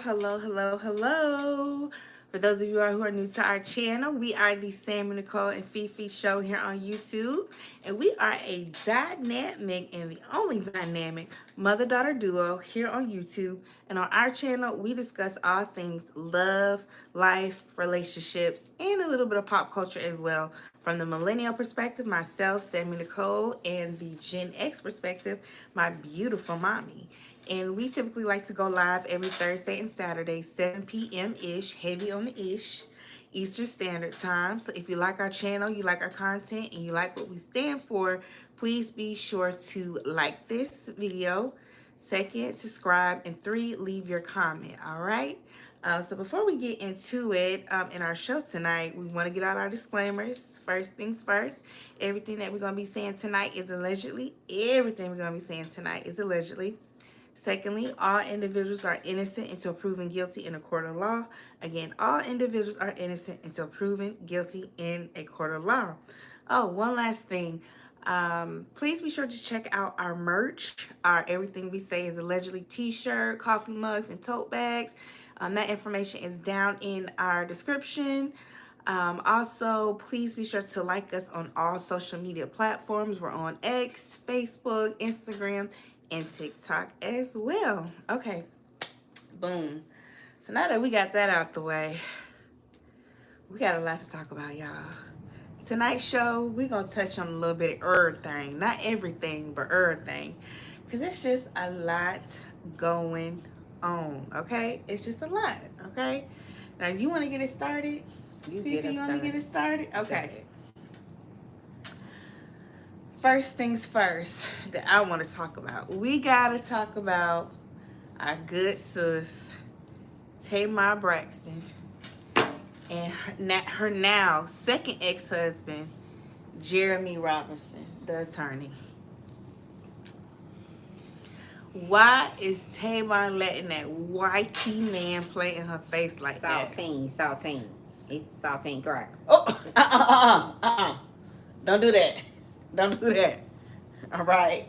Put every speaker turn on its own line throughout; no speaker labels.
Hello. For those of you who are new to our channel, we are the Sam and Nicole and Fifi show here on YouTube. And we are a dynamic and the only dynamic mother-daughter duo here on YouTube. And on our channel, we discuss all things love, life, relationships, and a little bit of pop culture as well. From the millennial perspective, myself, Sammy Nicole, and the Gen X perspective, my beautiful mommy. And we typically like to go live every Thursday and Saturday, 7 p.m.-ish, heavy on the ish, Eastern Standard Time. So if you like our channel, you like our content, and you like what we stand for, please be sure to like this video. Second, subscribe. And three, leave your comment, all right? So before we get into it in our show tonight, we want to get out our disclaimers. First things first, everything that we're going to be saying tonight is allegedly. Everything we're going to be saying tonight is allegedly. Secondly, all individuals are innocent until proven guilty in a court of law. Again, all individuals are innocent until proven guilty in a court of law. Oh, one last thing. Please be sure to check out our merch. Our Everything We Say is Allegedly t-shirt, coffee mugs, and tote bags. That information is down in our description. Also, please be sure to like us on all social media platforms. We're on X, Facebook, Instagram, and TikTok as well. Okay, boom. So now that we got that out the way, we got a lot to talk about, y'all. Tonight's show, we're going to touch on a little bit of everything. Not everything, but everything. Because it's just a lot going on, okay? It's just a lot, okay? Now, you want to get it started?
You
want to get it started? Okay. First things first that I want to talk about. We got to talk about our good sis, Tamar Braxton, and her now second ex-husband, Jeremy Robinson, the attorney. Why is Tamar letting that whitey man play in her face like that?
Saltine. He's saltine crack.
Oh, Don't do that. Don't do that. All right.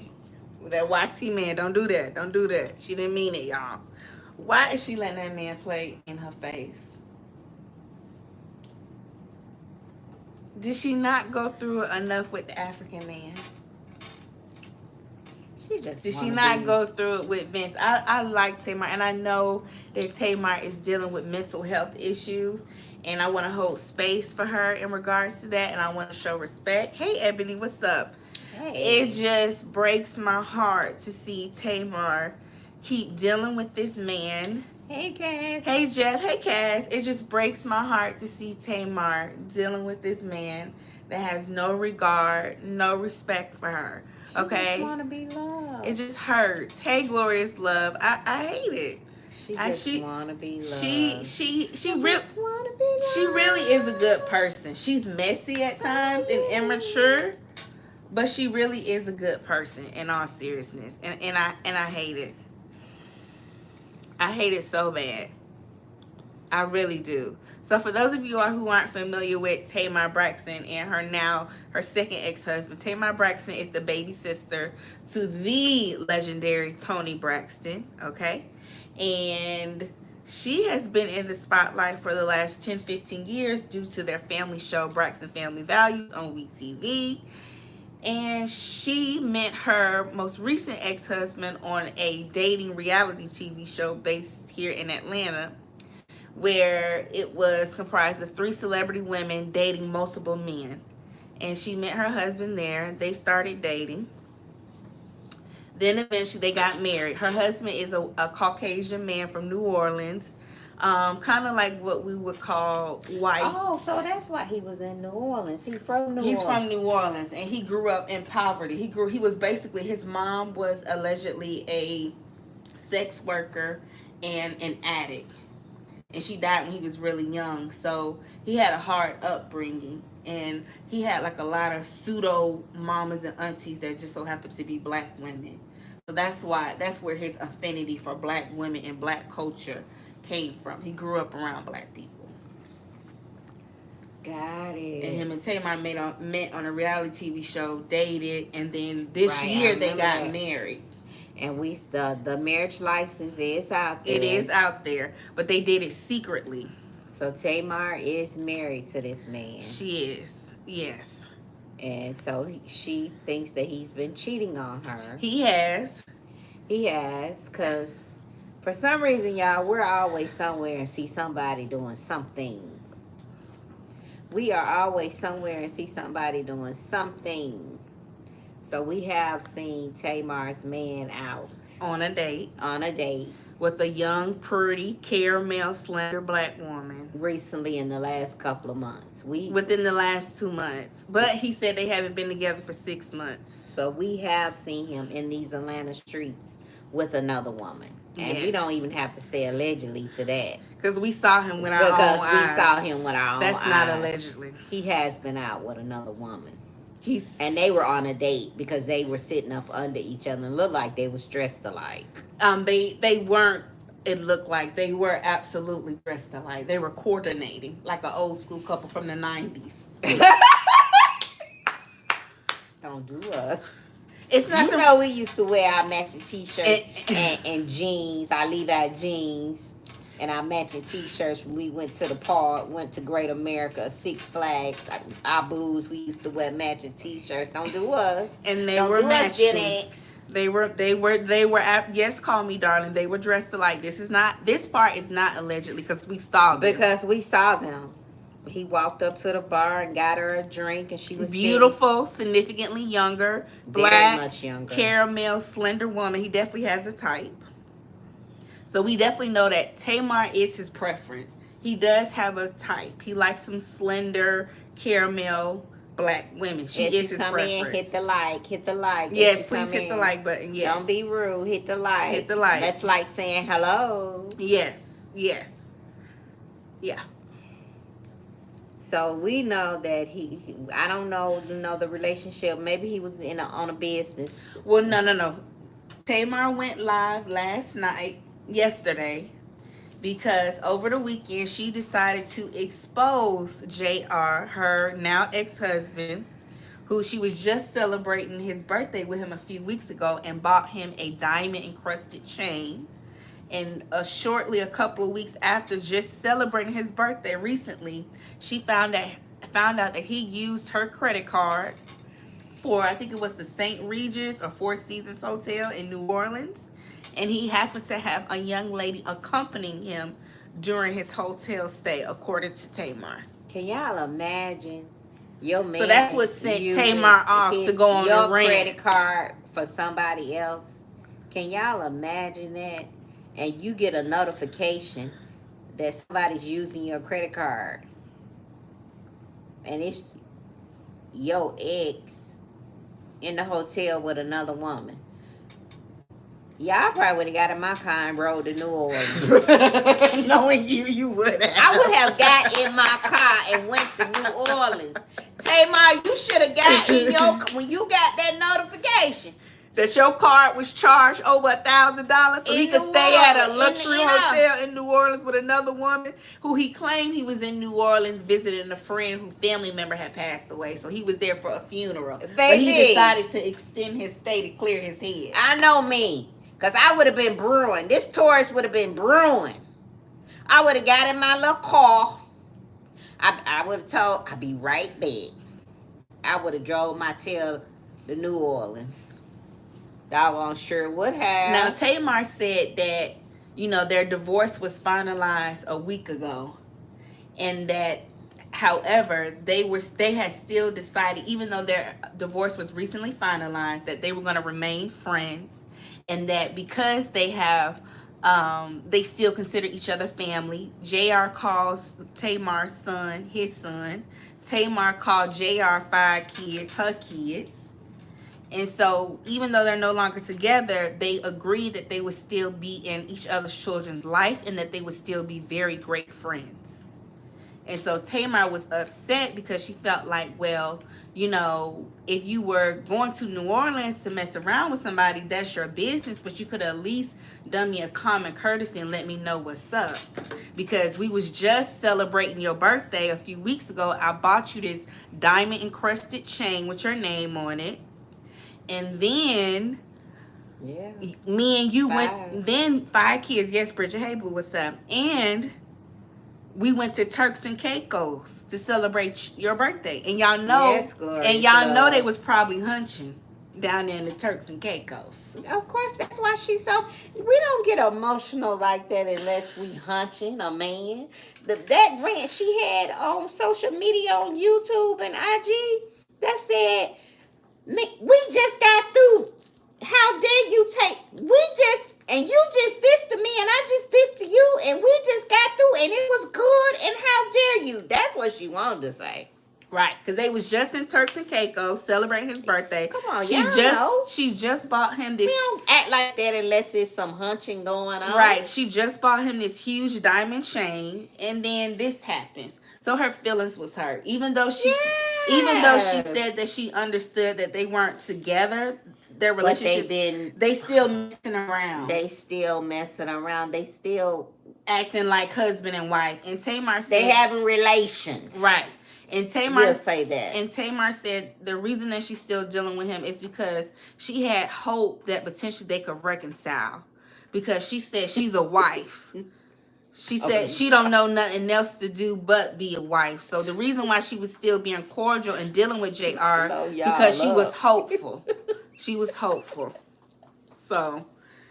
That YT man, don't do that. Don't do that. She didn't mean it, y'all. Why is she letting that man play in her face? Did she not go through enough with the African man? Did she not go through it with Vince? I like Tamar, and I know that Tamar is dealing with mental health issues, and I want to hold space for her in regards to that, and I want to show respect. Hey, Ebony, what's up?
Hey.
It just breaks my heart to see Tamar keep dealing with this man.
Hey, Cass.
Hey, Jeff. Hey, Cass. It just breaks my heart to see Tamar dealing with this man that has no regard, no respect for her. Okay?
She just want to be loved.
It just hurts. Hey, Glorious Love. I hate it.
She just want to be loved.
She really is a good person. She's messy at times and immature, but she really is a good person in all seriousness. And I hate it. I hate it so bad. I really do. So for those of you who aren't familiar with Tamar Braxton and her second ex-husband, Tamar Braxton is the baby sister to the legendary Toni Braxton, okay? And she has been in the spotlight for the last 10, 15 years due to their family show, Braxton Family Values, on WeTV. And she met her most recent ex-husband on a dating reality TV show based here in Atlanta, where it was comprised of 3 celebrity women dating multiple men. And she met her husband there. They started dating. Then eventually they got married. Her husband is a Caucasian man from New Orleans. Kind of like what we would call white.
Oh, so that's why he was in New Orleans. He's from New
Orleans, and he grew up in poverty. He was basically, his mom was allegedly a sex worker and an addict. And she died when he was really young. So he had a hard upbringing. And he had like a lot of pseudo mamas and aunties that just so happened to be black women. So that's where his affinity for black women and black culture came from. He grew up around black people.
Got it.
And him and Tamar met on a reality TV show, dated, and then this year they got married.
And the marriage license is out there.
It is out there, but they did it secretly.
So Tamar is married to this man.
She is, yes.
And so she thinks that he's been cheating on her.
He has.
He has, because for some reason, y'all, we're always somewhere and see somebody doing something. We are always somewhere and see somebody doing something. So we have seen Tamar's man out.
On a date.
On a date.
With a young, pretty, caramel, slender black woman.
Recently, in the last couple of months.
Within the last 2 months. But he said they haven't been together for 6 months.
So we have seen him in these Atlanta streets with another woman. And we don't even have to say allegedly to that.
Because we saw him with our own eyes.
Because we saw him with our own eyes.
That's not allegedly.
He has been out with another woman. And they were on a date because they were sitting up under each other and looked like they was dressed alike.
They weren't, it looked like. They were absolutely dressed alike. They were coordinating like an old school couple from the 90s.
Don't do us.
It's not.
You know, we used to wear our matching t-shirts and jeans, our Levi jeans, and our matching t-shirts when we went to the park, went to Great America, Six Flags. Our booze, we used to wear matching t-shirts. Don't do us.
And they
Don't
were
do
matching.
Us, Gen X.
They were. Yes, call me darling. They were dressed alike. This part is not allegedly because we saw them.
Because we saw them. He walked up to the bar and got her a drink, and she was
beautiful, significantly younger, black,
very much younger,
caramel, slender woman. He definitely has a type. So we definitely know that Tamar is his preference. He does have a type. He likes some slender, caramel, black women. She is his preference.
In, hit the like.
Yes, please hit the like button. Yes.
Don't be rude. Hit the like.
Hit the like.
That's like saying hello.
Yes. Yeah.
So we know that I don't know the relationship. Maybe he was on a business.
Well, no. Tamar went live yesterday, because over the weekend she decided to expose JR, her now ex-husband, who she was just celebrating his birthday with him a few weeks ago, and bought him a diamond encrusted chain. And shortly, a couple of weeks after just celebrating his birthday recently, she found out that he used her credit card for, I think it was the St. Regis or Four Seasons Hotel in New Orleans. And he happened to have a young lady accompanying him during his hotel stay, according to Tamar.
Can y'all imagine your man?
So that's what sent Tamar off to go on the rant.
Your credit card for somebody else. Can y'all imagine that? And you get a notification that somebody's using your credit card. And it's your ex in the hotel with another woman. Y'all probably would have got in my car and rode to New Orleans.
Knowing you would have.
I would have got in my car and went to New Orleans. Tamar, you should have got when you got that notification.
That your card was charged over $1,000 so he could stay at a luxury hotel in New Orleans with another woman who he claimed he was in New Orleans visiting a friend whose family member had passed away. So he was there for a funeral.
Baby.
But he decided to extend his stay to clear his head.
I know me. Because I would have been brewing. This tourist would have been brewing. I would have got in my little car. I would have told, I'll be right back. I would have drove my tail to New Orleans. Doggone sure would have.
Now, Tamar said that, their divorce was finalized a week ago. And that, however, they had still decided, even though their divorce was recently finalized, that they were going to remain friends. And that because they have, they still consider each other family. JR calls Tamar's son his son. Tamar called JR 5 kids her kids. And so even though they're no longer together, they agreed that they would still be in each other's children's life and that they would still be very great friends. And so Tamar was upset because she felt like, well, if you were going to New Orleans to mess around with somebody, that's your business, but you could at least done me a common courtesy and let me know what's up. Because we was just celebrating your birthday a few weeks ago. I bought you this diamond encrusted chain with your name on it. And then
Yeah.
Me and you
5.
went, then 5 kids. Yes, Bridget. Hey, boo, what's up? And we went to Turks and Caicos to celebrate your birthday.
Yes,
And
glorious
y'all know they
love.
was probably hunching down there in the Turks and Caicos.
Of course, that's why she's so. We don't get emotional like that unless we hunching a man. That rant she had on social media, on YouTube and IG, that said, we just got through. How dare you take? And you just this to me, and I just this to you, and we just got through, and it was good. And how dare you? That's what she wanted to say.
Right, because they was just in Turks and Caicos celebrating his birthday.
Come on, y'all know.
She just bought him this.
We don't act like that unless there's some hunching going on.
Right, she just bought him this huge diamond chain, and then this happens. So her feelings was hurt, even though she said that she understood that they weren't together. Their relationship, they still messing around.
They still messing around. They still
acting like husband and wife. And Tamar said
they having relations.
Right. And Tamar
will say that.
And Tamar said the reason that she's still dealing with him is because she had hope that potentially they could reconcile. Because she said she's a wife. She said she don't know nothing else to do but be a wife. So the reason why she was still being cordial and dealing with JR because she was hopeful. She was hopeful. So,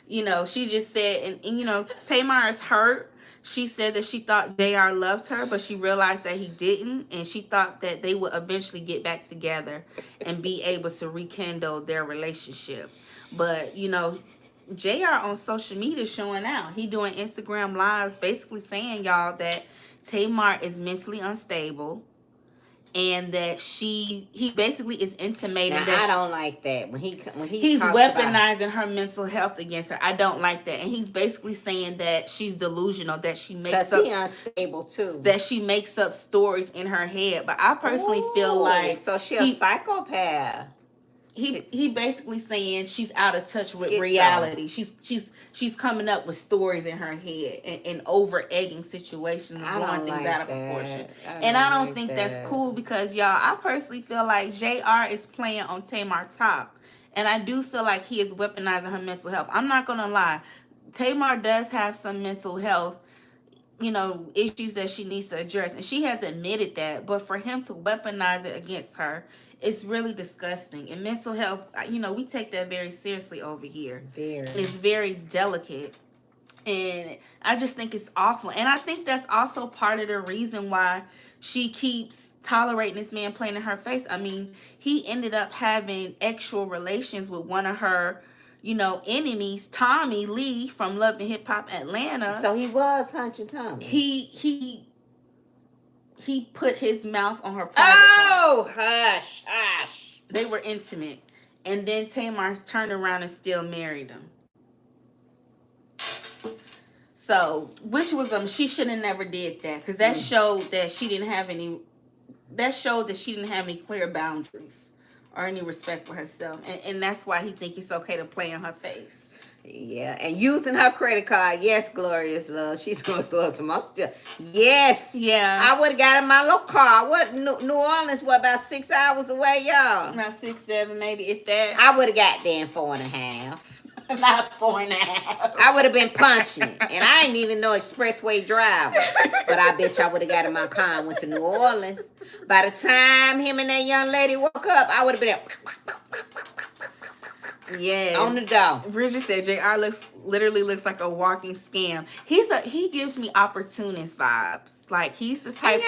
she just said, and Tamar is hurt. She said that she thought JR loved her, but she realized that he didn't. And she thought that they would eventually get back together and be able to rekindle their relationship. But, JR on social media showing out. He doing Instagram lives basically saying, y'all, that Tamar is mentally unstable. And that he basically is intimating that
I don't like that when he's
weaponizing her mental health against her. I don't like that, and he's basically saying that she's delusional, that she makes up
unstable too,
that she makes up stories in her head. But I personally feel like
she's a psychopath.
He basically saying she's out of touch with reality. She's coming up with stories in her head and over egging situations and blowing things out of proportion. And I don't think that's cool because y'all, I personally feel like JR is playing on Tamar top. And I do feel like he is weaponizing her mental health. I'm not gonna lie. Tamar does have some mental health, issues that she needs to address. And she has admitted that. But for him to weaponize it against her, it's really disgusting. And mental health, we take that very seriously over here. It's very delicate. And I just think it's awful. And I think that's also part of the reason why she keeps tolerating this man playing in her face. I mean, he ended up having actual relations with one of her, enemies, Tommy Lee from Love and Hip Hop Atlanta.
So he was hunching Tommy.
He put his mouth on her private part.
Hush.
They were intimate. And then Tamar turned around and still married him. So, which was she should have never did that. Because that showed that she didn't have any clear boundaries or any respect for herself. And that's why he think it's okay to play in her face.
Yeah, and using her credit card. Yes, glorious love. She's going to love some. I'm still. Yes.
Yeah.
I would have got in my little car. What? New Orleans? What, about 6 hours away, y'all?
About 6, 7, maybe, if that.
I would have got there in 4.5.
About 4.5.
I would have been punching, and I ain't even no expressway driver. But I bet you I would have got in my car and went to New Orleans. By the time him and that young lady woke up, I would have been there.
Yes.
On the door.
Bridget said JR literally looks like a walking scam. He gives me opportunist vibes. Like he's the type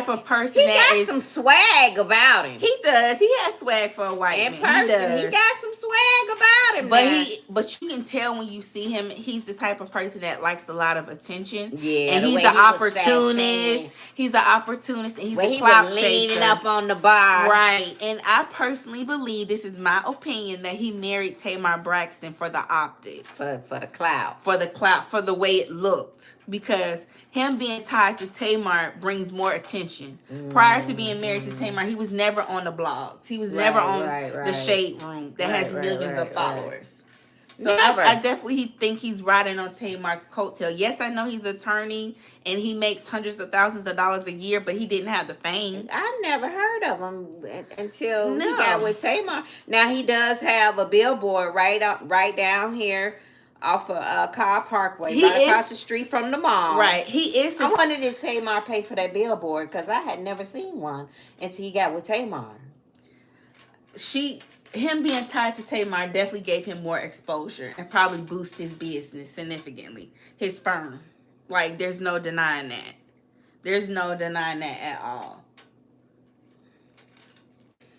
of person
he got some swag about him.
He does. He has swag for a white man. He does.
He got some swag about him.
But you can tell when you see him, he's the type of person that likes a lot of attention.
Yeah.
And he's an opportunist. He's an opportunist and he's a clout chaser.
Leaning up on the bar.
Right. And I personally believe, this is my opinion, that he married Tamar Braxton for the optics.
For the clout.
For the clout, for the way it looked. Because him being tied to Tamar brings more attention. Prior to being married to Tamar, he was never on the blogs. He was never on the Shade Room that has millions of followers. So
Never.
I definitely think he's riding on Tamar's coattail. Yes, I know he's an attorney and he makes hundreds of thousands of dollars a year, but he didn't have the fame.
I never heard of him until he got
No.
with Tamar. Now he does have a billboard right down here off of Cobb Parkway,
He
right across
is
the street from the mall.
right. He is.
I wondered if Tamar paid for that billboard because I had never seen one until he got with Tamar.
Him being tied to Tamar definitely gave him more exposure and probably boosted his business significantly. His firm. Like, there's no denying that. There's no denying that at all.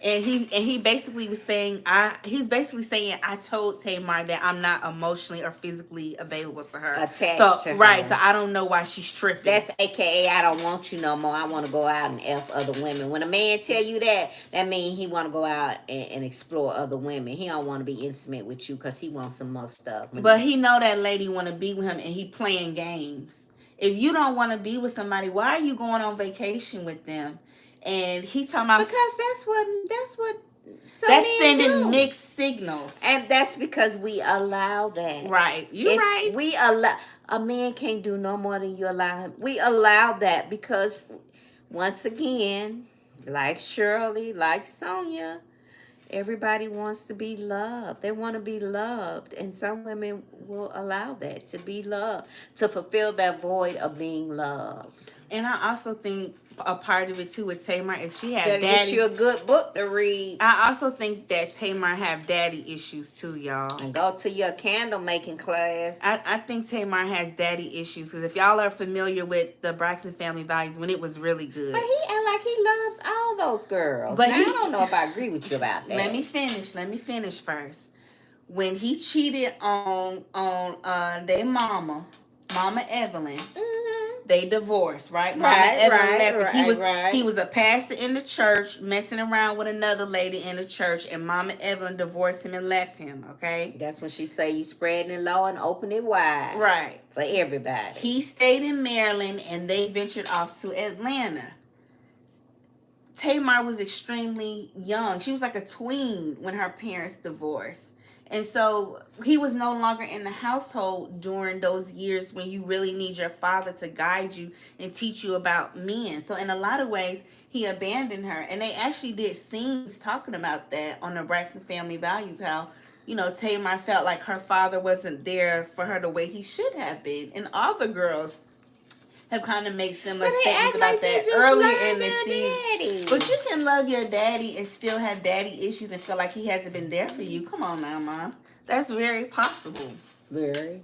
And he basically was saying he's basically saying I told Tamar that I'm not emotionally or physically available to her.
Attached to her.
Right, so I don't know why she's tripping.
That's AKA I don't want you no more. I want to go out and F other women. When a man tell you that means he want to go out and explore other women. He don't want to be intimate with you because he wants some more stuff.
But he know that lady want to be with him and he playing games. If you don't want to be with somebody, why are you going on vacation with them? And he talking about
because that's what
that's sending do. Mixed signals,
and that's because we allow that.
Right, you're right.
We allow a man can't do no more than you allow him. We allow that because once again, like Shirley, like Sonia, everybody wants to be loved. They want to be loved, and some women will allow that to be loved, to fulfill that void of being loved.
And I also think a part of it too with Tamar is she had daddy.
Get you a good book to read.
I also think that Tamar have daddy issues too, y'all.
And go to your candle making class.
I think Tamar has daddy issues because if y'all are familiar with the Braxton Family Values, when it was really good.
But he act like he loves all those girls. But now, I don't know if I agree with you about that.
Let me finish first. When he cheated on their mama Evelyn. They divorced, right? Mama Evelyn left. He was a pastor in the church, messing around with another lady in the church, and Mama Evelyn divorced him and left him. Okay,
that's when she say you spreading it low and open it wide,
right,
for everybody.
He stayed in Maryland, and they ventured off to Atlanta. Tamar was extremely young; she was like a tween when her parents divorced. And so he was no longer in the household during those years when you really need your father to guide you and teach you about men. So in a lot of ways, he abandoned her. And they actually did scenes talking about that on the Braxton Family Values, how, Tamar felt like her father wasn't there for her the way he should have been. And all the girls have kind of made similar statements about that earlier in the season. But you can love your daddy and still have daddy issues and feel like he hasn't been there for you. Come on now, Mom. That's very possible.
Very.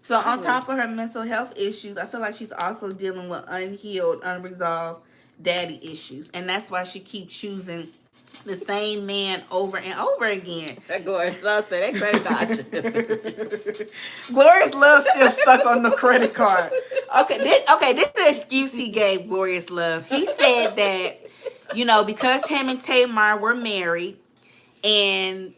So on top of her mental health issues, I feel like she's also dealing with unhealed, unresolved daddy issues. And that's why she keeps choosing the same man over and over again.
That Glorious Love said that credit card.
Glorious Love still stuck on the credit card. This is the excuse he gave Glorious Love. He said that, because him and Tamar were married, and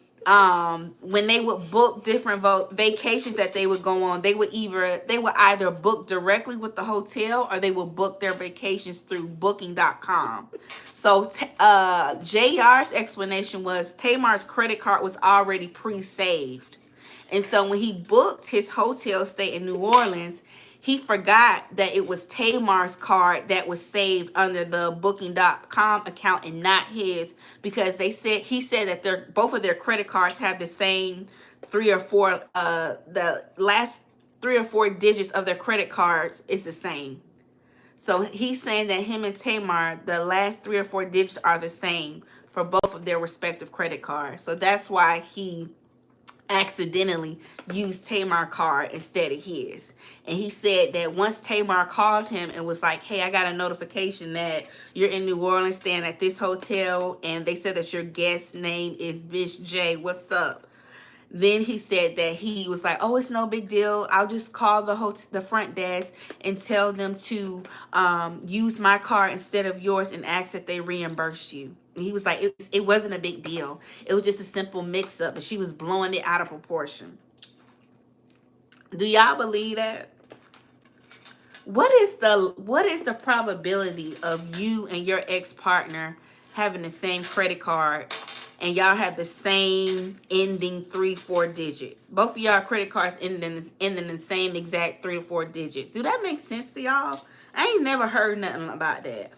when they would book different vacations that they would go on, they would either book directly with the hotel or they would book their vacations through booking.com. So JR's explanation was Tamar's credit card was already pre-saved. And so when he booked his hotel stay in New Orleans, he forgot that it was Tamar's card that was saved under the booking.com account and not his, because he said that both of their credit cards have the same the last 3 or 4 digits of their credit cards is the same. So he's saying that him and Tamar, the last 3 or 4 digits are the same for both of their respective credit cards. So that's why he accidentally used Tamar's card instead of his. And he said that once Tamar called him and was like, hey, I got a notification that you're in New Orleans staying at this hotel, and they said that your guest name is Miss J. What's up? Then he said that he was like, oh, it's no big deal. I'll just call the front desk and tell them to use my card instead of yours and ask that they reimburse you. And he was like, it wasn't a big deal. It was just a simple mix-up, but she was blowing it out of proportion. Do y'all believe that? What is the probability of you and your ex-partner having the same credit card and y'all have the same ending 3-4 digits. Both of y'all credit cards ending in the same exact 3 to 4 digits. Do that make sense to y'all? I ain't never heard nothing about that.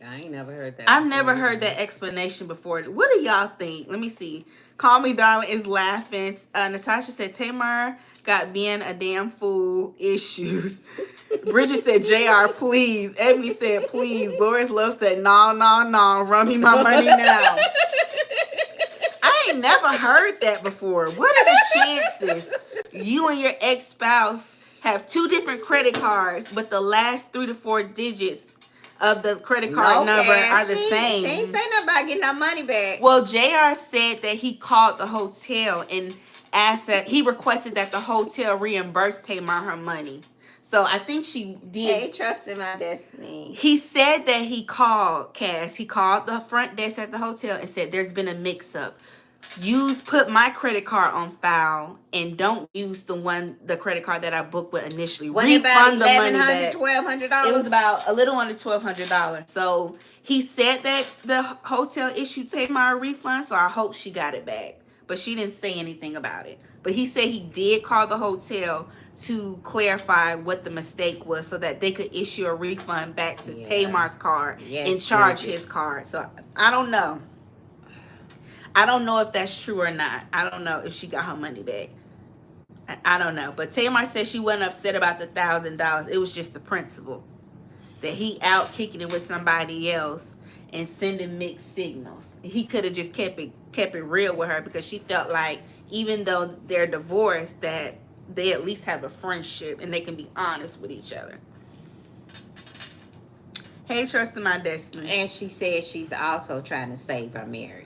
I ain't never heard that.
I've never heard that explanation before. What do y'all think? Let me see. Call Me Darling is laughing. Natasha said Tamar got being a damn fool issues. Bridget said, JR, please. Ebony said, please. Loris Love said, no, no, no. Run me my money now. I ain't never heard that before. What are the chances you and your ex-spouse have 2 different credit cards, but the last 3 to 4 digits of the credit card number are the same?
She ain't say nothing about getting her money back.
Well, JR said that he called the hotel and asked that he requested that the hotel reimburse Tamar her money. So I think she did.
Hey, trust in my destiny.
He said that he called Cass. He called the front desk at the hotel and said there's been a mix-up. Put my credit card on file and don't use the credit card that I booked with initially.
Refund the money back. $1,200.
It was about a little under $1,200. So he said that the hotel issued Tamar a refund, so I hope she got it back. But she didn't say anything about it. But he said he did call the hotel to clarify what the mistake was so that they could issue a refund back to Tamar's card and charge his card. So I don't know. I don't know if that's true or not. I don't know if she got her money back. I don't know. But Tamar said she wasn't upset about the $1,000. It was just the principle that he out kicking it with somebody else and sending mixed signals. He could have just kept it real with her because she felt like even though they're divorced, that they at least have a friendship and they can be honest with each other. Hey, trust in my destiny.
And she said she's also trying to save her marriage.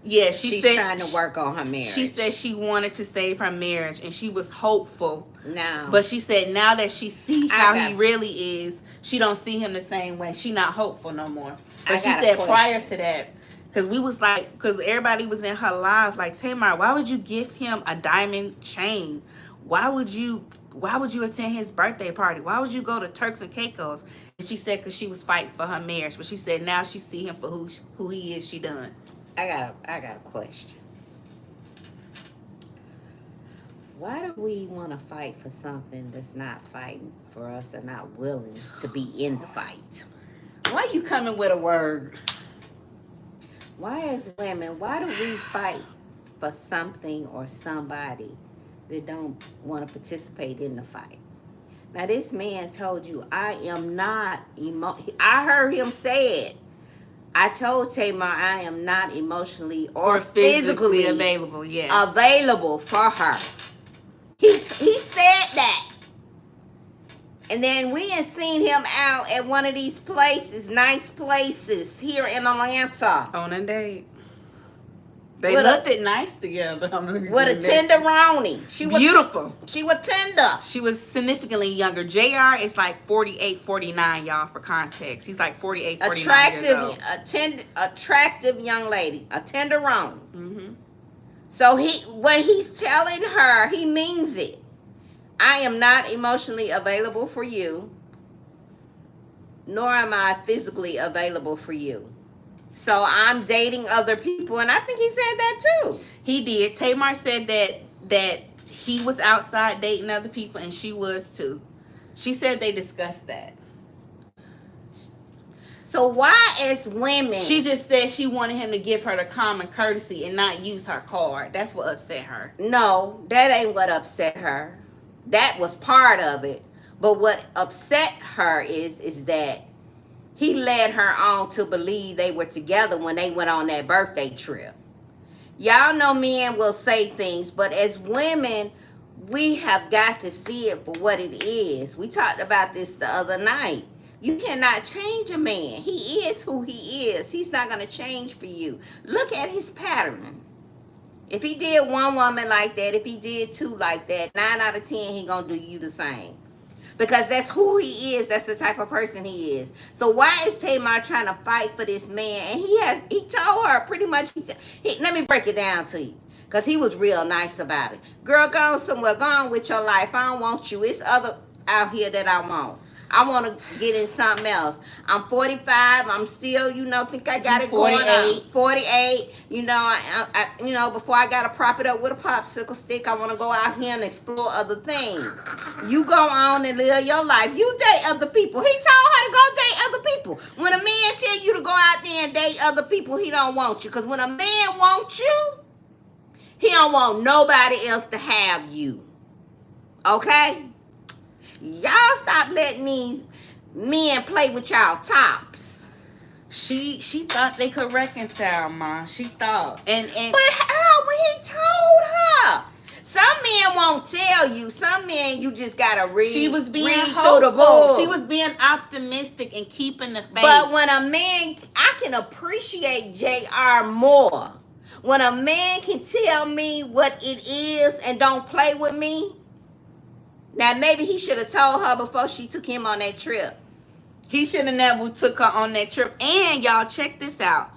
Yeah,
she's trying to work on her marriage.
She said she wanted to save her marriage and she was hopeful.
No.
But she said now that she sees how he really is, she don't see him the same way. She not hopeful no more. But she said prior to that, because everybody was in her life like, Tamar, why would you give him a diamond chain? Why would you attend his birthday party? Why would you go to Turks and Caicos? And she said because she was fighting for her marriage. But she said now she see him for who he is. She done.
I got a question. Why do we want to fight for something that's not fighting for us and not willing to be in the fight?
Why you coming with a word?
Why as women, why do we fight for something or somebody that don't want to participate in the fight? Now this man told you, I am not I heard him say it. I told Tamar I am not emotionally or physically
available. Yes,
available for her. He said that, and then we had seen him out at one of these places, nice places here in Atlanta,
on a date. They looked nice together.
With a tenderoni. She was
beautiful.
She was tender.
She was significantly younger. JR is like 48, 49, y'all, for context. He's like 48, 49 years old.
Attractive young lady. A tenderoni. Mm-hmm. So what he's telling her, he means it. I am not emotionally available for you, nor am I physically available for you. So I'm dating other people, and I think he said that too.
He did. Tamar said that he was outside dating other people, and she was too. She said they discussed that.
So why, as women,
she just said she wanted him to give her the common courtesy and not use her card. That's what upset her.
No, that ain't what upset her. That was part of it. But what upset her is that he led her on to believe they were together when they went on that birthday trip. Y'all know men will say things, but as women, we have got to see it for what it is. We talked about this the other night. You cannot change a man. He is who he is. He's not going to change for you. Look at his pattern. If he did one woman like that, if he did two like that, 9 out of 10, he going to do you the same. Because that's who he is. That's the type of person he is. So why is Tamar trying to fight for this man? And he told her pretty much, let me break it down to you. Because he was real nice about it. Girl, go on somewhere. Go on with your life. I don't want you. It's other out here that I want. I want to get in something else. I'm 45. I'm still, think I got it going
48.
on. 48. Before I got to prop it up with a popsicle stick, I want to go out here and explore other things. You go on and live your life. You date other people. He told her to go date other people. When a man tell you to go out there and date other people, he don't want you. Because when a man wants you, he don't want nobody else to have you. Okay? Y'all stop letting these men play with y'all tops.
She thought they could reconcile, Ma. She thought.
But how when he told her? Some men won't tell you. Some men you just gotta read.
She was being
read
hopeful.
through the book.
She was being optimistic and keeping the faith.
But when a man, I can appreciate JR more. When a man can tell me what it is and don't play with me. Now maybe he should have told her before she took him on that trip.
He should have never took her on that trip. And y'all check this out.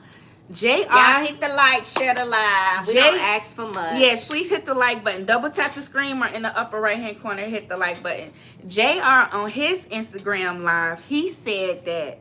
Y'all hit the like, share the live. We don't ask for much.
Yes, please hit the like button. Double tap the screen or in the upper right hand corner, hit the like button. JR on his Instagram live, he said that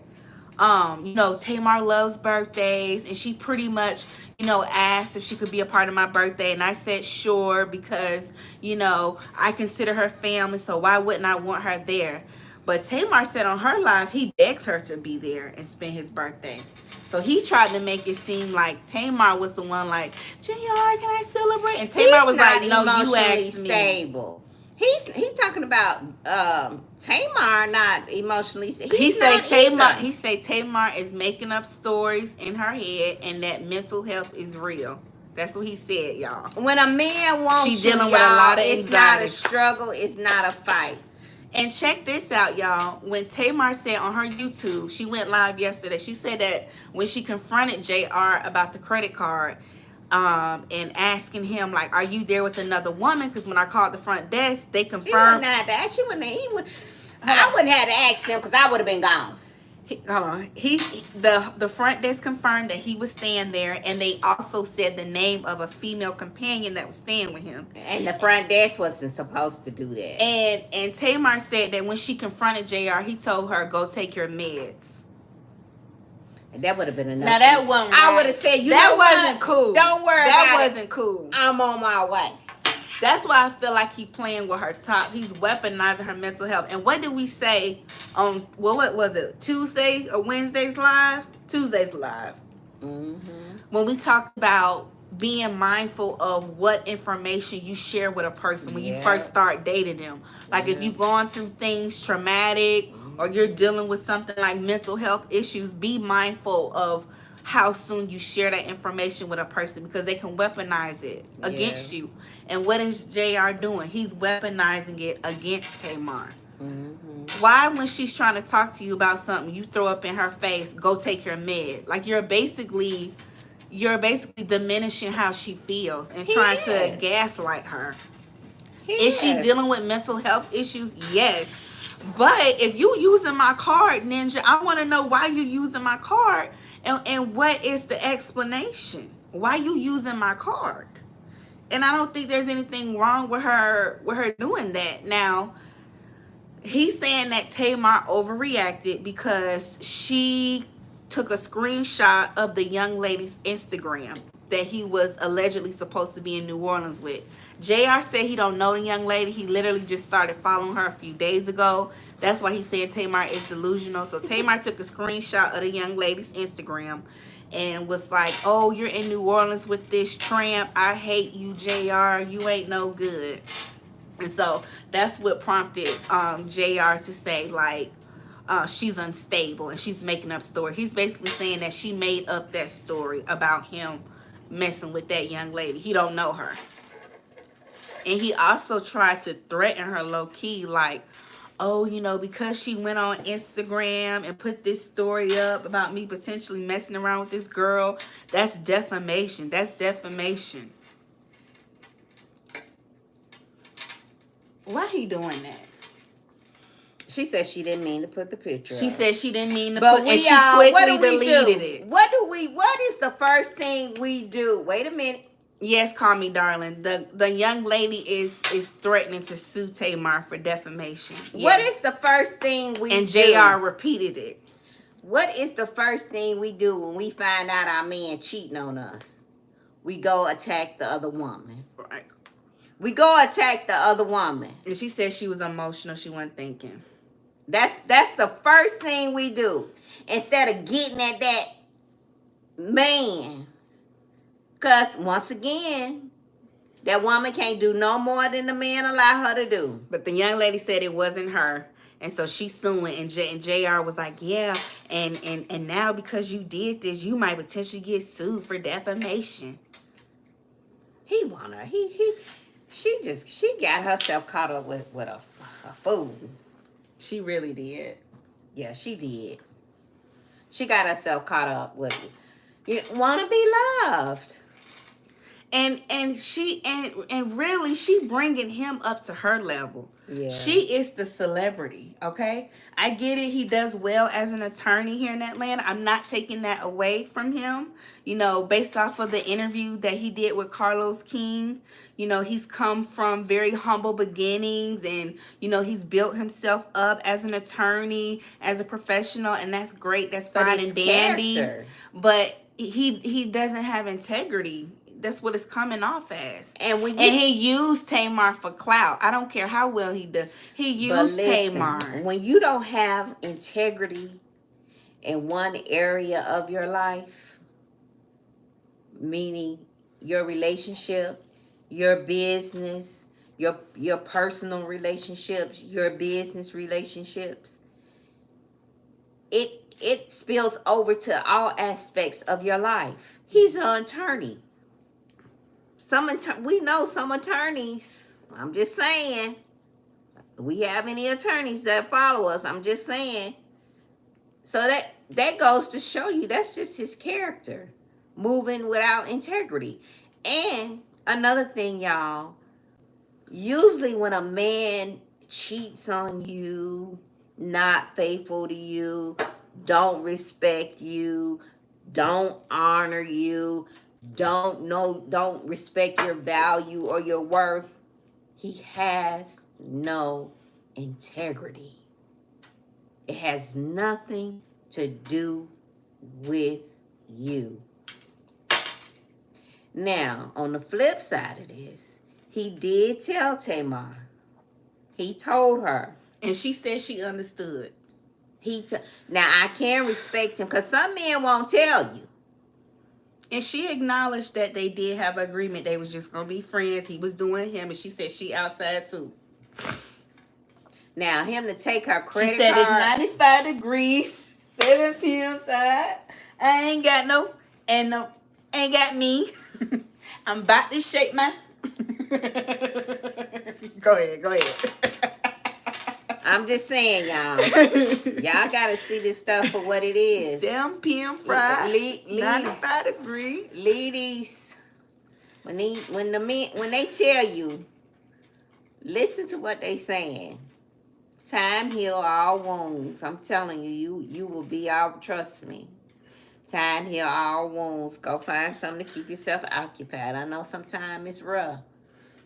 Tamar loves birthdays, and she pretty much, asked if she could be a part of my birthday, and I said sure because, I consider her family, so why wouldn't I want her there? But Tamar said on her live, he begs her to be there and spend his birthday. So he tried to make it seem like Tamar was the one like, JR, can I celebrate? And Tamar was like, no, you asked me.
Stable. He's talking about Tamar not emotionally stable.
He say Tamar is making up stories in her head and that mental health is real. That's what he said, y'all.
When a man wants
she's dealing with a lot of anxiety.
It's not a struggle. It's not a fight.
And check this out, y'all. When Tamar said on her YouTube, she went live yesterday. She said that when she confronted JR about the credit card and asking him, like, are you there with another woman? Because when I called the front desk, they confirmed.
I wouldn't have to ask him because I would have been gone.
Hold on. The front desk confirmed that he was staying there, and they also said the name of a female companion that was staying with him.
And the front desk wasn't supposed to do that.
And Tamar said that when she confronted JR, he told her, go take your meds.
And that would have been enough.
Now that wasn't right.
I would have said,
that wasn't cool.
Don't worry
that
about it.
Wasn't cool.
I'm on my way.
That's why I feel like he's playing with her top. He's weaponizing her mental health. And what did we say on, what was it, Tuesday or Wednesday's live? Tuesday's live.
Mm-hmm.
When we talked about being mindful of what information you share with a person when you first start dating them. Like if you're going through things traumatic or you're dealing with something like mental health issues, be mindful of how soon you share that information with a person because they can weaponize it against you. And what is JR doing? He's weaponizing it against Tamar.
Mm-hmm.
Why, when she's trying to talk to you about something, you throw up in her face, go take your med? Like you're basically diminishing how she feels and trying to gaslight her. Is she dealing with mental health issues? Yes. But if you using my card, Ninja, I want to know why you using my card and what is the explanation? Why you using my card? And I don't think there's anything wrong with her doing that. Now, he's saying that Tamar overreacted because she took a screenshot of the young lady's Instagram that he was allegedly supposed to be in New Orleans with. JR said he don't know the young lady. He literally just started following her a few days ago. That's why he said Tamar is delusional. So Tamar took a screenshot of the young lady's Instagram and was like, oh, you're in New Orleans with this tramp. I hate you, JR. You ain't no good. And so that's what prompted JR to say, like, she's unstable and she's making up story. He's basically saying that she made up that story about him messing with that young lady. He don't know her. And he also tried to threaten her low-key, like, oh, because she went on Instagram and put this story up about me potentially messing around with this girl, that's defamation. That's defamation. Why he doing that?
She said she didn't mean to put the picture
She
up.
said she didn't mean to
but
put, and she quickly deleted it.
What is the first thing we do? Wait a minute.
Yes, call me darling. The young lady is threatening to sue Tamar for defamation.
What
Yes.
is the first thing we
and
do?
JR repeated it.
What is the first thing we do when we find out our man cheating on us? We go attack the other woman.
Right.
We go attack the other woman.
And she said she was emotional. She wasn't thinking.
That's the first thing we do. Instead of getting at that man. Because once again, that woman can't do no more than the man allow her to do.
But the young lady said it wasn't her. And so she's suing, and JR was like, yeah, and now because you did this, you might potentially get sued for defamation.
He want her. She got herself caught up with a fool.
She really did.
Yeah, she did. She got herself caught up with it. You want to be loved.
And she and really she bringing him up to her level.
Yeah.
She is the celebrity, okay? I get it. He does well as an attorney here in Atlanta. I'm not taking that away from him. You know, based off of the interview that he did with Carlos King, you know, he's come from very humble beginnings, and, you know, he's built himself up as an attorney, as a professional, and that's great. That's fine and dandy.
Character.
But he doesn't have integrity. That's what it's coming off as.
And
he used Tamar for clout. I don't care how well he does. He used Tamar.
When you don't have integrity in one area of your life, meaning your relationship, your business, your personal relationships, your business relationships, it spills over to all aspects of your life. He's an attorney. We know some attorneys. I'm just saying. We have any attorneys that follow us. I'm just saying. So that goes to show you that's just his character. Moving without integrity. And another thing, y'all. Usually when a man cheats on you, not faithful to you, don't respect you, don't honor you, don't respect your value or your worth, he has no integrity. It has nothing to do with you. Now, on the flip side of this, he did tell Tamar. He told her.
And she said she understood.
Now, I can respect him because some men won't tell you.
And she acknowledged that they did have an agreement. They was just going to be friends. He was doing him, and she said she outside too.
Now, him to take her credit
card. She said
card.
It's 95 degrees, 7 p.m. side. I ain't got ain't got me. I'm about to shake my... Go ahead.
I'm just saying, y'all. Y'all got to see this stuff for what it is.
7 p.m. Friday, 95 degrees.
Ladies, when they tell you, listen to what they saying. Time heal all wounds. I'm telling you, you will be out. Trust me. Time heal all wounds. Go find something to keep yourself occupied. I know sometimes it's rough.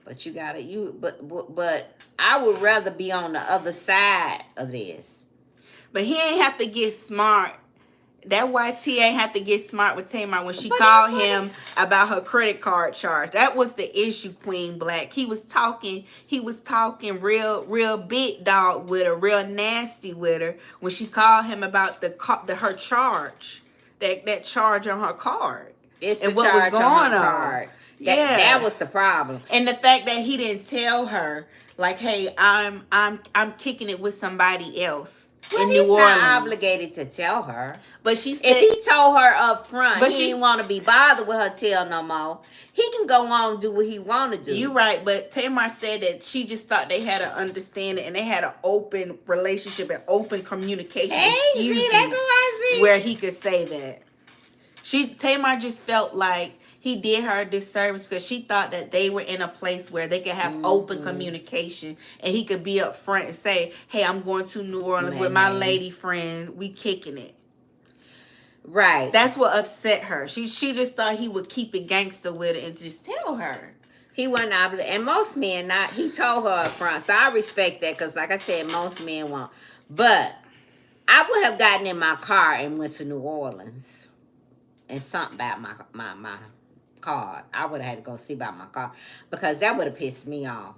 But you gotta but I would rather be on the other side of this.
But he ain't have to get smart. That YT ain't have to get smart with Tamar when she called him about her credit card charge. That was the issue, Queen Black. He was talking real big dog with her, real nasty with her when she called him about her charge. That charge on her card.
It's
and
the
what
charge
was going
on her card. That was the problem.
And the fact that he didn't tell her, like, hey, I'm kicking it with somebody else in New Orleans. He's
not obligated to tell her.
But she said,
if he told her up front, but he didn't want to be bothered with her tell no more, he can go on and do what he want to do.
You're right, but Tamar said that she just thought they had an understanding and they had an open relationship and open communication. Where he could say that. Tamar just felt like he did her a disservice because she thought that they were in a place where they could have open communication and he could be up front and say, hey, I'm going to New Orleans with my lady friend. We kicking it.
Right.
That's what upset her. She just thought he would keep it gangster with it and just tell her.
He wasn't obligated. And most men not. He told her up front. So I respect that because, like I said, most men won't. But I would have gotten in my car and went to New Orleans and something about my car. I would have had to go see about my car because that would have pissed me off.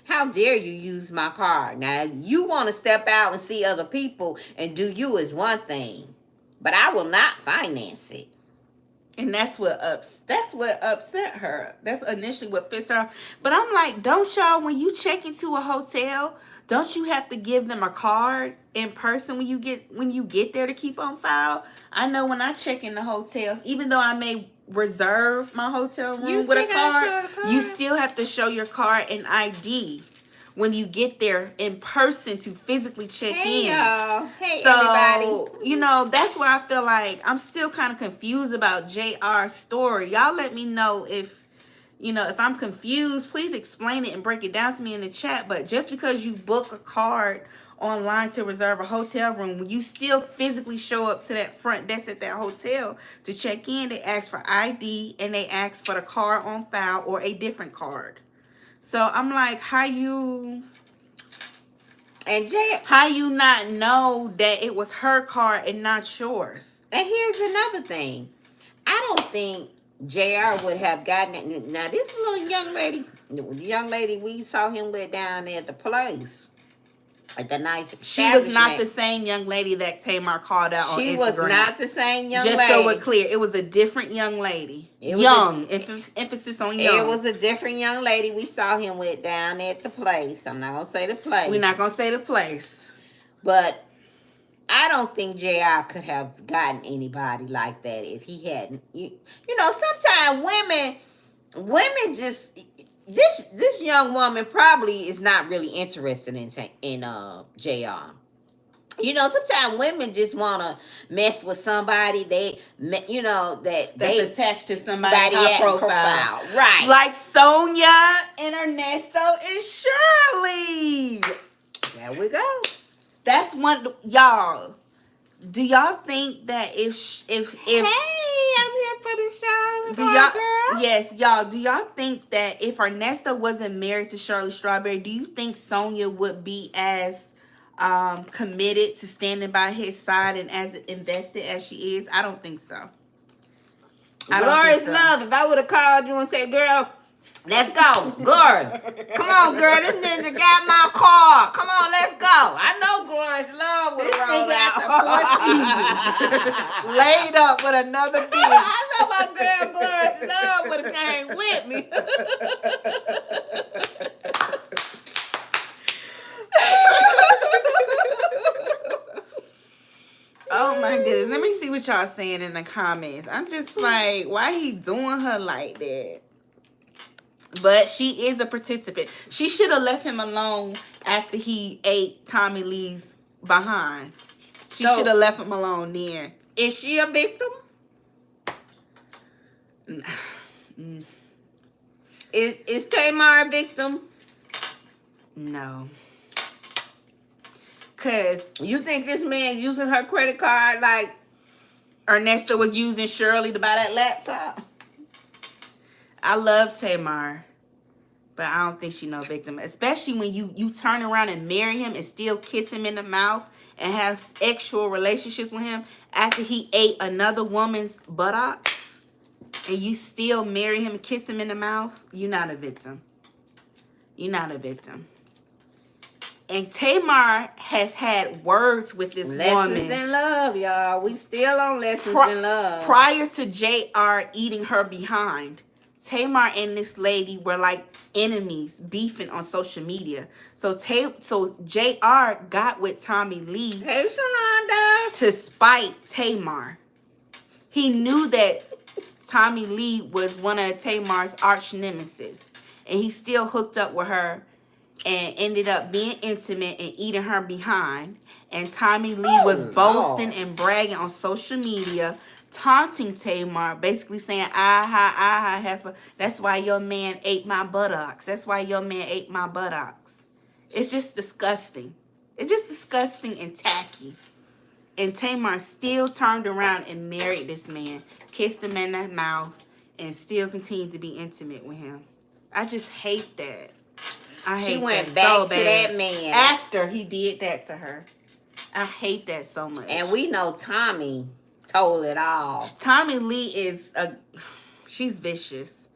How dare you use my car? Now, you want to step out and see other people and do you is one thing. But I will not finance it.
And that's what upset her. That's initially what pissed her off. But I'm like, don't y'all, when you check into a hotel, don't you have to give them a card in person when you get there to keep on file? I know when I check in the hotels, even though I may reserve my hotel room with a card, you still have to show your card and ID when you get there in person to physically check in.
Y'all. Hey,
so,
everybody.
you know, that's why I feel like I'm still kind of confused about JR's story. Y'all let me know if I'm confused. Please explain it and break it down to me in the chat. But just because you book a card online to reserve a hotel room, when you still physically show up to that front desk at that hotel to check in, they ask for ID and they ask for the card on file or a different card. So I'm like, how you not know that it was her car and not yours?
And here's another thing. I don't think JR would have gotten it. Now, this little young lady we saw him with down there at the place. At the nice
She was not the same young lady that Tamar called out on Instagram.
She was not the same young lady.
Just so we're clear, it was a different young lady. Emphasis on young.
It was a different young lady we saw him with down at the place. I'm not going to say the place.
We're not going to say the place.
But I don't think JR could have gotten anybody like that if he hadn't. You know, sometimes women just... This young woman probably is not really interested in JR. You know, sometimes women just want to mess with somebody that's
attached to somebody's high profile.
Right.
Like Sonia and Nesto and Shirley.
There we go.
That's one, y'all. Do y'all think that if
Hey, I'm here for the show.
girl. Yes, y'all. Do y'all think that if Ernesto wasn't married to Shirley Strawberry, do you think Sonia would be as committed to standing by his side and as invested as she is? I don't think so.
Glorious love. If I would have called you and said, girl, let's go. Glory. Come on, girl. This ninja got my car. Come on, let's go. I know Glorious Love would have rolled out.
Laid up with another bitch.
I know my girl Glorious Love would have came with me.
Oh my goodness. Let me see what y'all saying in the comments. I'm just like, why he doing her like that? But she is a participant. She should have left him alone after he ate Tommy Lee's behind. She should have left him alone then.
Is she a victim? Is Tamar a victim?
No. Cause
you think this man using her credit card like
Ernesto was using Shirley to buy that laptop? I love Tamar, but I don't think she's no victim. Especially when you turn around and marry him and still kiss him in the mouth and have sexual relationships with him after he ate another woman's buttocks, and you still marry him and kiss him in the mouth. You're not a victim. You're not a victim. And Tamar has had words with this woman.
Lessons in love, y'all. We still on lessons in love.
Prior to JR eating her behind, Tamar and this lady were like enemies, beefing on social media. So JR got with Tommy Lee to spite Tamar. He knew that Tommy Lee was one of Tamar's arch nemesis, and he still hooked up with her and ended up being intimate and eating her behind. And Tommy Lee was boasting and bragging on social media, taunting Tamar, basically saying, heifer. That's why your man ate my buttocks. That's why your man ate my buttocks. It's just disgusting. It's just disgusting and tacky. And Tamar still turned around and married this man, kissed him in the mouth, and still continued to be intimate with him. I just hate that. I
She
hate
went
that
back
so
to
bad.
that man.
After he did that to her. I hate that so much.
And we know Tommy told it all.
Tommy Lee she's vicious.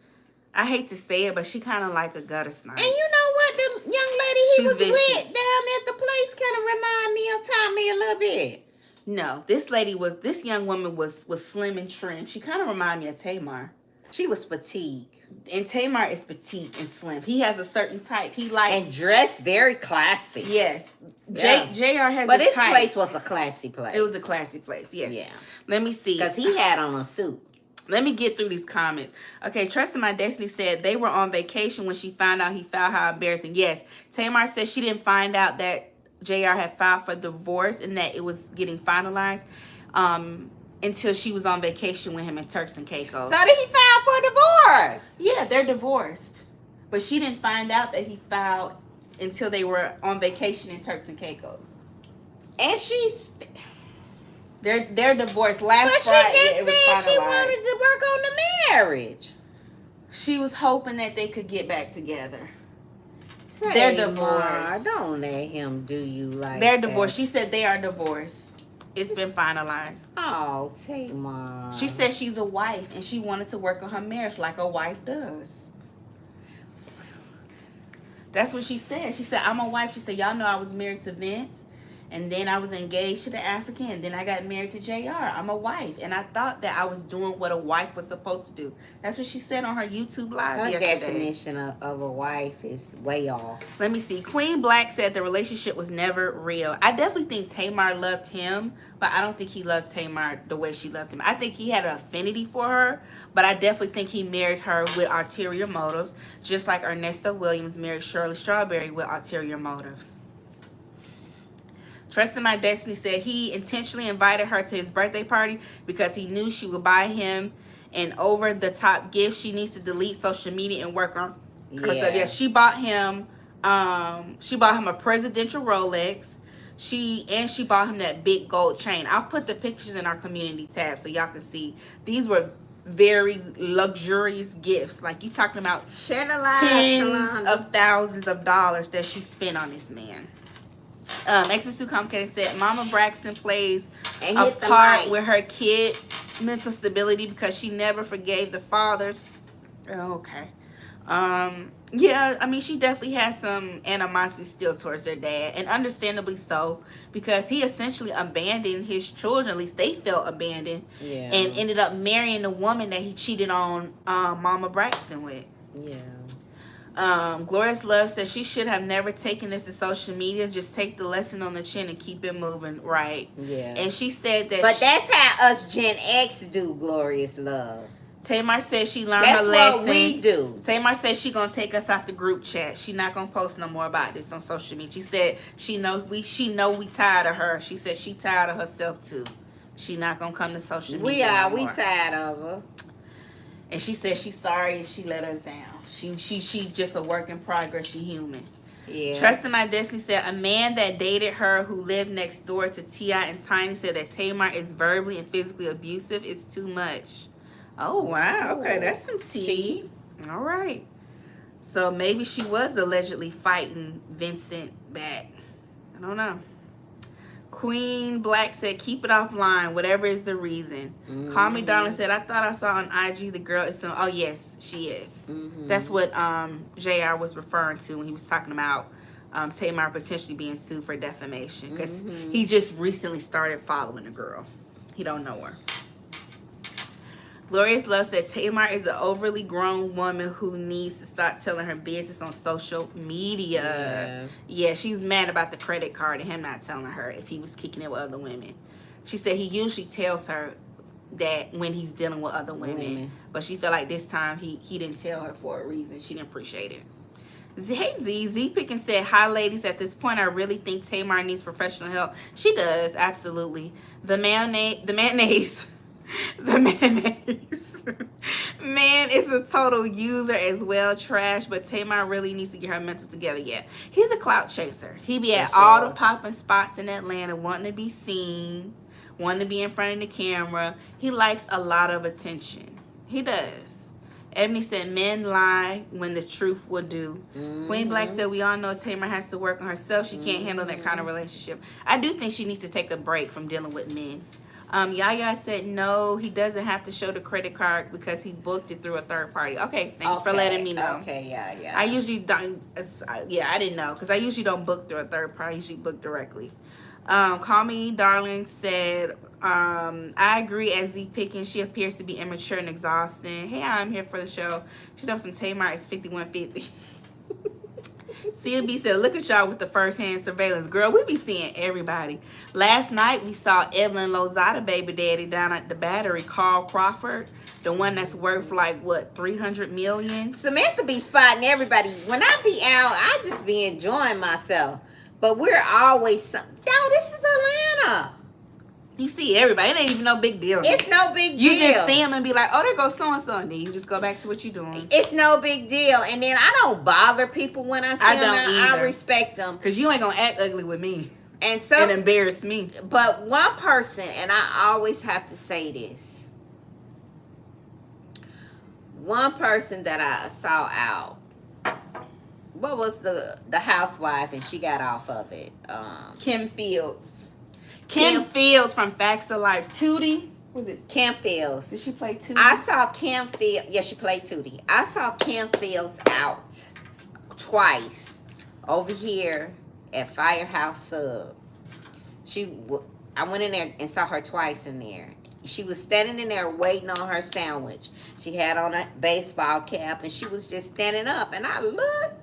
I hate to say it, but she kind of like a gutter snipe.
And you know what? The young lady he
She's
was
vicious.
with down at the place kind of remind me of Tommy a little bit.
No, this young woman was slim and trim. She kind of reminded me of Tamar.
She was petite.
And Tamar is petite and slim. He has a certain type. He likes
and dressed very classy.
Yes.
Yeah.
JR has
but
a
this
type.
place was a classy place.
It was a classy place, yes.
Yeah.
Let me see.
Because he had on a suit.
Let me get through these comments. Okay, Trust in My Destiny said they were on vacation when she found out he filed. How embarrassing. Yes. Tamar said she didn't find out that JR had filed for divorce and that it was getting finalized until she was on vacation with him in Turks and Caicos.
So did he file for divorce?
Yeah, they're divorced. But she didn't find out that he filed until they were on vacation in Turks and Caicos.
And she's...
They're divorced. Last Friday,
But she just
it was
said she
finalized.
wanted to work on the marriage.
She was hoping that they could get back together.
Tamar,
They're divorced.
Don't let him do you like
They're
that.
divorced. She said they are divorced. It's been finalized.
Oh, Tamar.
She said she's a wife and she wanted to work on her marriage like a wife does. That's what she said. She said, I'm a wife. She said, y'all know I was married to Vince. And then I was engaged to the African. And then I got married to JR. I'm a wife. And I thought that I was doing what a wife was supposed to do. That's what she said on her YouTube live
Her
yesterday.
definition of a wife is way off.
Let me see. Queen Black said the relationship was never real. I definitely think Tamar loved him, but I don't think he loved Tamar the way she loved him. I think he had an affinity for her, but I definitely think he married her with ulterior motives, just like Ernesto Williams married Shirley Strawberry with ulterior motives. Trust in My Destiny said he intentionally invited her to his birthday party because he knew she would buy him an over-the-top gift. She needs to delete social media and work on herself. Yeah, she bought him a presidential Rolex. She bought him that big gold chain. I'll put the pictures in our community tab so y'all can see. These were very luxurious gifts. Like, you talking about tens of thousands of dollars that she spent on this man. Exit Comcast said Mama Braxton plays a part with her kid mental stability because she never forgave the father. Okay. Yeah, I mean, she definitely has some animosity still towards their dad, and understandably so, because he essentially abandoned his children. At least they felt abandoned, and ended up marrying the woman that he cheated on Mama Braxton with.
Yeah.
Glorious Love says she should have never taken this to social media. Just take the lesson on the chin and keep it moving. Right.
Yeah.
And she said that.
But that's how us Gen X do, Glorious Love.
Tamar said she learned her lesson.
That's what we do.
Tamar said she gonna take us out the group chat. She not gonna post no more about this on social media. She said she know we tired of her. She said she tired of herself too. She not gonna come to social media.
We tired of her.
And she said she's sorry if she let us down. She just a work in progress. She human.
Yeah.
Trust in My Destiny said a man that dated her who lived next door to T.I. and Tiny said that Tamar is verbally and physically abusive. It's too much. Oh, wow. Okay, that's some tea. All right. So maybe she was allegedly fighting Vincent back. I don't know. Queen Black said, keep it offline, whatever is the reason. Call Me Darling said, I thought I saw on IG the girl is some... Oh, yes, she is. That's what JR was referring to when he was talking about Tamar potentially being sued for defamation. Because he just recently started following the girl. He don't know her. Glorious Love said Tamar is an overly grown woman who needs to stop telling her business on social media. Yeah, she's mad about the credit card and him not telling her if he was kicking it with other women. She said he usually tells her that when he's dealing with other women. But she felt like this time he didn't tell her for a reason. She didn't appreciate it. Hey Z Pickin said, hi ladies, at this point I really think Tamar needs professional help. She does, absolutely. The mayonnaise man is a total user as well, trash, but Tamar really needs to get her mental together. Yeah, he's a clout chaser. He be at all the popping spots in Atlanta, wanting to be seen, wanting to be in front of the camera. He likes a lot of attention. He does. Ebony said men lie when the truth will do. Queen Black said we all know Tamar has to work on herself. She can't handle that kind of relationship. I do think she needs to take a break from dealing with men. Yaya said no, he doesn't have to show the credit card because he booked it through a third party. Okay, thanks for letting me know.
Okay, yeah.
I usually don't. Yeah, I didn't know because I usually don't book through a third party. I usually book directly. Call Me Darling said, I agree as Z picking. She appears to be immature and exhausting. Hey, I'm here for the show. She's up some Tamar is 5150. CLB said, look at y'all with the first-hand surveillance. Girl, we be seeing everybody. Last night, we saw Evelyn Lozada baby daddy down at the Battery, Carl Crawford, the one that's worth like, what, 300 million?
Samantha be spotting everybody. When I be out, I just be enjoying myself. But we're always, yo, this is Atlanta.
You see everybody. It ain't even no big deal.
It's no big deal.
You just see them and be like, oh, there goes so-and-so. And then you just go back to what you're doing.
It's no big deal. And then I don't bother people when I see them. I respect them.
Because you ain't going to act ugly with me.
And
embarrass me.
But one person, and I always have to say this. One person that I saw out. What was the housewife and she got off of it?
Kim Fields. Kim Fields from Facts of Life. Tootie. Was it
Kim Fields?
Did she play Tootie?
I saw Kim Fields. Yeah, she played Tootie. I saw Kim Fields out twice over here at Firehouse Sub. I went in there and saw her twice in there. She was standing in there waiting on her sandwich. She had on a baseball cap and she was just standing up. And I looked.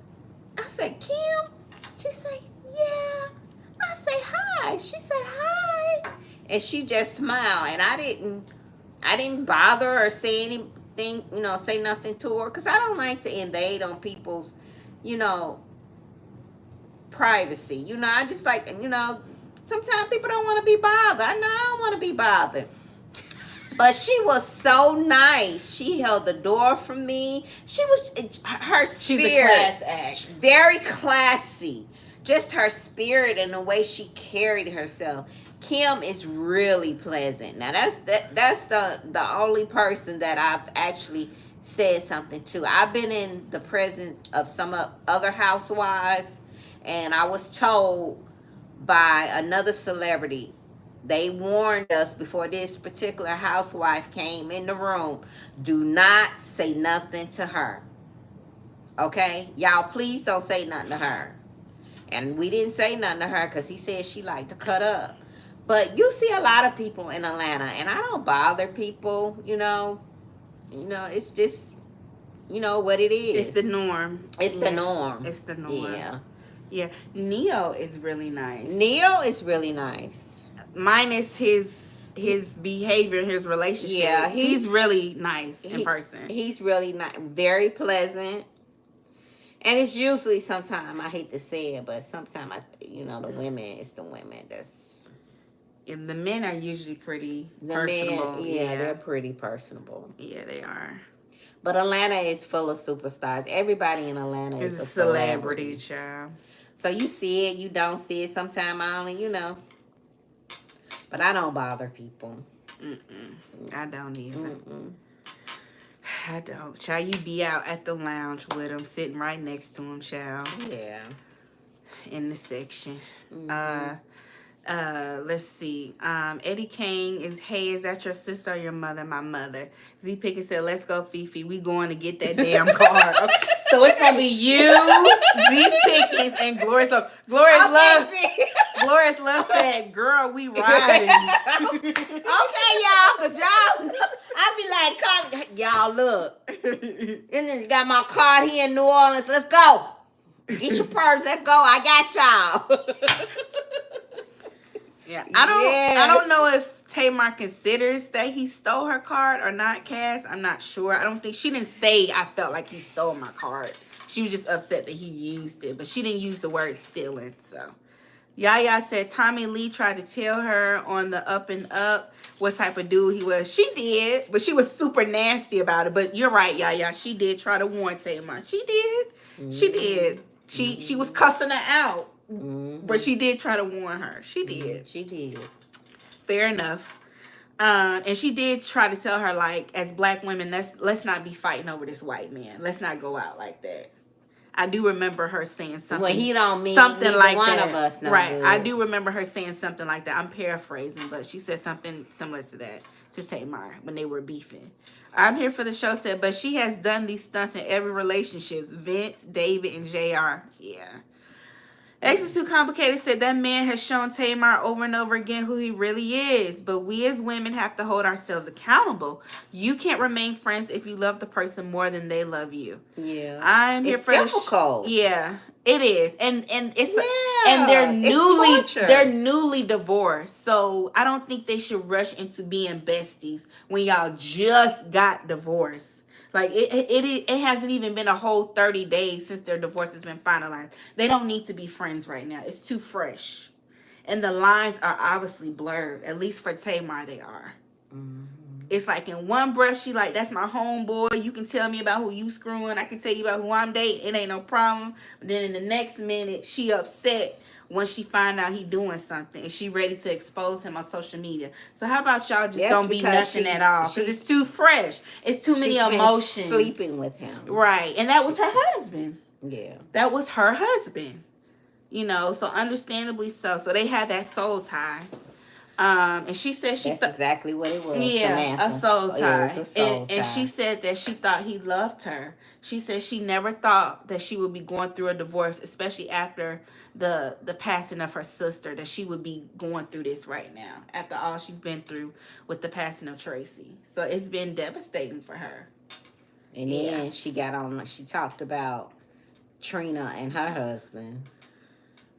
I said, Kim? She said, yeah. I say hi. She said hi. And she just smiled. And I didn't bother or say anything, say nothing to her. Because I don't like to invade on people's, privacy. I just like, sometimes people don't want to be bothered. I know I don't want to be bothered. But she was so nice. She held the door for me. Her spirit.
She's a class act.
Very classy. Just her spirit and the way she carried herself. Kim is really pleasant. Now that's the only person that I've actually said something to. I've been in the presence of some other housewives, and I was told by another celebrity. They warned us before this particular housewife came in the room. Do not say nothing to her. Okay? Y'all, please don't say nothing to her. And we didn't say nothing to her because he said she liked to cut up. But you see a lot of people in Atlanta, and I don't bother people, it's just, what it is.
It's the norm.
It's the norm.
It's the norm.
Yeah.
Yeah. Neo is really nice.
Neo is really nice.
Minus his behavior, his relationship. Yeah, he's really nice in person.
He's really nice, very pleasant. And it's usually sometimes, I hate to say it, but sometimes, the women, it's the women that's...
And the men are usually pretty personable.
Men, yeah, they're pretty personable.
Yeah, they are.
But Atlanta is full of superstars. Everybody in Atlanta is a
celebrity, child.
So you see it, you don't see it. Sometimes I only, But I don't bother people.
I don't either. I don't. Child, you be out at the lounge with him, sitting right next to him, child.
Yeah.
In the section. Let's see. Eddie Kane is, hey, is that your sister or your mother? My mother. Z Pickett said, let's go, Fifi. We going to get that damn card. Okay. So it's going to be you, Z Pickens, and Glorious Love. Glorious Love said, girl, we riding.
Okay, y'all, because y'all, I be like, y'all, look. And then you got my card here in New Orleans. Let's go. Get your purse. Let's go. I got y'all.
Yeah, I don't know if Tamar considers that he stole her card or not, Cass. I'm not sure. I don't think she didn't say I felt like he stole my card. She was just upset that he used it, but she didn't use the word stealing. So, Yaya said Tommy Lee tried to tell her on the up and up what type of dude he was. She did, but she was super nasty about it. But you're right, Yaya. She did try to warn Tamar. She did. She did. She was cussing her out. But she did try to warn her. She did.
She did.
Fair enough. And she did try to tell her, like, as black women, let's not be fighting over this white man. Let's not go out like that. I do remember her saying something.
Well, he don't mean
something like
one
that.
Of us no
right.
good.
I do remember her saying something like that. I'm paraphrasing, but she said something similar to that to Tamar when they were beefing. I'm here for the show said, but she has done these stunts in every relationship. Vince, David, and JR. Yeah. X is too complicated said that man has shown Tamar over and over again who he really is, but we as women have to hold ourselves accountable. You can't remain friends if you love the person more than they love you.
Yeah,
I'm here for
difficult.
Yeah, it is, and it's
and
they're newly divorced, so I don't think they should rush into being besties when y'all just got divorced. Like, it hasn't even been a whole 30 days since their divorce has been finalized. They don't need to be friends right now. It's too fresh. And the lines are obviously blurred. At least for Tamar, they are. It's like in one breath, she like, that's my homeboy. You can tell me about who you screwing. I can tell you about who I'm dating. It ain't no problem. But then in the next minute, she upset when she find out he doing something, and she ready to expose him on social media. So how about y'all just don't be nothing at all? Because it's too fresh. It's too many emotions.
Sleeping with him.
Right. And that was her husband.
Yeah.
That was her husband. You know, so understandably so. So they had that soul tie. And she said
that's exactly what it was.
Yeah,
Samantha.
a soul tie.
It was a soul tie.
And she said that she thought he loved her. She said she never thought that she would be going through a divorce, especially after the passing of her sister, that she would be going through this right now after all she's been through with the passing of Tracy. So it's been devastating for her.
And then she got on. She talked about Trina and her husband,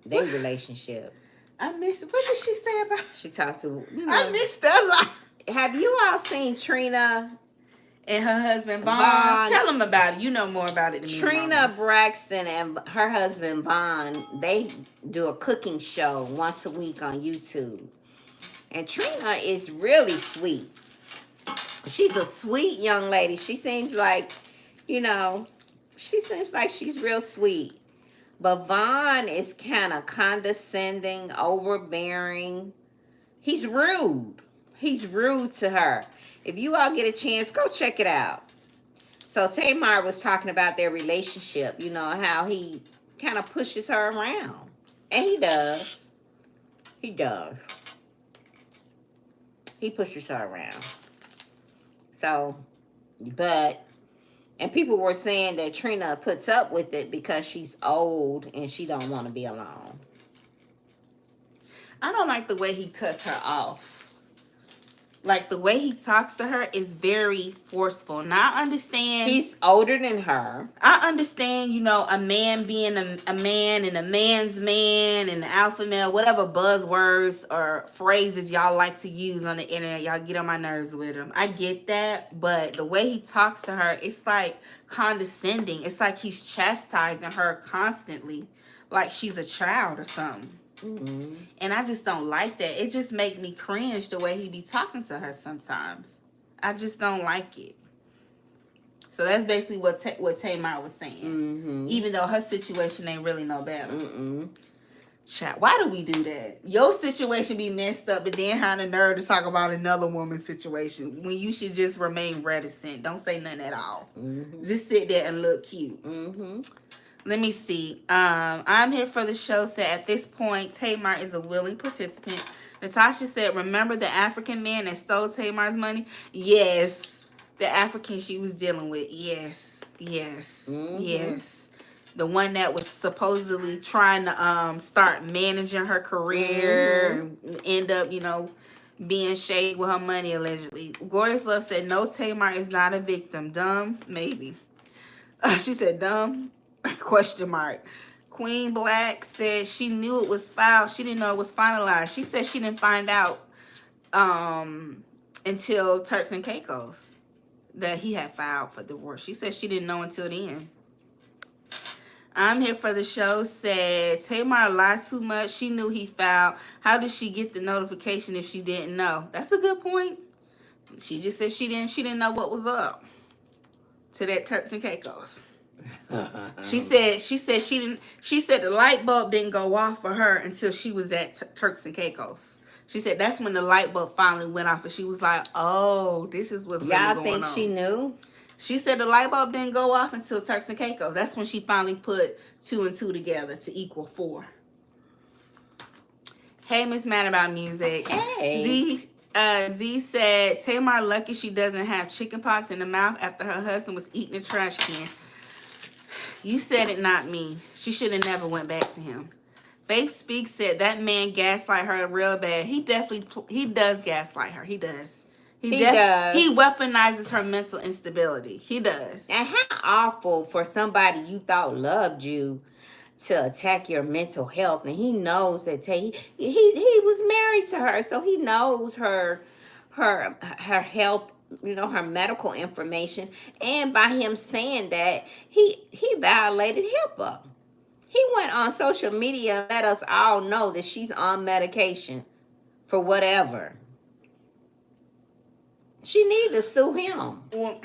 their relationship.
I missed it. What did she say about?
She talked to.
I missed that line.
Have you all seen Trina
and her husband Vaughn? Tell them about it. You know more about it than me.
Trina Braxton and her husband Vaughn, they do a cooking show once a week on YouTube. And Trina is really sweet. She's a sweet young lady. She seems like, she's real sweet. But Vaughn is kind of condescending, overbearing. He's rude. He's rude to her. If you all get a chance, go check it out. So Tamar was talking about their relationship, how he kind of pushes her around. And he does. He does. He pushes her around. So, and people were saying that Trina puts up with it because she's old and she don't want to be alone.
I don't like the way he cuts her off. Like, the way he talks to her is very forceful. Now, I understand.
He's older than her.
I understand, a man being a man and a man's man and the alpha male, whatever buzzwords or phrases y'all like to use on the internet. Y'all get on my nerves with them. I get that. But the way he talks to her, it's like condescending. It's like he's chastising her constantly. Like she's a child or something. Mm-hmm. And I just don't like that. It just make me cringe the way he be talking to her sometimes. I just don't like it. So that's basically what Tamar was saying. Mm-hmm. Even though her situation ain't really no better. Chat, why do we do that? Your situation be messed up, but then have the nerve to talk about another woman's situation when you should just remain reticent. Don't say nothing at all. Mm-hmm. Just sit there and look cute. Mm-hmm. Let me see. I'm here for the show. Said at this point, Tamar is a willing participant. Natasha said, remember the African man that stole Tamar's money? Yes. The African she was dealing with. Yes. Mm-hmm. Yes. The one that was supposedly trying to start managing her career and end up, being shady with her money allegedly. Glorious Love said, no, Tamar is not a victim. Dumb? Maybe. She said, dumb? Question mark. Queen Black said she knew it was filed. She didn't know it was finalized. She said she didn't find out until Turks and Caicos that he had filed for divorce. She said she didn't know until then. I'm here for the show said Tamar lied too much. She knew he fouled. How did she get the notification if she didn't know? That's a good point. She just said she didn't know what was up to that Turks and Caicos. She said the light bulb didn't go off for her until she was at Turks and Caicos. She said that's when the light bulb finally went off and she was like, "Oh, this is what's really going on."
Y'all think she knew?
She said the light bulb didn't go off until Turks and Caicos. That's when she finally put 2 and 2 together to equal 4. Hey, Miss Mad About Music.
Hey.
Z said Tamar lucky she doesn't have chicken pox in the mouth after her husband was eating a trash can. You said it, not me. She should have never went back to him. Faith Speaks said that man gaslight her real bad. He does gaslight her. He does.
He does.
He weaponizes her mental instability. He does.
And how awful for somebody you thought loved you to attack your mental health. And he knows that he was married to her, so he knows her health, her medical information. And by him saying that, he violated HIPAA. He went on social media and let us all know that she's on medication for whatever. She need to sue him.
Well,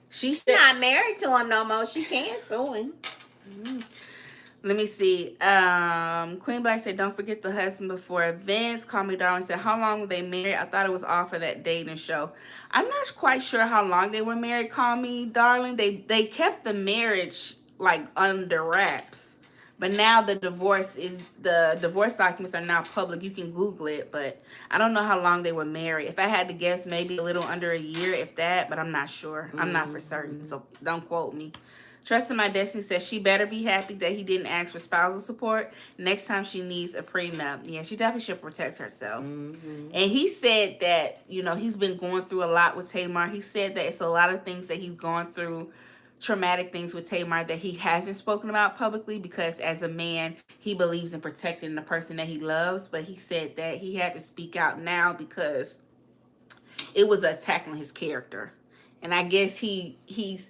she's not married to him no more. She can't sue him.
Let me see. Queen Black said, don't forget the husband before events. Call Me Darling said, how long were they married? I thought it was all for that dating show. I'm not quite sure how long they were married, Call Me Darling. They kept the marriage like under wraps. But now the divorce documents are now public. You can Google it, but I don't know how long they were married. If I had to guess, maybe a little under a year, if that, but I'm not sure. I'm not for certain, so don't quote me. Trust in My Destiny says she better be happy that he didn't ask for spousal support next time she needs a prenup. Yeah, she definitely should protect herself. And he said that, he's been going through a lot with Tamar. He said that it's a lot of things that he's gone through, traumatic things with Tamar that he hasn't spoken about publicly because as a man, he believes in protecting the person that he loves. But he said that he had to speak out now because it was an attack on his character. And I guess he's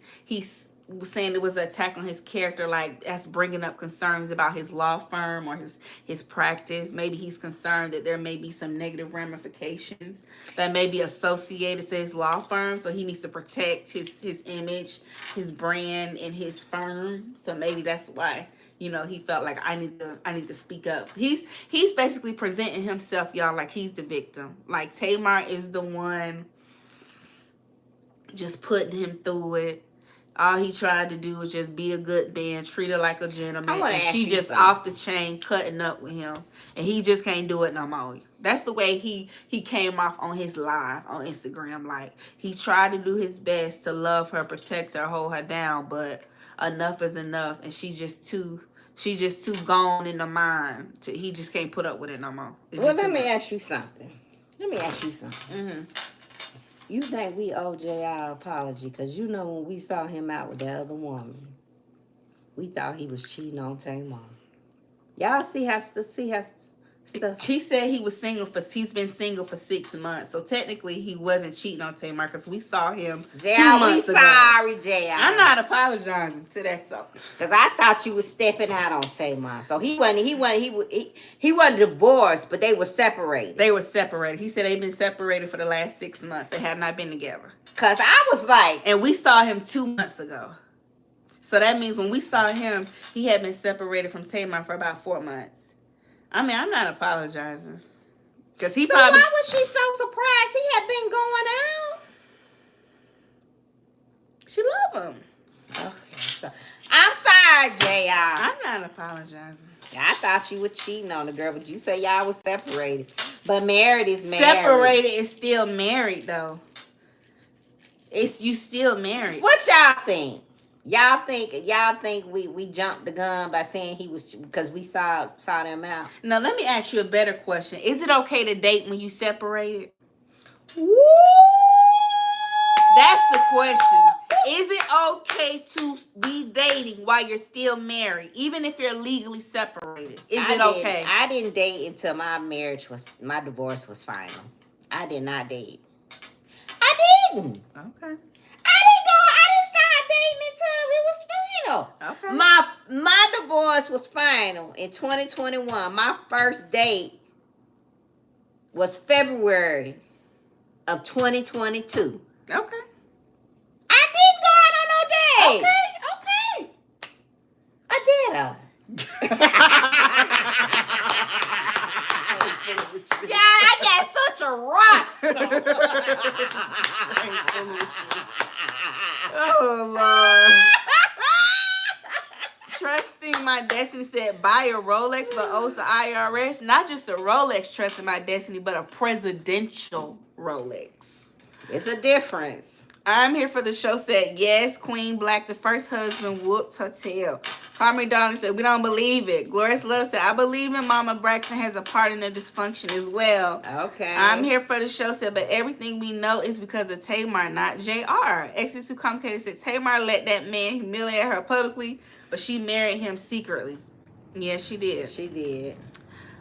was saying it was an attack on his character, like that's bringing up concerns about his law firm or his practice. Maybe he's concerned that there may be some negative ramifications that may be associated to his law firm, so he needs to protect his image, his brand, and his firm. So maybe that's why he felt like I need to speak up. He's basically presenting himself, y'all, like he's the victim. Like Tamar is the one just putting him through it. All he tried to do was just be a good man, treat her like a gentleman, and she just off the chain cutting up with him, and he just can't do it no more. That's the way he came off on his live on Instagram. Like he tried to do his best to love her, protect her, hold her down, but enough is enough, and she's just too gone in the mind. He just can't put up with it no more.
Well, let me ask you something. You think we owe JR apology? Because when we saw him out with the other woman, we thought he was cheating on Tamar. Y'all see how stuff.
He said he's been single for 6 months. So technically he wasn't cheating on Tamar because we saw him 2 months ago.
Sorry, JR.
I'm not apologizing to that stuff.
Because I thought you was stepping out on Tamar. So he wasn't divorced, but they were separated.
He said they've been separated for the last 6 months. They have not been together.
Because I was like...
And we saw him 2 months ago. So that means when we saw him, he had been separated from Tamar for about 4 months. I mean, I'm not apologizing. Why
was she so surprised he had been going out?
She loved him.
Okay, so I'm sorry, JR.
I'm not apologizing.
I thought you were cheating on the girl, but you say y'all was separated. But married is married.
Separated is still married, though. You still married.
What y'all think? Y'all think we jumped the gun by saying he was, because we saw them out?
Now, let me ask you a better question. Is it okay to date when you separated?
Woo!
That's the question. Is it okay to be dating while you're still married, even if you're legally separated? Is it okay?
I didn't date until my divorce was final. I did not date. I didn't.
Okay.
I didn't start dating until it was final.
Okay.
My divorce was final in 2021. My first date was February of 2022.
Okay.
I didn't go out on no date.
Okay.
I did. Yeah, I got such a roster.
Oh, Lord. Trusting my destiny said buy a Rolex but owes the IRS. Not just a Rolex trusting my destiny, but a presidential Rolex.
It's a difference.
I'm here for the show said yes, Queen Black, the first husband whooped her tail. Harmony Darling said we don't believe it. Glorious Love said I believe in Mama Braxton has a part in the dysfunction as well.
Okay.
I'm here for the show said but everything we know is because of Tamar, not JR. Exit Too Complicated said Tamar let that man humiliate her publicly, but she married him secretly. Yes, she did.
She did.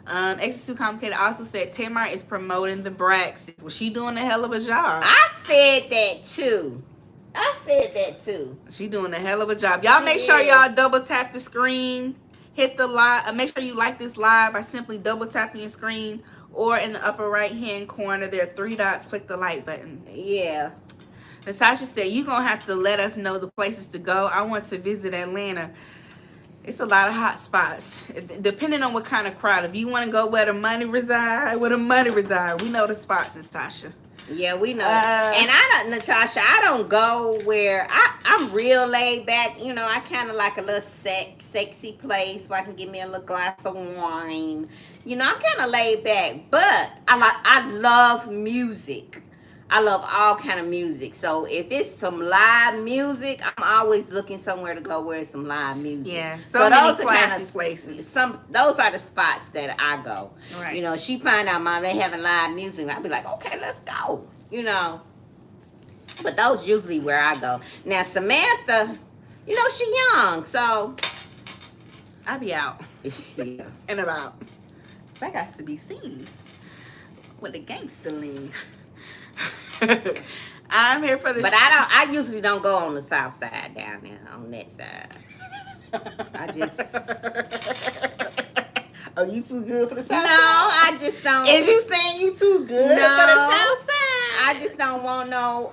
Exit Too Complicated also said Tamar is promoting the Braxtons. Was she doing a hell of a job?
I said that too.
She doing a hell of a job. Y'all make sure y'all double tap the screen. Hit the live. Make sure you like this live by simply double tapping your screen, or in the upper right hand corner there are 3 dots. Click the like button.
Yeah.
Natasha said you're gonna have to let us know the places to go. I want to visit Atlanta. It's a lot of hot spots. Depending on what kind of crowd. If you want to go where the money reside, we know the spots, Natasha.
Yeah, we know. And Natasha, I don't go where I'm real laid back. You know, I kind of like a little sexy place where I can give me a little glass of wine. You know, I'm kind of laid back, but I love music. I love all kind of music. So if it's some live music, I'm always looking somewhere to go where it's some live music.
Yeah. So those are kind of places.
Those are the spots that I go.
Right.
You know, she find out Mom they having live music, and I'll be like, okay, let's go. You know. But those usually where I go. Now Samantha, you know, she young, so
I be out
yeah.
and about. That got to be seen with the gangster lean. I'm here for the
But I usually don't go on the south side down there on that side. I just
Oh, you too good for the south
No,
side?
I just don't.
Is you saying you too good
No.
for the south side?
I just don't want no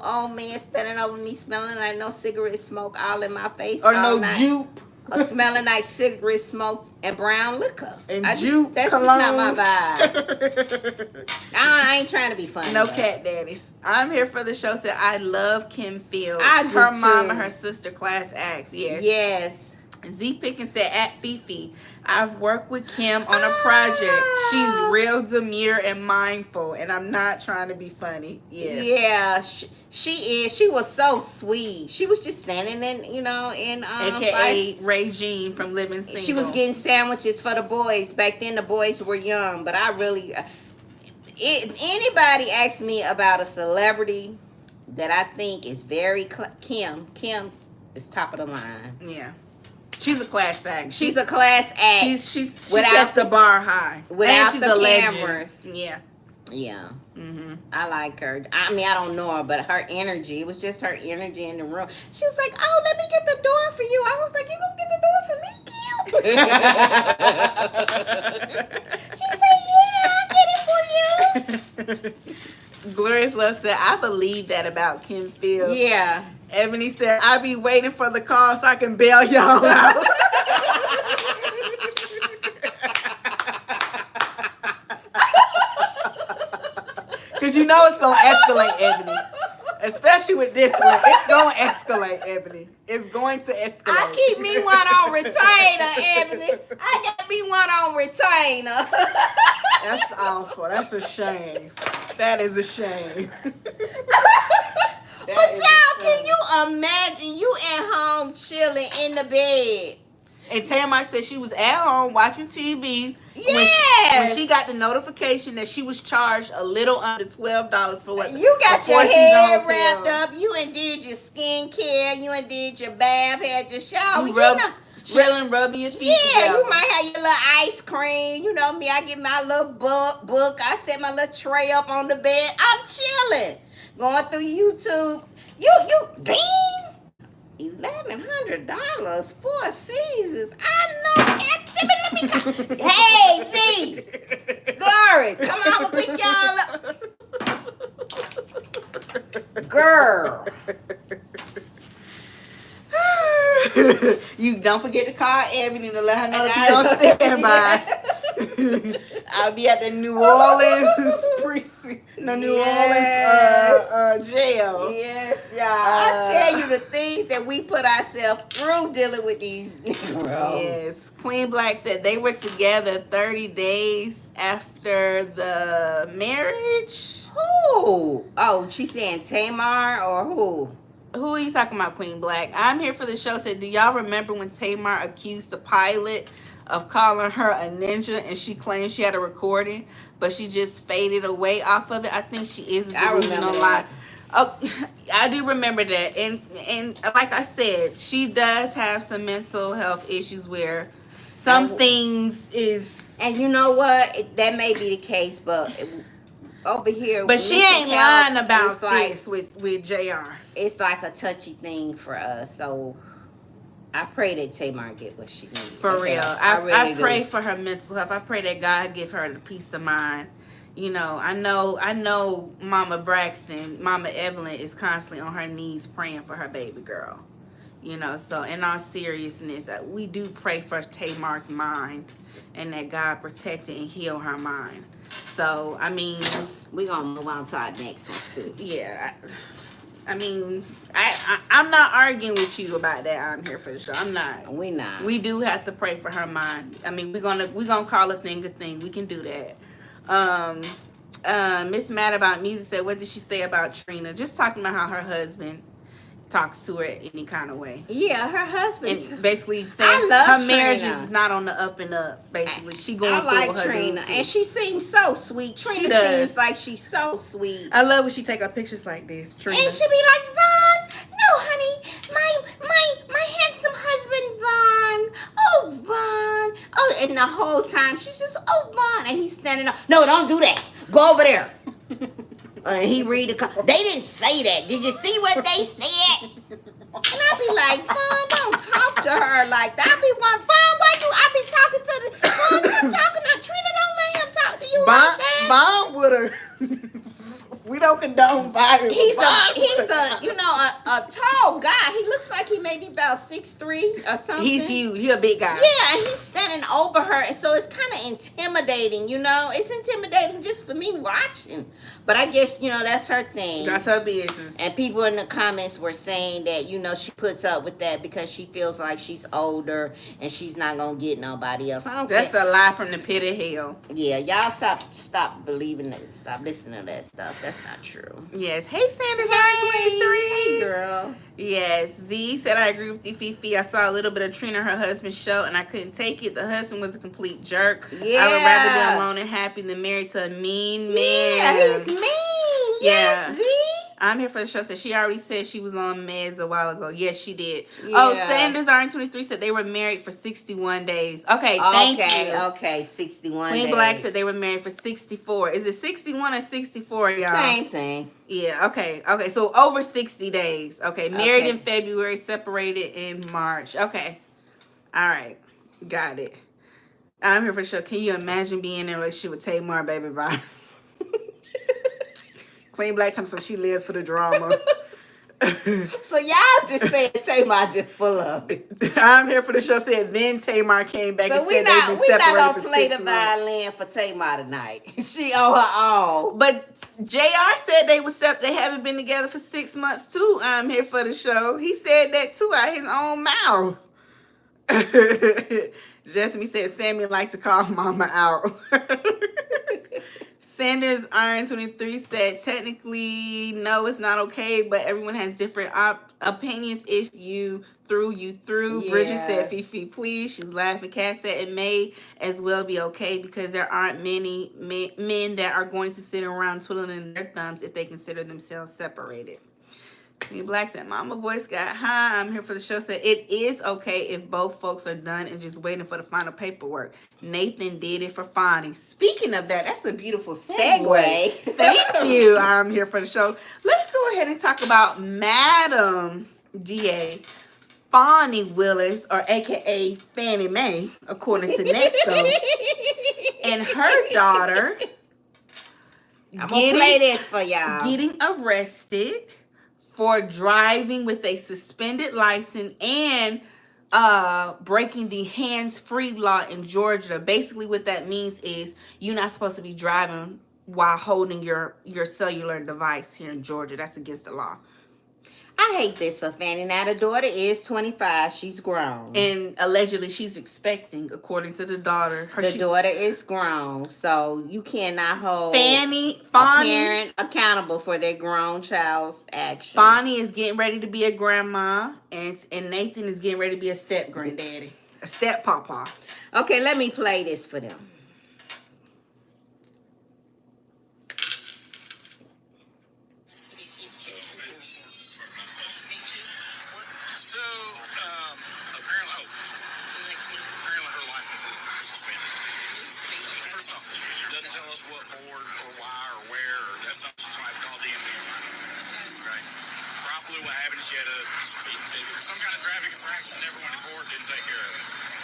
old man standing over me smelling like no cigarette smoke all in my face.
Or
all
no
night.
jupe.
Or smelling like cigarette smoke and brown liquor.
And
that's
jupe
just
cologne.
not my vibe. I ain't trying to be funny.
No
but.
cat daddies. I'm here for the show. Said I love Kim Fields.
I do
her mom
too.
and her sister class acts. Yes.
Yes.
Z Pickens said at Fifi, I've worked with Kim on a project. She's real demure and mindful, and I'm not trying to be funny. Yes.
Yeah, she is. She was so sweet. She was just standing in
AKA Regine from Living Single.
She was getting sandwiches for the boys. Back then the boys were young, but I really if anybody asks me about a celebrity that I think is very Kim is top of the line.
Yeah. She's a class act.
She's a class act.
She sets the bar high.
Without
she's
the
a
cameras.
legend. Yeah.
Yeah.
Mm-hmm.
I like her. I mean, I don't know her, but her energy, it was just her energy in the room. She was like, oh, let me get the door for you. I was like, you gonna get the door for me, Kim? She said, yeah, I'll get it for you.
Glorious Love said, I believe that about Kim Fields.
Yeah.
Ebony said, I be waiting for the call so I can bail y'all out. Because you know it's going to escalate, Ebony. Especially with this one. It's going to escalate, Ebony. It's going to escalate.
I keep me one on retainer, Ebony. I got me one on retainer.
That's awful. That's a shame. That is a shame.
But y'all, can you imagine you at home chilling in the bed?
And Tamar said she was at home watching TV
Yes.
when she got the notification that she was charged a little under $12 for what
You got
a
your
Four
head
Seasons
wrapped
sale.
up. You and did your skincare. You and did your bath. Had your shower.
You
know,
chilling, rubbing your feet.
yeah,
together.
you might have your little ice cream. You know me. I get my little book. I set my little tray up on the bed. I'm chilling, going through YouTube. You Dean. $1,100, 4 seasons. I know. Hey, Z, Glory, come on, I'm gonna pick y'all up, girl.
You don't forget to call Ebony to let her know to be on standby. I'll be at the New Orleans precinct, New Orleans jail.
Yes, y'all. I tell you the things that we put ourselves through dealing with these Negroes.
Yes, Queen Black said they were together 30 days after the marriage.
Who? Oh, she's saying Tamar or who?
Who are you talking about, Queen Black? I'm here for the show. Said, do y'all remember when Tamar accused the pilot of calling her a ninja and she claimed she had a recording, but she just faded away off of it? I think she is a delusional lie. Oh, I do remember that. And like I said, she does have some mental health issues where some things is...
And you know what? That may be the case, but... over here,
but she ain't lying about this with JR.
It's like a touchy thing for us, so I pray that Tamar get what she needs.
For real, I pray for her mental health. I pray that God give her the peace of mind. You know, I know Mama Braxton, Mama Evelyn is constantly on her knees praying for her baby girl. You know, so in all seriousness, we do pray for Tamar's mind and that God protect it and heal her mind. So, I mean,
we're going to move on to our next one, too.
Yeah. I mean, I'm not arguing with you about that. I'm here for the show. I'm not.
We're not.
We do have to pray for her mind. I mean, we're gonna call a thing a thing. We can do that. Miss Mad About Music said, what did she say about Trina? Just talking about how her husband talks to her any kind of way.
Yeah, her husband.
And basically saying her marriage is not on the up and up. Basically, she going through her
Trina, and she seems so sweet. Trina seems like she's so sweet.
I love when she take her pictures like this. Trina,
and she be like, Vaughn, no, honey, my handsome husband, Vaughn. Oh, Vaughn. Oh, and the whole time she's just, oh, Vaughn, and he's standing up. No, don't do that. Go over there. And he read they didn't say that. Did you see what they said? And I be like, Vaughn, don't talk to her like that. I be one, Vaughn, why do I be talking to the Vaughn? Stop talking to Trina. Don't let him talk to you like that.
Vaughn would we don't condone violence.
He's a you know a tall guy. He looks like he may be about 6'3" or something.
He's huge. He's a big guy.
Yeah, and he's standing over her, and so it's kind of intimidating. You know, it's intimidating just for me watching. But I guess, you know, that's her thing.
That's her business.
And people in the comments were saying that, you know, she puts up with that because she feels like she's older and she's not going to get nobody else.
That's a lie from the pit of hell.
Yeah, y'all stop believing that. Stop listening to that stuff. That's not true.
Yes. Hey, Sanders R23.
Hey, girl.
Yes. Z said, I agree with you, Fifi. I saw a little bit of Trina, her husband's show, and I couldn't take it. The husband was a complete jerk.
Yeah.
I would rather be alone and happy than married to a mean man.
Yeah, he's mean. Yes, Z.
I'm here for the show. So she already said she was on meds a while ago. Yes, she did. Yeah. Oh, Sanders R23 said they were married for 61 days. Okay, thank you.
Okay, 61
Queen
days.
Black said they were married for 64. Is it 61 or 64, y'all?
Same thing.
Yeah, okay. Okay, so over 60 days. Okay, married in February, separated in March. Okay. All right. Got it. I'm here for the show. Can you imagine being in a relationship with Tamar, baby? Bye. Queen Black comes so she lives for the drama.
So y'all just said Tamar just full of it.
I'm here for the show. Said then Tamar came back and said they've been separated for 6 months.
We're not gonna play the violin for Tamar tonight. She on her own.
But JR said they haven't been together for 6 months too. I'm here for the show. He said that too out his own mouth. Jessamy said Sammy liked to call Mama out. Sanders Iron23 said, technically, no, it's not okay, but everyone has different opinions. If you threw. Yeah. Bridget said, Fifi, please. She's laughing. Kat said, it may as well be okay because there aren't many men that are going to sit around twiddling their thumbs if they consider themselves separated. Queen Black said, Mama voice got high. I'm here for the show. Said, it is okay if both folks are done and just waiting for the final paperwork. Nathan did it for Fani. Speaking of that, that's a beautiful segue. Thank you. I'm here for the show. Let's go ahead and talk about Madam DA. Fani Willis, or AKA Fannie Mae, according to Nesto, and her daughter
I'm gonna play this for y'all.
getting arrested for driving with a suspended license and breaking the hands-free law in Georgia. Basically what that means is you're not supposed to be driving while holding your cellular device here in Georgia. That's against the law.
I hate this for Fanny. Now the daughter is 25. She's grown.
And allegedly she's expecting, according to the daughter.
The daughter is grown, so you cannot hold
Fani
a parent accountable for their grown child's actions.
Fani is getting ready to be a grandma, and Nathan is getting ready to be a step granddaddy, a step papa.
Okay, let me play this for them.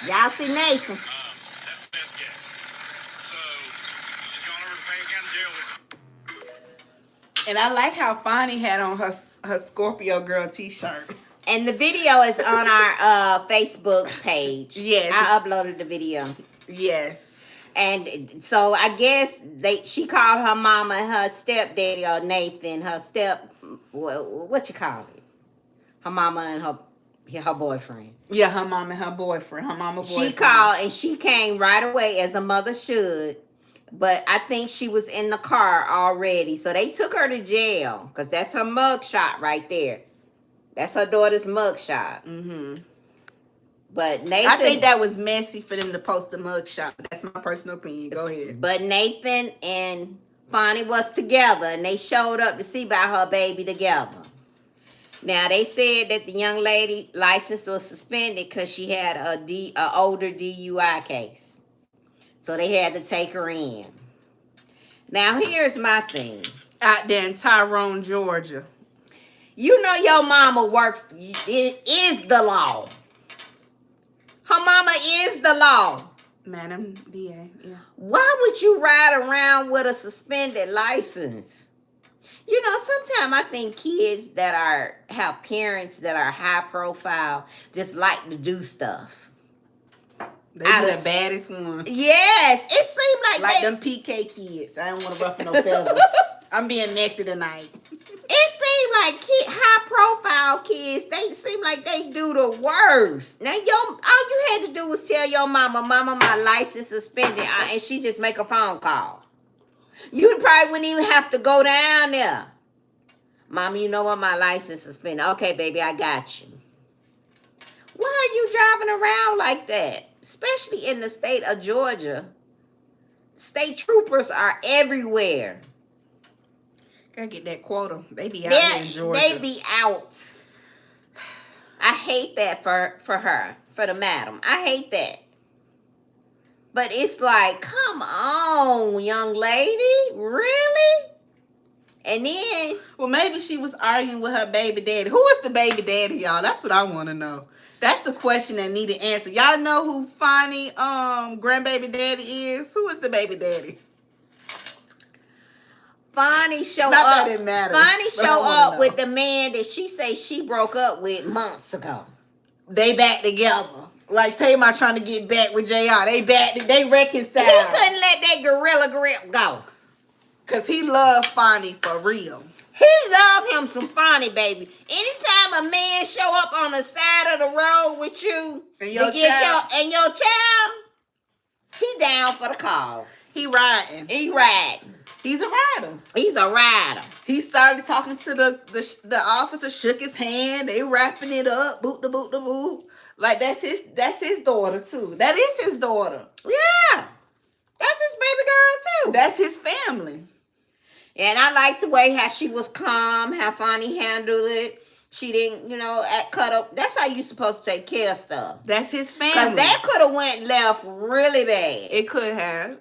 Y'all see Nathan?
That's the best guess. So she's gone over to Fayette County Jail.
And I like how Fani had on her Scorpio girl t-shirt.
And the video is on our Facebook page.
Yes.
I uploaded the video.
Yes.
And so I guess she called her mama and her stepdaddy, or Nathan, what you call it? Her mama and her boyfriend.
Yeah, her mom and her boyfriend. Her mama boyfriend.
She called and she came right away, as a mother should. But I think she was in the car already. So they took her to jail, because that's her mugshot right there. That's her daughter's mugshot.
Mm-hmm.
But Nathan,
I think that was messy for them to post a mugshot. That's my personal opinion. Go ahead.
But Nathan and Fani was together, and they showed up to see about her baby together. Now, they said that the young lady license was suspended because she had a older DUI case. So they had to take her in. Now, here's my thing.
Out there in Tyrone, Georgia.
You know your mama is the law. Her mama is the law.
Madam DA, yeah.
Why would you ride around with a suspended license? You know, sometimes I think kids that have parents that are high profile just like to do stuff.
They be the baddest one.
Yes, it seemed
like them PK kids. I don't want to ruffle no feathers. I'm being messy tonight.
It seemed like high profile kids, they seem like they do the worst. Now, all you had to do was tell your mama, my license suspended, and she just make a phone call. You probably wouldn't even have to go down there. Mama, you know what? My license is suspended. Okay, baby, I got you. Why are you driving around like that? Especially in the state of Georgia. State troopers are everywhere.
Gotta get that quota. They be out here in Georgia.
They be out. I hate that for her, for the madam. I hate that. But it's like, come on, young lady. Really? And then...
Well, maybe she was arguing with her baby daddy. Who is the baby daddy, y'all? That's what I want to know. That's the question that need an answer. Y'all know who Fani grandbaby daddy is? Who is the baby daddy?
Fani show
Not
up.
that it matters,
Fani
but I
show
wanna
up
know.
with the man that she say she broke up with months ago.
They back together. Like Tamar trying to get back with JR. They reconciled.
He couldn't let that gorilla grip go.
Because he loved Fani for real.
He loved him some Fani, baby. Anytime a man show up on the side of the road with you
And your
to get
child.
your child, he down for the cause.
He riding.
He riding.
He's a rider.
He's a rider.
He started talking to the officer, shook his hand. They wrapping it up. Boot the boot the boot. Like that's his daughter too. That is his daughter.
Yeah. That's his baby girl too.
That's his family.
And I like the way how she was calm, how Fani handled it. She didn't, act cut up. That's how you supposed to take care of stuff.
That's his family.
Because that could have went left really bad.
It could have.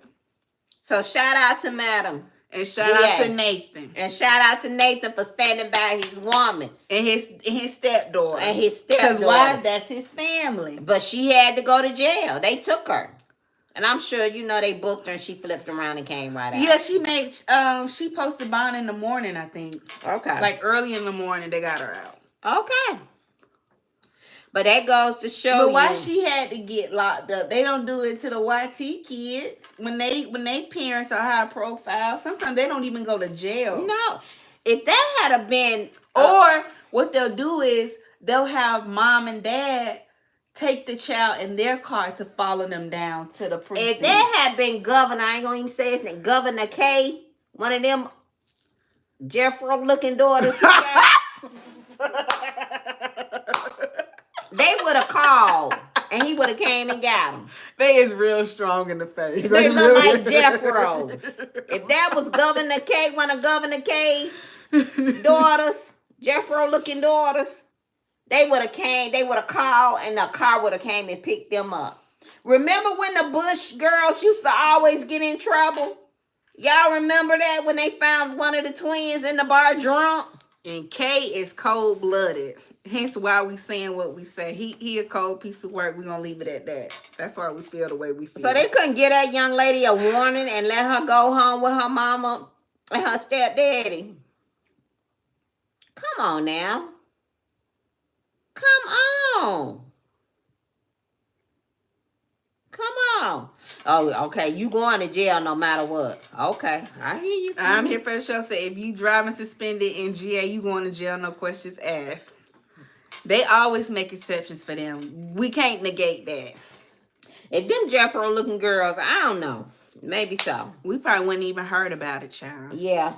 So shout out to Madam.
And shout out to Nathan.
And shout out to Nathan for standing by his woman.
And his stepdaughter.
And his stepdaughter.
Because why? That's his family.
But she had to go to jail. They took her. And I'm sure, they booked her and she flipped around and came right out.
Yeah, she posted bond in the morning, I think.
Okay.
Like early in the morning, they got her out.
Okay. But that goes to show
you. But why she had to get locked up? They don't do it to the YT kids. When they parents are high profile, sometimes they don't even go to jail.
No. If that had been...
Or what they'll do is they'll have mom and dad take the child in their car to follow them down to the precinct.
If that had been Governor, I ain't gonna even say his name, Governor K, one of them Jeffro looking daughters, they would have called and he would have came and got them.
They is real strong in the face.
They look like Jeffros. If that was Governor K, one of Governor K's daughters, Jeffro looking daughters, they would have called and the car would have came and picked them up. Remember when the Bush girls used to always get in trouble? Y'all remember that when they found one of the twins in the bar drunk?
And K is cold-blooded. Hence why we saying what we say. He a cold piece of work. We're going to leave it at that. That's why we feel the way we feel.
So they couldn't give that young lady a warning and let her go home with her mama and her stepdaddy. Come on now. Come on. Come on. Oh, okay. You going to jail no matter what. Okay. I hear you.
I'm here for the show. Say if you driving suspended in GA, you going to jail, no questions asked. They always make exceptions for them. We can't negate that.
If them Jeffro looking girls, I don't know. Maybe so.
We probably wouldn't even heard about it, child.
Yeah.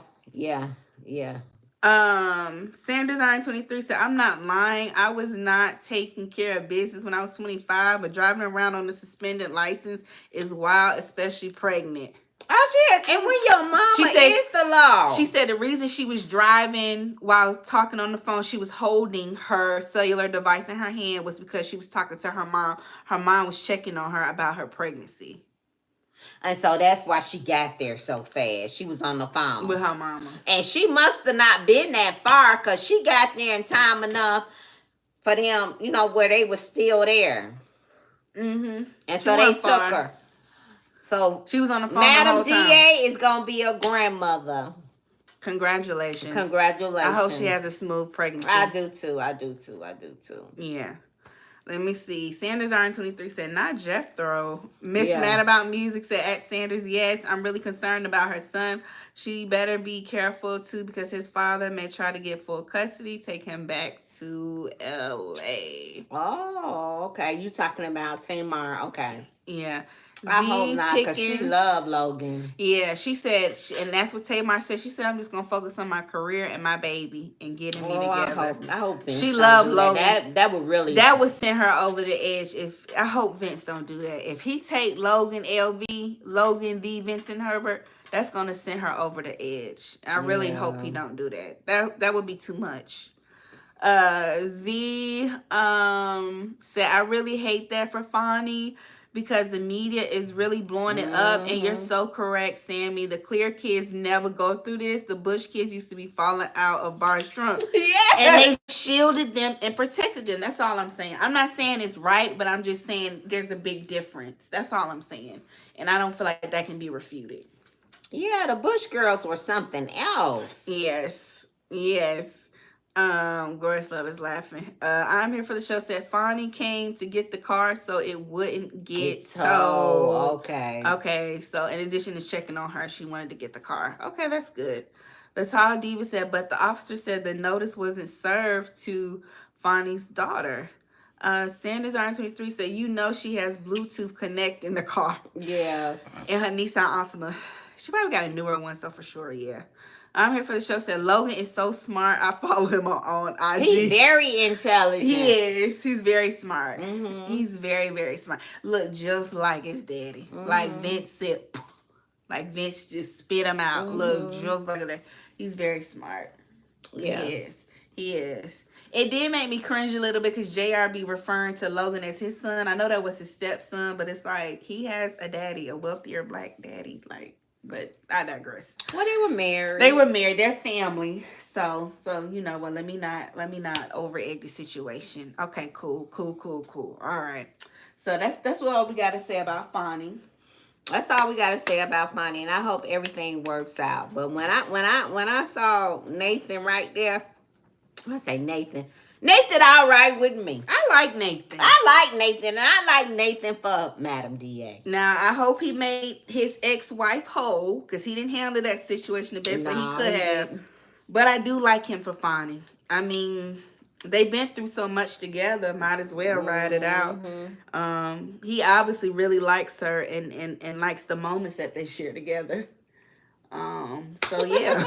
Sanders Iron 23 said, I'm not lying. I was not taking care of business when I was 25, but driving around on a suspended license is wild, especially pregnant.
Oh, shit. And when your mama is the law.
She said the reason she was driving while talking on the phone, she was holding her cellular device in her hand was because she was talking to her mom. Her mom was checking on her about her pregnancy.
And so that's why she got there so fast. She was on the phone.
With her mama.
And she must have not been that far because she got there in time enough for them, where they was still there.
Mm-hmm.
And so they took her. So
she was on the phone
Madam
the whole time.
DA is going to be a grandmother.
Congratulations.
Congratulations.
I hope she has a smooth pregnancy.
I do too.
Yeah. Let me see. Sanders Iron 23 said, not Jethro. Miss Mad About Music said, at Sanders, yes, I'm really concerned about her son. She better be careful, too, because his father may try to get full custody, take him back to L.A.
Oh, okay. You talking about Tamar. Okay.
Yeah.
I hope not, because she love Logan.
Yeah, she said, and that's what Tamar said. She said, I'm just going to focus on my career and my baby and getting me together.
I hope Vince
she loved Logan.
That would really...
That would send her over the edge. I hope Vince don't do that. If he take Logan LV, Logan the Vincent Herbert, that's going to send her over the edge. I really hope he don't do that. That would be too much. Z said, I really hate that for Fani, because the media is really blowing it up, and you're so correct, Sammy. The clear kids never go through this. The Bush kids used to be falling out of bars drunk. Yes. And they shielded them and protected them. That's all I'm saying. I'm not saying it's right, but I'm just saying there's a big difference. That's all I'm saying. And I don't feel like that can be refuted.
Yeah, the Bush girls were something else.
Yes. Glorious Love is laughing. I'm here for the show. Said Fani came to get the car so it wouldn't get towed. Okay. So in addition to checking on her, she wanted to get the car. Okay, that's good. The Tall Diva said, but the officer said the notice wasn't served to Fani's daughter. Sanders R23 said, she has Bluetooth Connect in the car.
Yeah.
And her Nissan Altima. She probably got a newer one, so for sure, yeah. I'm here for the show. Said Logan is so smart. I follow him on IG.
He's very intelligent.
He is. He's very smart. Mm-hmm. He's very, very smart. Look just like his daddy. Mm-hmm. Like Vince said, like Vince just spit him out. Mm-hmm. Look just like that. He's very smart. Yeah. He is. It did make me cringe a little bit because JR be referring to Logan as his son. I know that was his stepson, but it's like he has a daddy, a wealthier black daddy. Like, But I digress.
Well, they were married.
They were married. They're family. So you know what? Let me not overegg the situation. Okay, cool. All right. So that's what all we got to say about Fani.
That's all we gotta say about Fani, and I hope everything works out. But when I saw Nathan right there, I say Nathan. Nathan all right with me.
I like Nathan.
I like Nathan, and I like Nathan for Madam DA.
Now I hope he made his ex-wife whole, because he didn't handle that situation the best way he could have.
Didn't.
But I do like him for Fani. I mean, they've been through so much together. Might as well ride it out. He obviously really likes her and likes the moments that they share together. So yeah,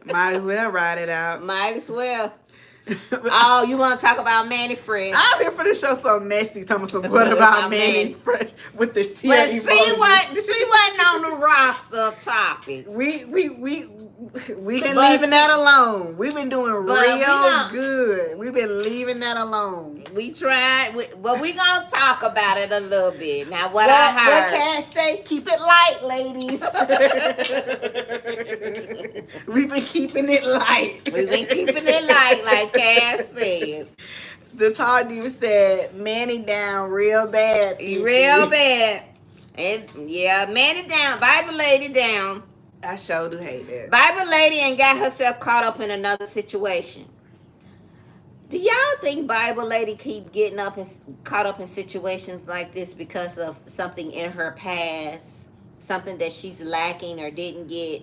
might as well ride it out.
Might as well. Oh, you want to talk about Manny Fresh?
I'm here for the show so messy. Talking some what about Manny Fresh with the tear
Well,
emoji.
she wasn't on the roster of topics.
We've been leaving that alone. We've been doing real good. We've been leaving that alone.
We tried, but we gonna talk about it a little bit. Now, what I heard.
What can I say? Keep it light, ladies. We've been keeping it light.
We've been keeping it light, like Cass said.
The Tall Diva said, Manny down real bad.
Real bad. And yeah, Manny down, Bible lady down.
I sure do hate that.
Bible lady ain't got herself caught up in another situation. Do y'all think Bible lady keep getting up and caught up in situations like this because of something in her past, something that she's lacking or didn't get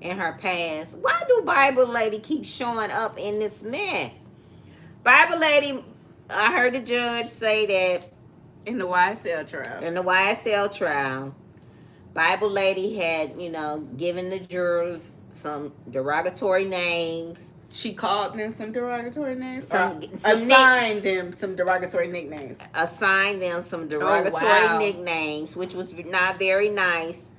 in her past? Why do Bible lady keep showing up in this mess? Bible lady, I heard the judge say that
in the YSL
trial, Bible lady had, given the jurors some derogatory names.
She called them some derogatory names?
Assigned
them some derogatory nicknames.
Assigned them some derogatory nicknames, which was not very nice.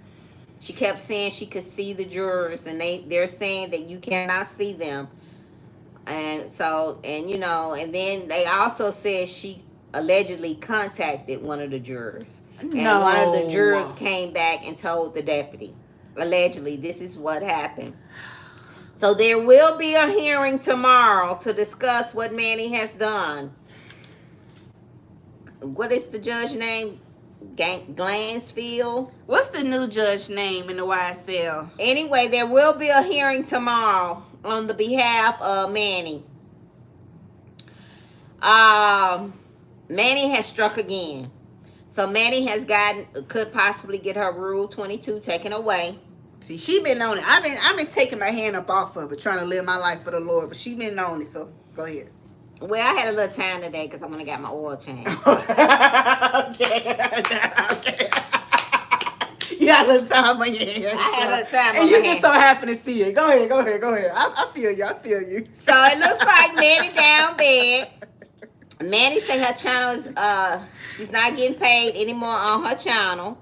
She kept saying she could see the jurors, and they're saying that you cannot see them. And so, and then they also said she allegedly contacted one of the jurors. And one of the jurors came back and told the deputy. Allegedly, this is what happened. So there will be a hearing tomorrow to discuss what Manny has done. What is the judge name? Glansfield?
What's the new judge name in the YSL?
Anyway, there will be a hearing tomorrow on the behalf of Manny. Manny has struck again. So Manny could possibly get her Rule 22 taken away.
See, she been on it. I've been taking my hand up off of it, trying to live my life for the Lord, but she been on it, so go ahead.
Well, I had a little time today because I went and got my oil changed.
Okay. You had a little time on your hands.
I had a little time on my
hands. And you
hands.
just so happen to see it. Go ahead. I feel you.
So it looks like Manny down bad. Manny say her channel is, she's not getting paid anymore on her channel.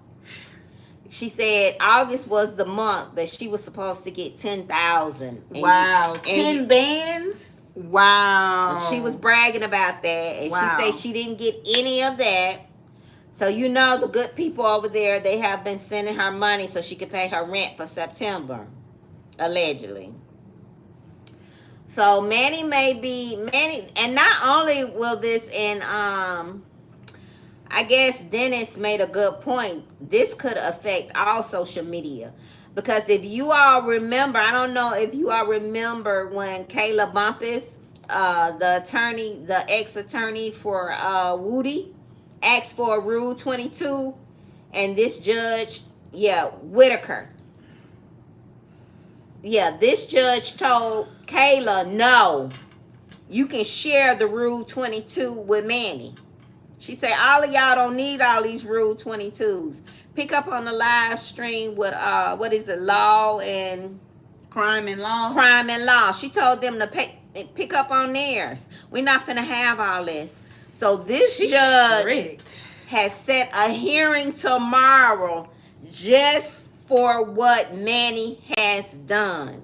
She said August was the month that she was supposed to get 10,000.
Wow, 10 bands? Wow.
She was bragging about that, and she said she didn't get any of that. So the good people over there, they have been sending her money so she could pay her rent for September, allegedly. So Manny, and not only will this, and I guess Dennis made a good point. This could affect all social media. Because if you all remember, I don't know if you all remember when Kayla Bumpus, the ex-attorney for Woody, asked for a Rule 22. And this judge, Whitaker. This judge told Kayla, no, you can share the Rule 22 with Manny. She said, all of y'all don't need all these Rule 22s. Pick up on the live stream with, Law and...
Crime and Law.
She told them to pick up on theirs. We're not finna have all this. So this judge has set a hearing tomorrow just for what Manny has done.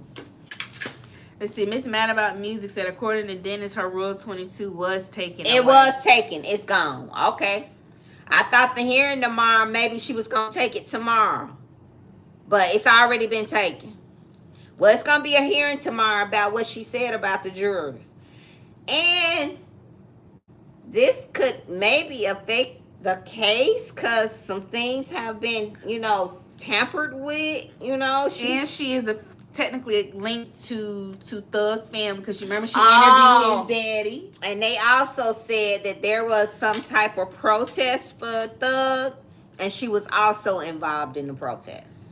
Let's see, Miss Mad About Music said, according to Dennis, her Rule 22 was taken away.
It was taken. It's gone. Okay. I thought the hearing tomorrow, maybe she was going to take it tomorrow. but it's already been taken. Well, it's gonna be a hearing tomorrow about what she said about the jurors, and this could maybe affect the case because some things have been, tampered with.
And she is technically linked to Thug family because you remember she
Oh,
interviewed his daddy.
and they also said that there was some type of protest for Thug, and she was also involved in the protest.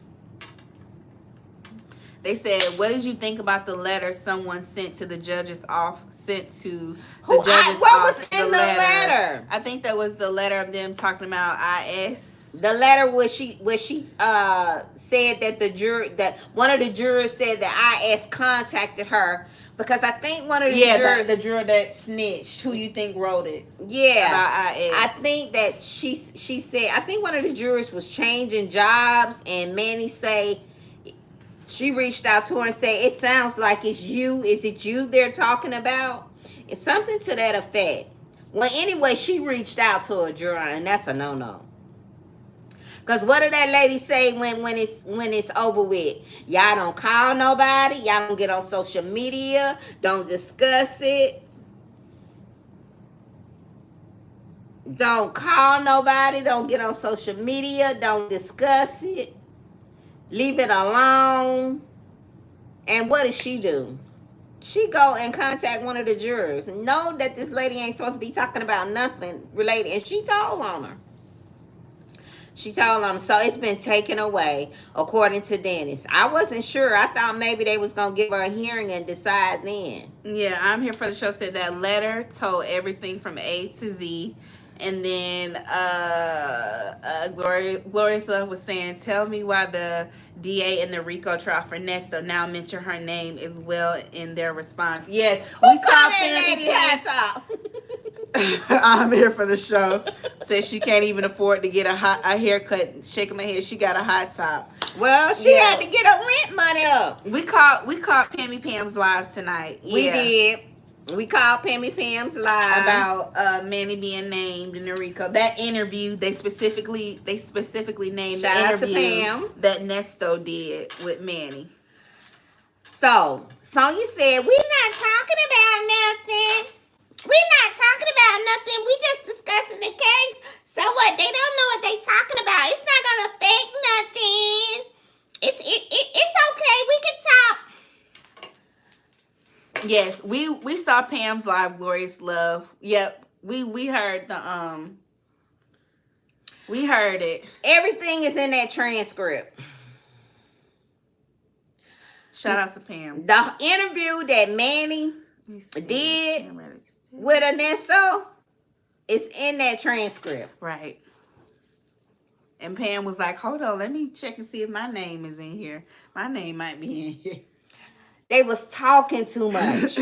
They said, "What did you think about the letter someone sent to the judge's office? Sent to the
What
judge's
was
office?
in the letter?
I think that was the letter of them talking about IS.
The letter where she said that that one of the jurors said that IS contacted her because I think one of the jurors,
the juror that snitched. Who you think wrote it?
Yeah,
about IS.
I think that she said, I think one of the jurors was changing jobs, and Manny say she reached out to her and said, "It sounds like it's you. Is it you they're talking about?" It's something to that effect. Well, anyway, she reached out to a juror, and that's a no-no. Cause what did that lady say when it's over with? Y'all don't call nobody. Y'all don't get on social media. Don't discuss it. Don't call nobody. Don't get on social media. Don't discuss it. Leave it alone. And what does she do? She go and contact one of the jurors. Know that this lady ain't supposed to be talking about nothing related. And she told on her. So it's been taken away, according to Dennis. I wasn't sure. I thought maybe they was going to give her a hearing and decide then.
Yeah, I'm here for the show said that letter told everything from A to Z. And then Glorious Love was saying, tell me why the DA in the RICO trial for Nesto now mention her name as well in their response. Yes,
we saw that lady high top.
I'm here for the show. Says she can't even afford to get a haircut. Shaking my head, she got a hot top.
Well, she had to get her rent money up.
We caught Pammy Pam's live tonight.
We did. We called Pammy Pam's live
about Manny being named in the RICO. That interview, they specifically named the interview that Nesto did with Manny.
So Sonya said, "We're not talking about nothing. We're not talking about nothing. We just discussing the case. So what? They don't know what they talking about. It's not gonna affect nothing. It's okay. We can talk."
Yes, we saw Pam's live, Glorious Love. Yep, we heard the we heard it.
Everything is in that transcript.
Shout out to Pam.
The interview that Manny did with Nesto is in that transcript.
Right. And Pam was like, hold on, let me check and see if my name is in here. My name might be in here.
They was talking too much.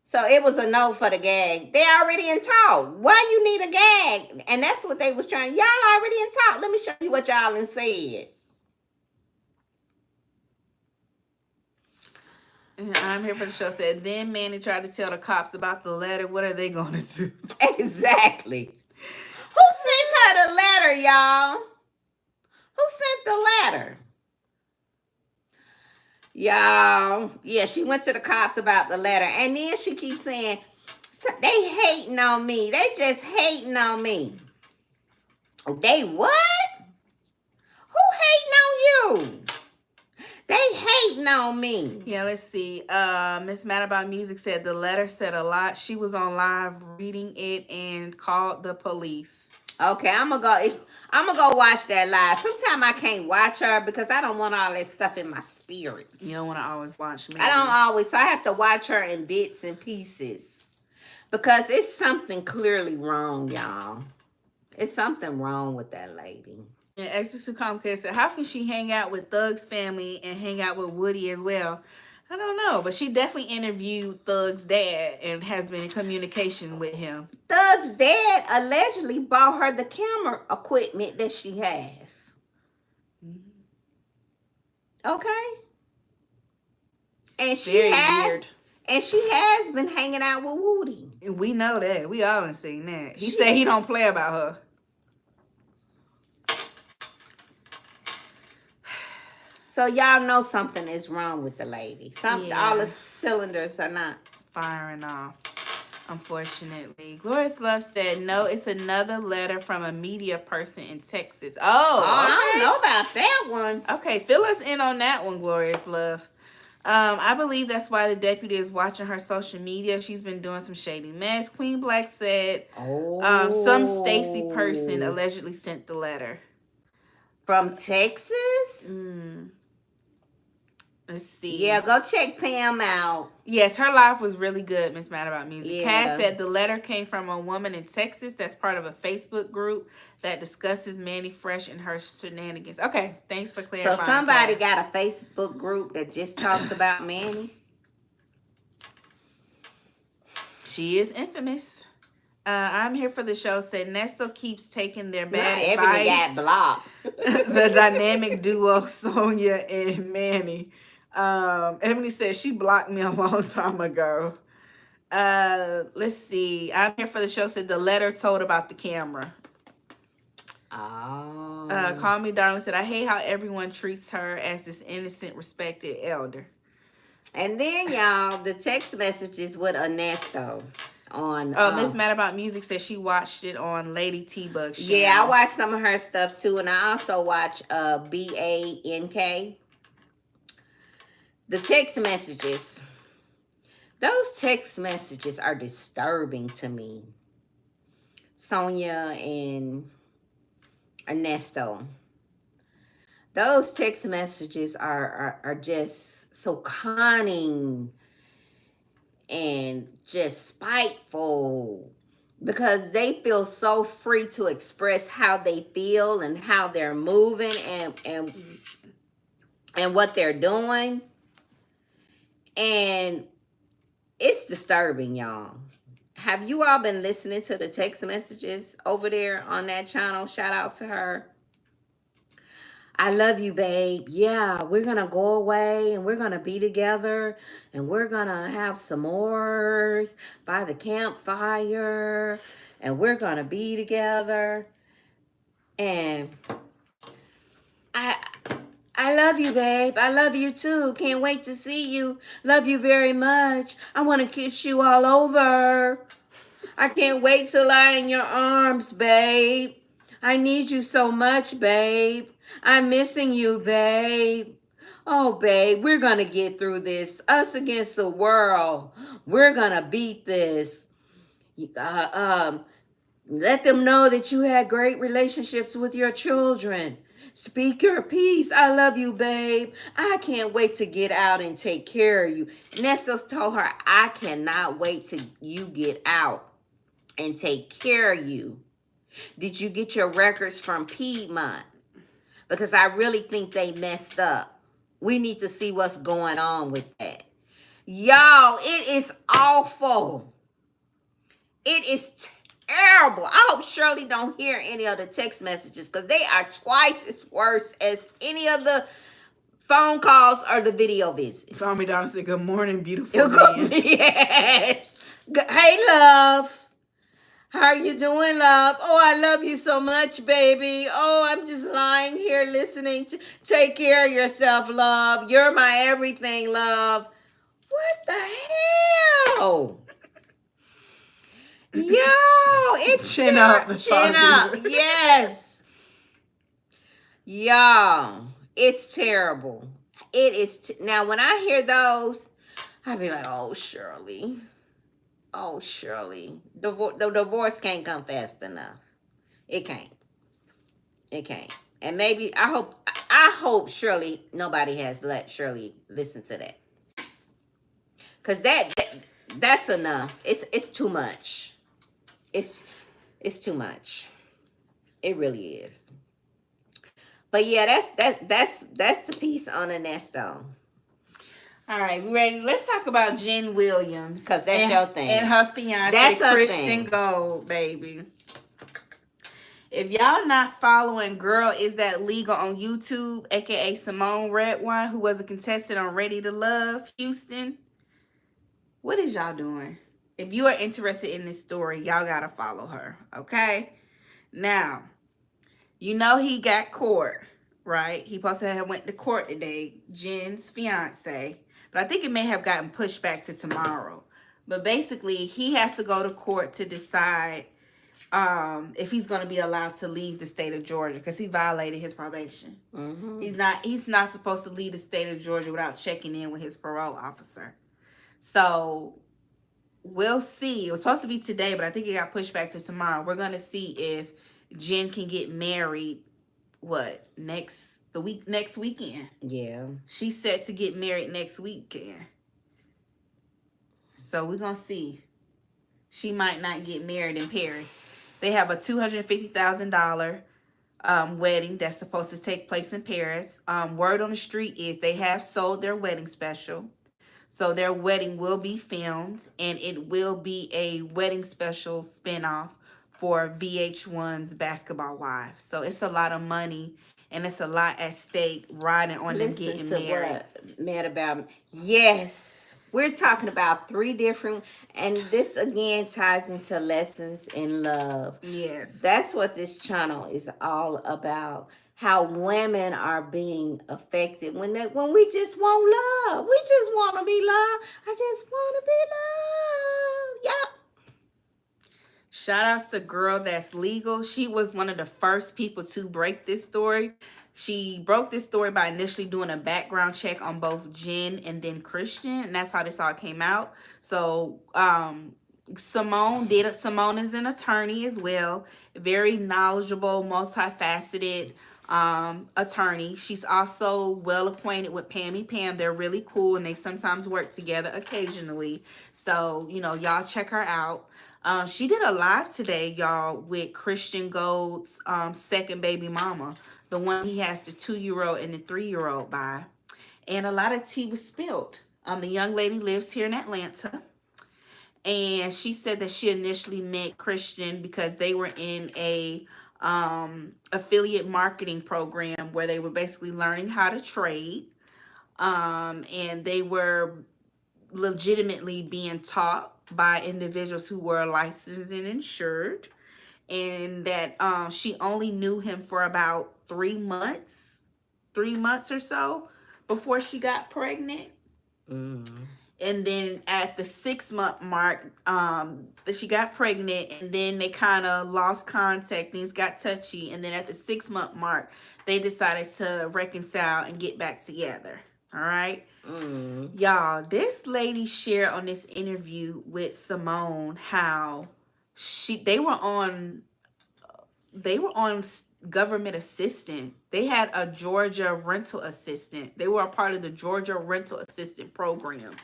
So it was a no for the gag. They already in talk. Why you need a gag? And that's what they was trying. Y'all already in talk. Let me show you what y'all done said.
And I'm here for the show said, then Manny tried to tell the cops about the letter. What are they going to do?
Exactly. Who sent her the letter, y'all? Who sent the letter? Y'all, yeah, she went to the cops about the letter. And then she keeps saying, they hating on me. They just hating on me. They what? Who hating on you? They hating on me.
Yeah, let's see. Miss Mad About Music said the letter said a lot. She was on live reading it and called the police.
Okay, I'm gonna go watch that live. Sometimes I can't watch her because I don't want all that stuff in my spirit.
You don't want to always watch me.
I don't always. So I have to watch her in bits and pieces because it's something clearly wrong, y'all. It's something wrong with that lady.
And Exodus Too Complicated said, how can she hang out with Thug's family and hang out with Woody as well? I don't know, but she definitely interviewed Thug's dad and has been in communication with him.
Thug's dad allegedly bought her the camera equipment that she has. Okay. And she has been hanging out with Woody.
We know that. We all done seen that. He said he don't play about her.
So y'all know something is wrong with the lady. All the
Yeah.
cylinders are not.
Firing off. Unfortunately, Glorious Love said, no, it's another letter from a media person in Texas.
Oh, I don't
Oh,
know about that one.
okay. Okay, fill us in on that one, Glorious Love. I believe that's why the deputy is watching her social media. She's been doing some shady mess. Queen Black said, some Stacy person
Oh.
allegedly sent the letter.
From Texas?
Let's see.
Yeah, go check Pam out.
Yes, her life was really good, Miss Mad About Music.
Yeah.
Cass said the letter came from a woman in Texas that's part of a Facebook group that discusses Manny Fresh and her shenanigans. Okay, thanks for clarifying.
So somebody
Cass.
got a Facebook group that just talks about Manny?
She is infamous. I'm here for the show. Said Nesto keeps taking their bad
Ebony
advice.
got blocked.
The dynamic duo Sonia and Manny. Ebony said she blocked me a long time ago. Let's see. I'm here for the show. Said the letter told about the camera.
Oh.
Call Me Darling said, I hate how everyone treats her as this innocent, respected elder.
And then, y'all, the text messages with a Nesto on.
Miss Mad About Music said she watched it on Lady T-Bug's channel.
Yeah, I watched some of her stuff too, and I also watch BANK. The text messages. Those text messages are disturbing to me. Sonia and Ernesto. Those text messages are just so cunning and just spiteful, because they feel so free to express how they feel and how they're moving and what they're doing. And it's disturbing, y'all. Have you all been listening to the text messages over there on that channel? Shout out to her. I love you, babe. Yeah, we're going to go away and we're going to be together and we're going to have s'mores by the campfire and we're going to be together. And I love you, babe. I love you too. Can't wait to see you. Love you very much. I want to kiss you all over. I can't wait to lie in your arms, babe. I need you so much, babe. I'm missing you, babe. Oh, babe, we're going to get through this. Us against the world. We're going to beat this. Let them know that you had great relationships with your children. Speak your peace. I love you, babe. I can't wait to get out and take care of you. Nesto told her, I cannot wait till you get out and take care of you. Did you get your records from Piedmont? Because I really think they messed up. We need to see what's going on with that. Y'all, it is awful. It is terrible. I hope Shirley don't hear any of the text messages, because they are twice as worse as any of the phone calls or the video visits.
Call Me Darling said, good morning, beautiful man.
Yes. Hey, love. How are you doing, love? Oh, I love you so much, baby. Oh, I'm just lying here listening to take care of yourself, love. You're my everything, love. What the hell? Yo, it's
Chin up.
Chin up. Yes. Y'all, it's terrible. It is. Now, when I hear those, I be like, oh, Shirley. Oh, Shirley. The divorce can't come fast enough. It can't. It can't. And maybe, I hope Shirley, nobody has let Shirley listen to that. Because that's enough. It's too much. It's too much. It really is. But yeah, that's the piece on Nesto.
All right, we ready? Let's talk about Jen Williams.
Because that's your thing.
And her fiance,
That's her
Christian
thing.
Gold, baby. If y'all not following Girl Is That Legal on YouTube, a.k.a. Simone Redwine, who was a contestant on Ready to Love Houston, what is y'all doing? If you are interested in this story, y'all got to follow her, okay? Now, you know he got court right? He supposed to have went to court today, Jen's fiance, but I think it may have gotten pushed back to tomorrow. But basically, he has to go to court to decide if he's going to be allowed to leave the state of Georgia because he violated his probation.
Mm-hmm.
He's not supposed to leave the state of Georgia without checking in with his parole officer. So we'll see. It was supposed to be today, but I think it got pushed back to tomorrow. We're going to see if Jen can get married next weekend.
Yeah.
She's set to get married next weekend. So we're going to see. She might not get married in Paris. They have a $250,000 wedding that's supposed to take place in Paris. Word on the street is they have sold their wedding special. So their wedding will be filmed, and it will be a wedding special spinoff for VH1's Basketball Wives. So it's a lot of money, and it's a lot at stake riding on them getting married.
What Mad About. Yes. We're talking about 3 different, and this again ties into lessons in love.
Yes.
That's what this channel is all about. How women are being affected when we just want love. We just want to be loved. I just want to be loved. Yep.
Shout outs to Girl That's Legal. She was one of the first people to break this story. She broke this story by initially doing a background check on both Jen and then Christian, and that's how this all came out. So Simone is an attorney as well, very knowledgeable, multifaceted attorney. She's also well acquainted with Pam. They're really cool, and they sometimes work together occasionally. So y'all check her out. She did a live today, y'all, with Christian Gold's second baby mama, the one he has the 2-year-old and the 3-year-old by. And a lot of tea was spilled. The young lady lives here in Atlanta. And she said that she initially met Christian because they were in a affiliate marketing program where they were basically learning how to trade. And they were legitimately being taught by individuals who were licensed and insured, and that she only knew him for about 3 months or so before she got pregnant. And then at the 6-month mark, she got pregnant, and then they kind of lost contact. Things got touchy, and then at the 6-month mark, they decided to reconcile and get back together. All right. Y'all, this lady shared on this interview with Simone how they were on government assistance. They had a Georgia rental assistant. They were a part of the Georgia rental assistant program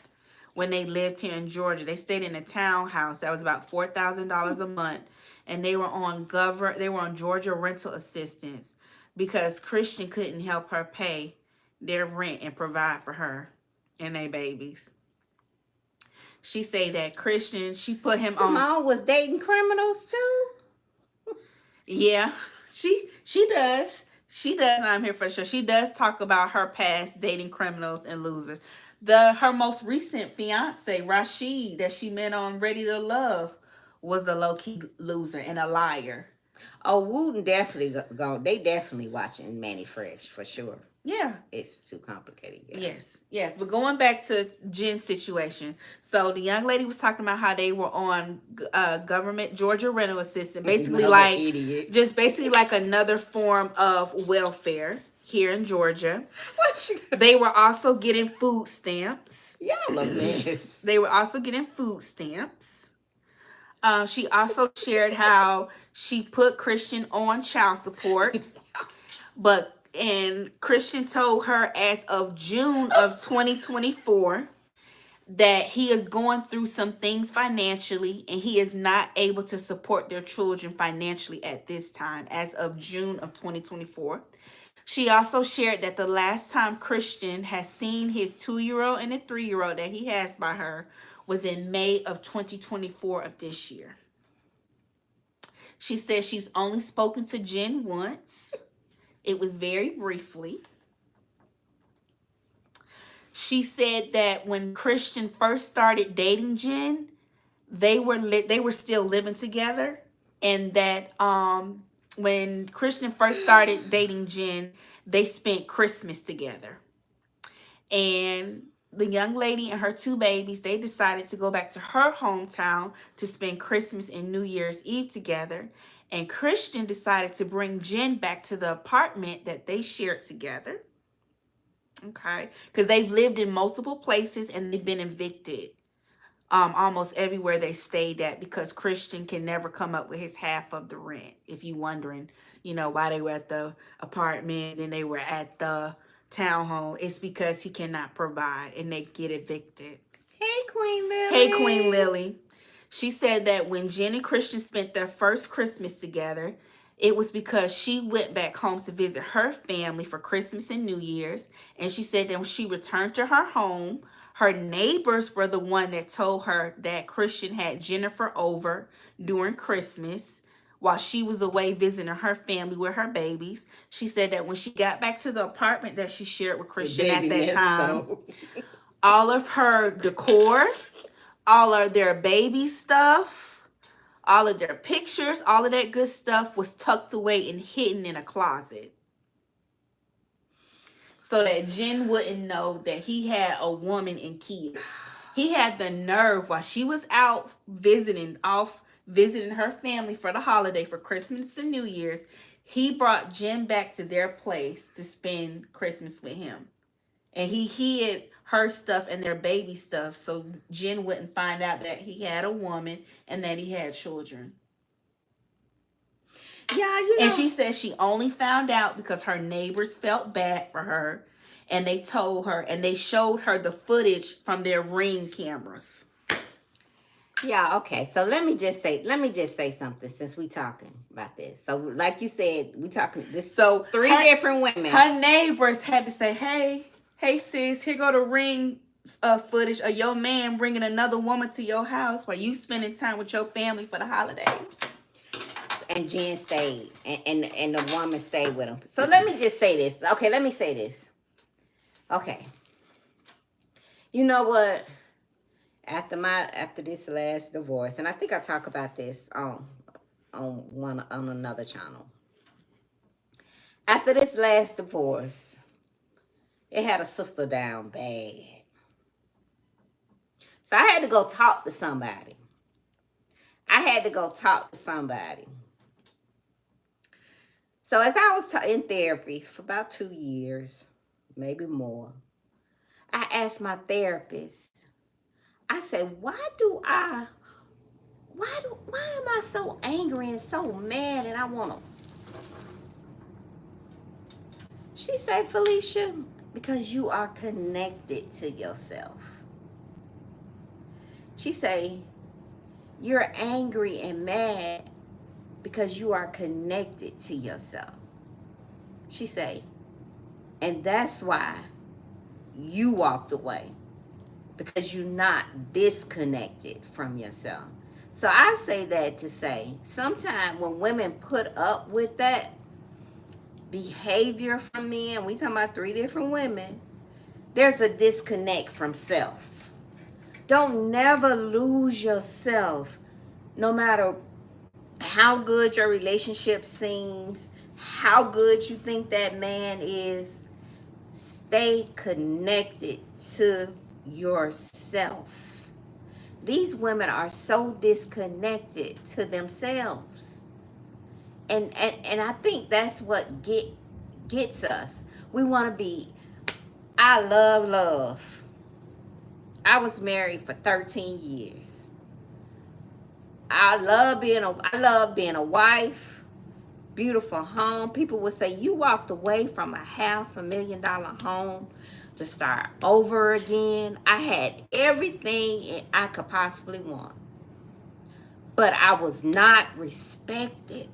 when they lived here in Georgia. They stayed in a townhouse that was about $4,000 a month, and they were on Georgia rental assistance because Christian couldn't help her pay their rent and provide for her and their babies. She say that Christian, she put him on.
Simone was dating criminals too.
Yeah, she does. She does. I'm here for sure. She does talk about her past dating criminals and losers. Her most recent fiance, Rashid, that she met on Ready to Love, was a low-key loser and a liar.
Oh, Wooten definitely go. They definitely watching Manny Fresh for sure.
Yeah.
It's too complicated. Yeah.
Yes. But going back to Jen's situation. So the young lady was talking about how they were on government Georgia rental assistance. Basically basically like another form of welfare here in Georgia. They were also getting food stamps.
Y'all a mess.
They were also getting food stamps. She also shared how she put Christian on child support. And Christian told her as of June of 2024 that he is going through some things financially, and he is not able to support their children financially at this time, as of June of 2024. She also shared that the last time Christian has seen his 2-year-old and a 3-year-old that he has by her was in May of 2024 of this year. She says she's only spoken to Jen once. It was very briefly. She said that when Christian first started dating Jen, they were still living together, and that when Christian first started dating Jen, they spent Christmas together. And the young lady and her two babies, they decided to go back to her hometown to spend Christmas and New Year's Eve together. And Christian decided to bring Jen back to the apartment that they shared together. Okay. Because they've lived in multiple places and they've been evicted almost everywhere they stayed at, because Christian can never come up with his half of the rent. If you wondering, why they were at the apartment and they were at the townhome, it's because he cannot provide and they get evicted.
Hey, Queen Lily.
Hey, Queen Lily. She said that when Jen and Christian spent their first Christmas together, it was because she went back home to visit her family for Christmas and New Year's. And she said that when she returned to her home, her neighbors were the one that told her that Christian had Jennifer over during Christmas while she was away visiting her family with her babies. She said that when she got back to the apartment that she shared with Christian at that time, all of her decor, all of their baby stuff, all of their pictures, all of that good stuff was tucked away and hidden in a closet, so that Jen wouldn't know that he had a woman and kids. He had the nerve, while she was out visiting her family for the holiday for Christmas and New Year's, he brought Jen back to their place to spend Christmas with him. And he hid her stuff and their baby stuff so Jen wouldn't find out that he had a woman and that he had children.
Yeah,
And she said she only found out because her neighbors felt bad for her, and they told her, and they showed her the footage from their Ring cameras.
Yeah, okay. So let me just say something since we talking about this. So like you said, we talking this.
So
three different women.
Her neighbors had to say, hey sis, here go the Ring footage of your man bringing another woman to your house while you spending time with your family for the holidays.
And Jen stayed, and the woman stayed with him. So let me just say this. Okay, let me say this. Okay. You know what? After this last divorce, and I think I talk about this on another channel. After this last divorce, it had a sister down bad. So I had to go talk to somebody. So as I was in therapy for about 2 years, maybe more, I asked my therapist, I said, why am I so angry and so mad and I want to? She said, Felicia, because you are connected to yourself. She said, you're angry and mad because you are connected to yourself. She say, and that's why you walked away, because you're not disconnected from yourself. So I say that to say, sometimes when women put up with that behavior from men, we talking about 3 different women, there's a disconnect from self. Don't never lose yourself, no matter how good your relationship seems, how good you think that man is. Stay connected to yourself. These women are so disconnected to themselves. And I think that's what gets us. We want to be, I love. I was married for 13 years. I love being a wife, beautiful home. People would say, you walked away from a $500,000 home to start over again. I had everything I could possibly want, but I was not respected.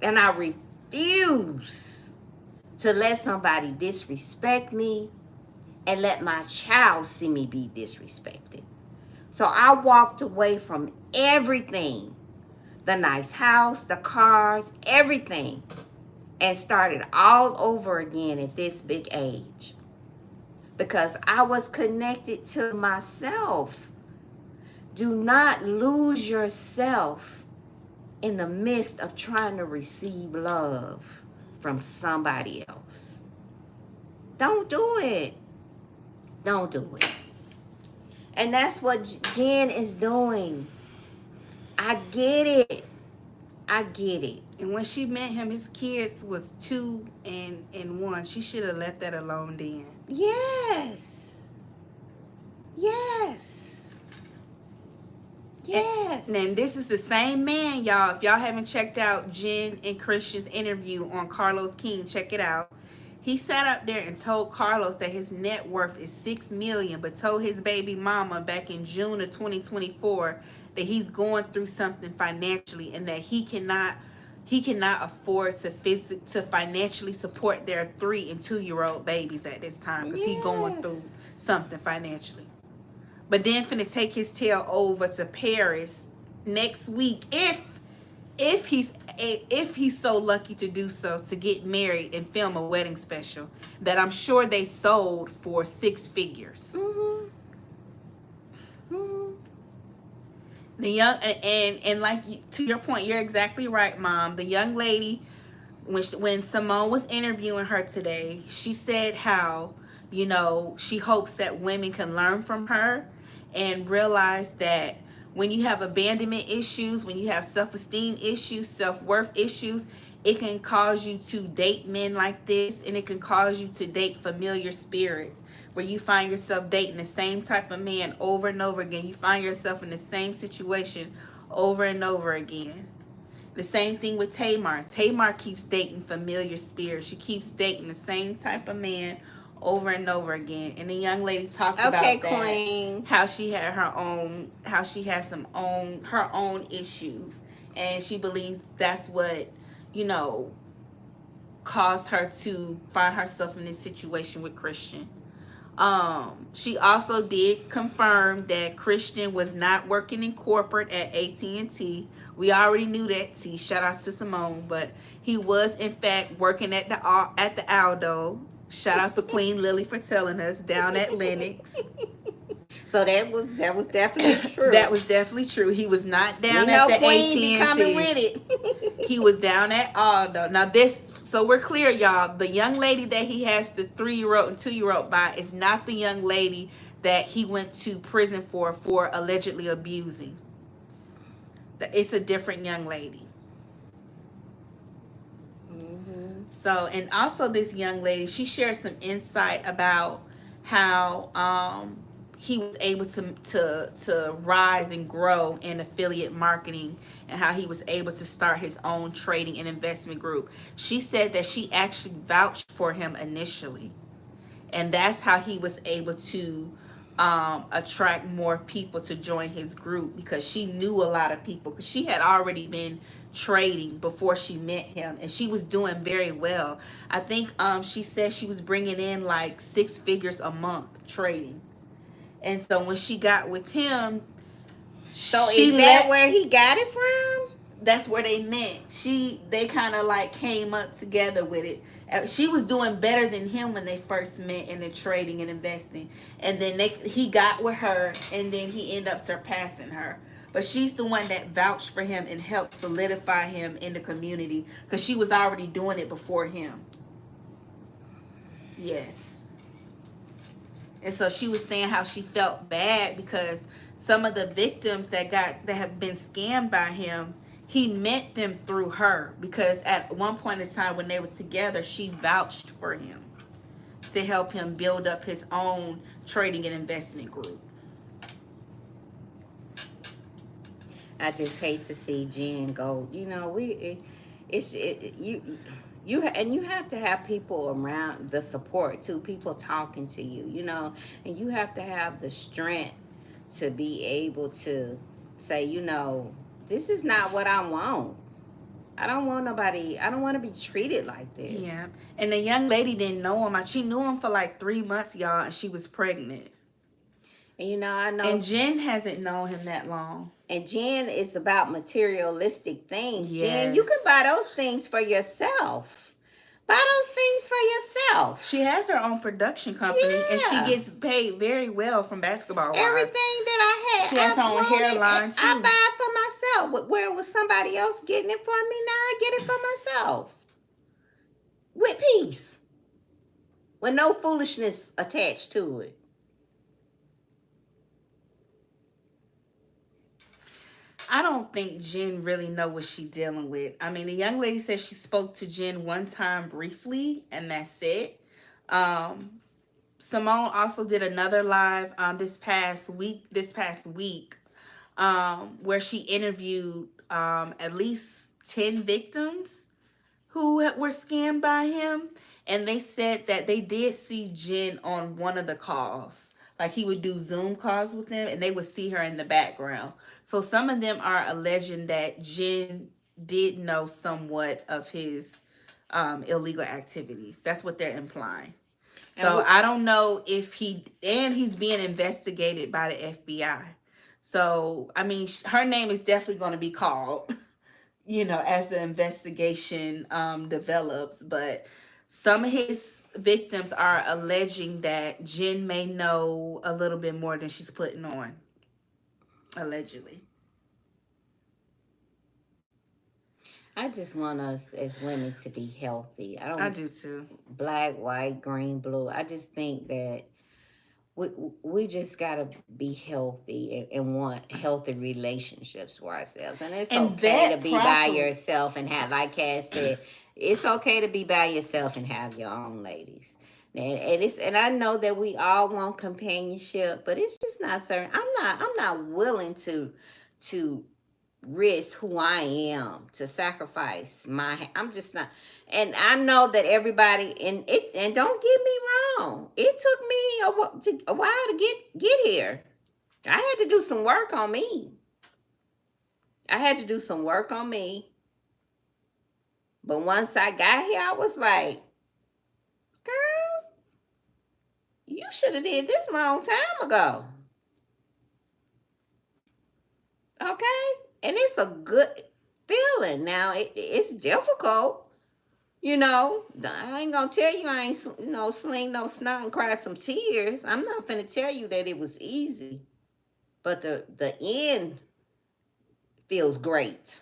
And I refuse to let somebody disrespect me and let my child see me be disrespected. So I walked away from everything, the nice house, the cars, everything, and started all over again at this big age, because I was connected to myself. Do not lose yourself in the midst of trying to receive love from somebody else. Don't do it. Don't do it. And that's what Jen is doing. I get it. I get it.
And when she met him, his kids was 2 and 1. She should have left that alone then.
Yes. Yes. Yes.
And this is the same man, y'all. If y'all haven't checked out Jen and Christian's interview on Carlos King, check it out. He sat up there and told Carlos that his net worth is $6 million, but told his baby mama back in June of 2024 that he's going through something financially and that he cannot afford to financially support their 3 and 2-year-old babies at this time because he's going through something financially. But then finna take his tail over to Paris next week if he's so lucky to do so, to get married and film a wedding special that I'm sure they sold for 6 figures.
Mm-hmm. Mm-hmm.
The young and like to your point, you're exactly right, Mom. The young lady, when Simone was interviewing her today, she said how, she hopes that women can learn from her and realize that when you have abandonment issues, when you have self-esteem issues, self-worth issues, it can cause you to date men like this, and it can cause you to date familiar spirits where you find yourself dating the same type of man over and over again. You find yourself in the same situation over and over again. The same thing with Tamar. Tamar keeps dating familiar spirits. She keeps dating the same type of man over and over again. And the young lady talked about that,
Queen.
how she had her own issues, and she believes that's what caused her to find herself in this situation with Christian. She also did confirm that Christian was not working in corporate at AT&T. We already knew that. See, shout out to Simone, but he was in fact working at the Aldo. Shout out to Queen Lily for telling us, down at Lennox.
So that was definitely true.
That was definitely true. He was not down at the
Queen
AT&T.
be coming with it.
He was down at Aldo. Now so we're clear, y'all. The young lady that he has the 3-year-old and 2-year-old by is not the young lady that he went to prison for allegedly abusing. It's a different young lady.
Mm-hmm.
So, and also this young lady, she shared some insight about how he was able to rise and grow in affiliate marketing, and how he was able to start his own trading and investment group. She said that she actually vouched for him initially, and that's how he was able to attract more people to join his group, because she knew a lot of people, because she had already been trading before she met him, and she was doing very well. I think she said she was bringing in like 6 figures a month trading. And so when she got with him,
so is that where he got it from?
That's where they met. They kind of like came up together with it. She was doing better than him when they first met in the trading and investing, and then he got with her, and then he ended up surpassing her. But she's the one that vouched for him and helped solidify him in the community, because she was already doing it before him. Yes. And so she was saying how she felt bad because some of the victims that have been scammed by him, he met them through her, because at one point in time when they were together, she vouched for him to help him build up his own trading and investment group.
I just hate to see Jen go. You have to have people around, the support too, people talking to you, and you have to have the strength to be able to say, this is not what I want. I don't want to be treated like this.
Yeah. And the young lady didn't know him. She knew him for like 3 months, y'all, and she was pregnant.
And I know.
And Jen hasn't known him that long.
And Jen is about materialistic things.
Yes.
Jen, you can buy those things for yourself. Buy those things for yourself.
She has her own production company, and she
Yeah.
gets paid very well from basketball wives.
Everything that I had,
She has her
I
own
wanted,
hairline,
and I
too.
buy it for myself. Where was somebody else getting it for me? Now I get it for myself. With peace. With no foolishness attached to it.
I don't think Jen really know what she's dealing with. I mean, the young lady said she spoke to Jen one time briefly, and that's it. Simone also did another live this past week, where she interviewed at least 10 victims who were scammed by him, and they said that they did see Jen on one of the calls. Like, he would do Zoom calls with them, and they would see her in the background. So some of them are alleging that Jen did know somewhat of his illegal activities. That's what they're implying. So I don't know if he's being investigated by the FBI. So, I mean, her name is definitely going to be called, as the investigation develops. But some of his victims are alleging that Jen may know a little bit more than she's putting on, allegedly.
I just want us as women to be healthy.
I do too.
Black, white, green, blue. I just think that we just gotta be healthy and want healthy relationships for ourselves. And it's
And
okay to
vet
be by
properly.
yourself and have, like Cass said, it's okay to be by yourself and have your own ladies. And I know that we all want companionship, but it's just not certain. I'm not willing to risk who I am to sacrifice I'm just not. And I know that everybody and don't get me wrong, it took me a while to get here. I had to do some work on me. But once I got here, I was like, girl, you should have did this a long time ago. Okay? And it's a good feeling. Now it's difficult. I ain't gonna tell you I ain't, sling no snot and cry some tears. I'm not gonna tell you that it was easy, but the end feels great.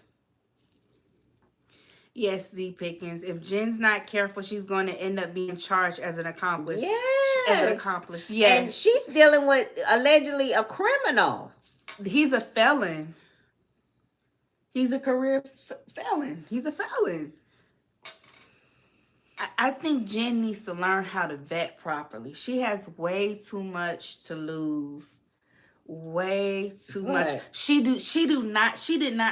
Yes, Z Pickens. If Jen's not careful, she's going to end up being charged as an accomplice.
Yes.
Yes.
And she's dealing with allegedly a criminal.
He's a felon. He's a career felon. He's a felon. I think Jen needs to learn how to vet properly. She has way too much to lose. Way too much. She did not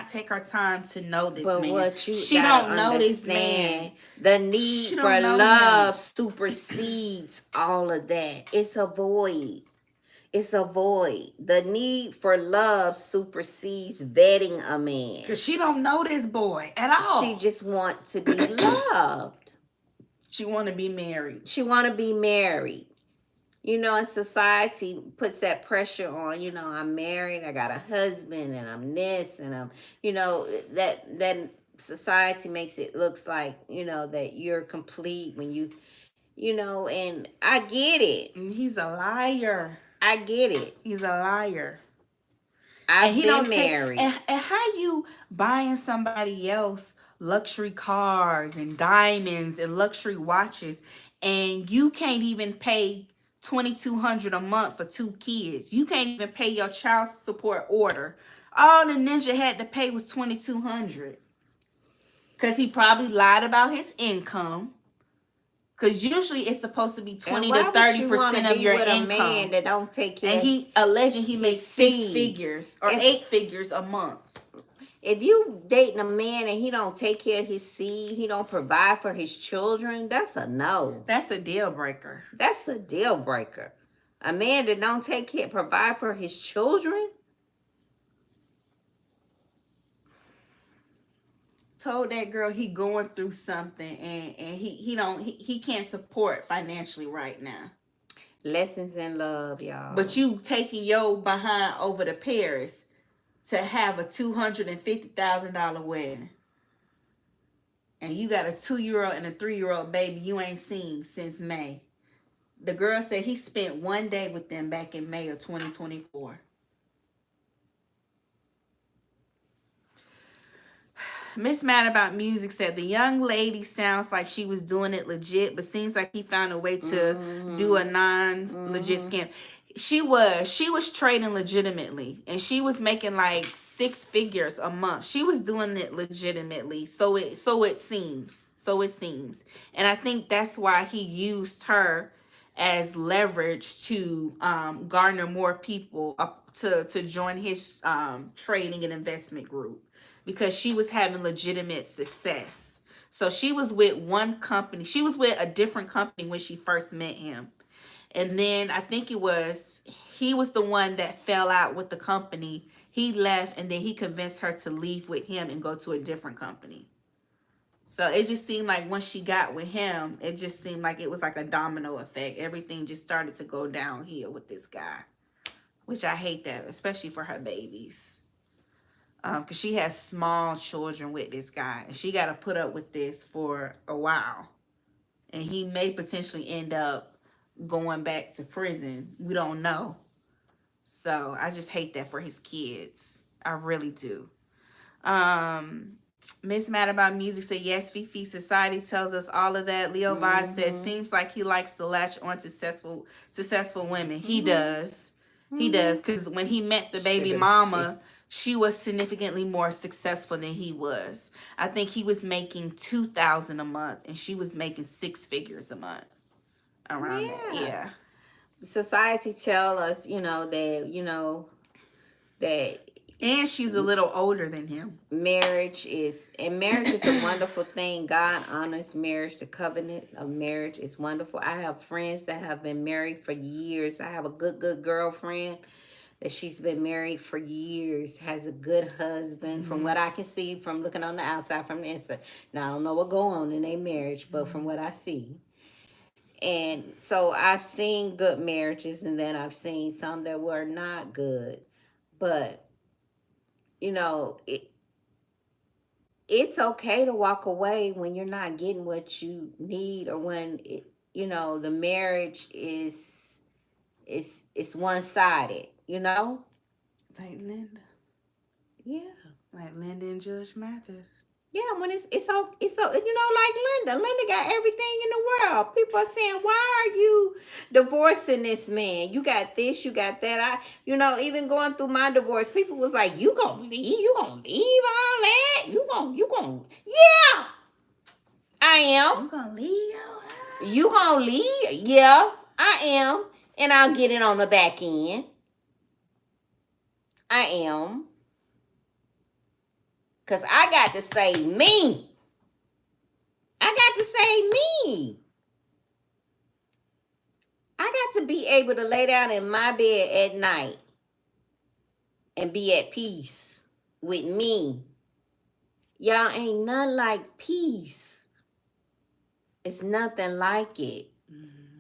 take her time to know this
But
man.
what you
she
gotta
don't know this man.
The need for love supersedes all of that. It's a void. The need for love supersedes vetting a man.
Because she don't know this boy at all.
She just want to be loved.
She want to be married.
And society puts that pressure on. I'm married, I got a husband, and I'm this, and I'm, that society makes it looks like, that you're complete when and I get it.
He's a liar.
I get it.
He's a liar.
I've been married.
And how you buying somebody else luxury cars and diamonds and luxury watches, and you can't even pay $2,200 a month for 2 kids. You can't even pay your child support order. All the ninja had to pay was $2,200. Because he probably lied about his income. Because usually it's supposed to be 20 to 30% of your income.
A man that don't take care.
And he alleging he makes 6 figures or 8 figures a month.
If you dating a man and he don't take care of his seed, he don't provide for his children, that's a no.
That's a deal breaker.
A man that don't provide for his children.
Told that girl he going through something and he can't support financially right now.
Lessons in love, y'all.
But you taking your behind over to Paris to have a $250,000 wedding. and you got a 2-year-old and a 3-year-old baby you ain't seen since May. The girl said he spent one day with them back in May of 2024. Miss Mad About Music said the young lady sounds like she was doing it legit, but seems like he found a way to do a non-legit scam. She was trading legitimately, and she was making like 6 figures a month. She was doing it legitimately, so it seems. And I think that's why he used her as leverage to garner more people up to join his trading and investment group, because she was having legitimate success. So she was with one company. She was with a different company when she first met him. And then I think he was the one that fell out with the company. He left, and then he convinced her to leave with him and go to a different company. So it just seemed like once she got with him, it just seemed like it was like a domino effect. Everything just started to go downhill with this guy, which I hate that, especially for her babies. Because she has small children with this guy, and she got to put up with this for a while. And he may potentially end up going back to prison. We don't know. So I just hate that for his kids. I really do. Miss Mad About Music said, yes, Fifi, society tells us all of that. Leo Vibe says, seems like he likes to latch on to successful women. He does. He does. Because when he met the baby mama, she was significantly more successful than he was. I think he was making $2,000 a month, and she was making 6 figures a month. Around that. Yeah.
Society tell us, that
And she's a little older than him.
Marriage is a wonderful thing. God honors marriage. The covenant of marriage is wonderful. I have friends that have been married for years. I have a good girlfriend that she's been married for years, has a good husband, from what I can see, from looking on the outside, from the inside. Now, I don't know what go on in their marriage, but from what I see. And so I've seen good marriages, and then I've seen some that were not good. But, it's okay to walk away when you're not getting what you need, or when, the marriage is one-sided,
Like Linda.
Yeah.
Like Linda and Judge Mathis.
Yeah, when it's so like Linda got everything in the world. People are saying, why are you divorcing this man? You got this, you got that. Even going through my divorce, people was like, you gonna leave all that? You gonna yeah, I am.
You gonna leave your house?
You gonna leave? Yeah, I am. And I'll get it on the back end. I am. Because I got to say me. I got to say me. I got to be able to lay down in my bed at night and be at peace with me. Y'all, ain't nothing like peace. It's nothing like it. Mm-hmm.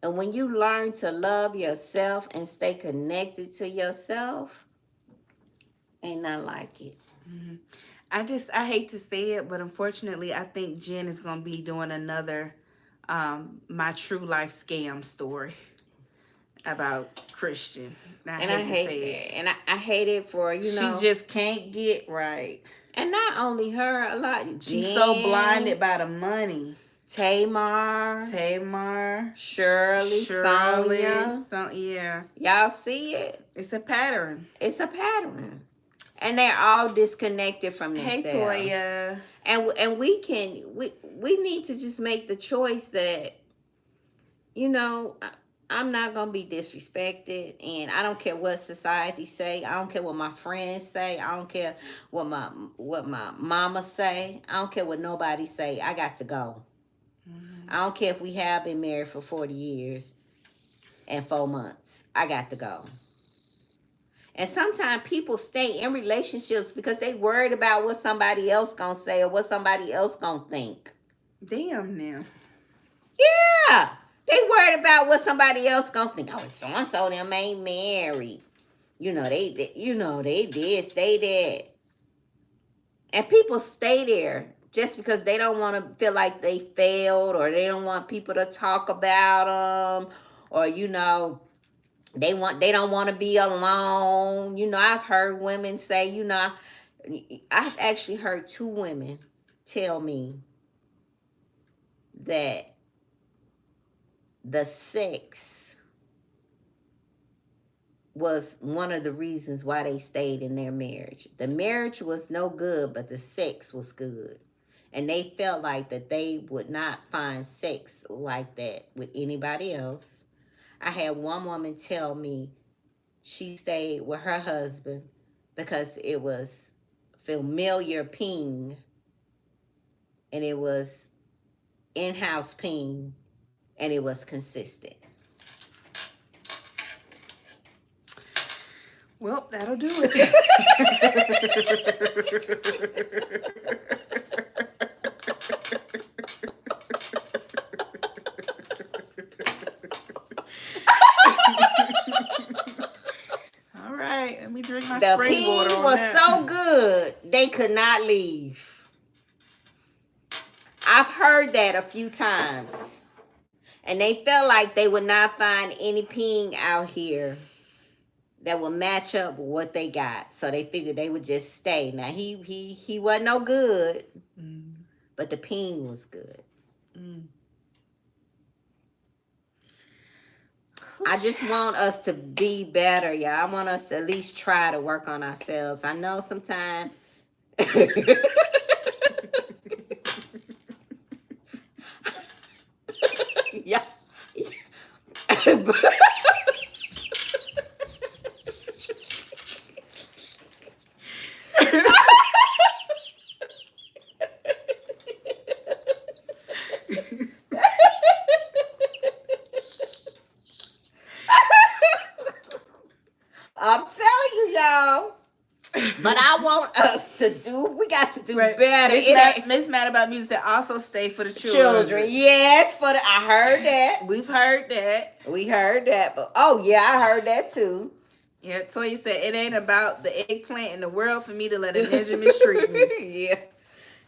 And when you learn to love yourself and stay connected to yourself, ain't nothing like it.
Mm-hmm. I hate to say it, but unfortunately, I think Jen is going to be doing another My True Life Scam story about Christian. I hate to say it.
And I hate it for,
She just can't get right.
And not only her, a lot.
She's so blinded by the money.
Tamar, Shirley, Sonia.
Yeah.
Y'all see it?
It's a pattern.
And they're all disconnected from themselves.
Hey, Toya.
And we need to just make the choice that, I'm not going to be disrespected, and I don't care what society say. I don't care what my friends say. I don't care what my mama say. I don't care what nobody say. I got to go. Mm-hmm. I don't care if we have been married for 40 years and 4 months. I got to go. And sometimes people stay in relationships because they worried about what somebody else gonna say or what somebody else gonna think.
Damn now.
Yeah. They worried about what somebody else gonna think. Oh, so-and-so them ain't married. They did stay there. And people stay there just because they don't want to feel like they failed, or they don't want people to talk about them, or they don't want to be alone. I've heard women say, I've actually heard 2 women tell me that the sex was one of the reasons why they stayed in their marriage. The marriage was no good, but the sex was good. And they felt like that they would not find sex like that with anybody else. I had one woman tell me she stayed with her husband because it was familiar ping, and it was in-house ping, and it was consistent.
Well, that'll do it. All right, let me drink my
The
spring
ping
water on
was
that.
so good, they could not leave. I've heard that a few times. And they felt like they would not find any ping out here that would match up with what they got. So they figured they would just stay. Now, he wasn't no good, but the ping was good. I just want us to be better, y'all. I want us to at least try to work on ourselves. I know sometimes... yeah. I'm telling you, y'all. But I want us to we got to do better.
Miss Mad About Music said also stay for the
Children. Yes, I heard that.
We've heard that.
We heard that. But oh yeah, I heard that too.
Yeah, Toya said it ain't about the eggplant in the world for me to let a ninja mistreat me.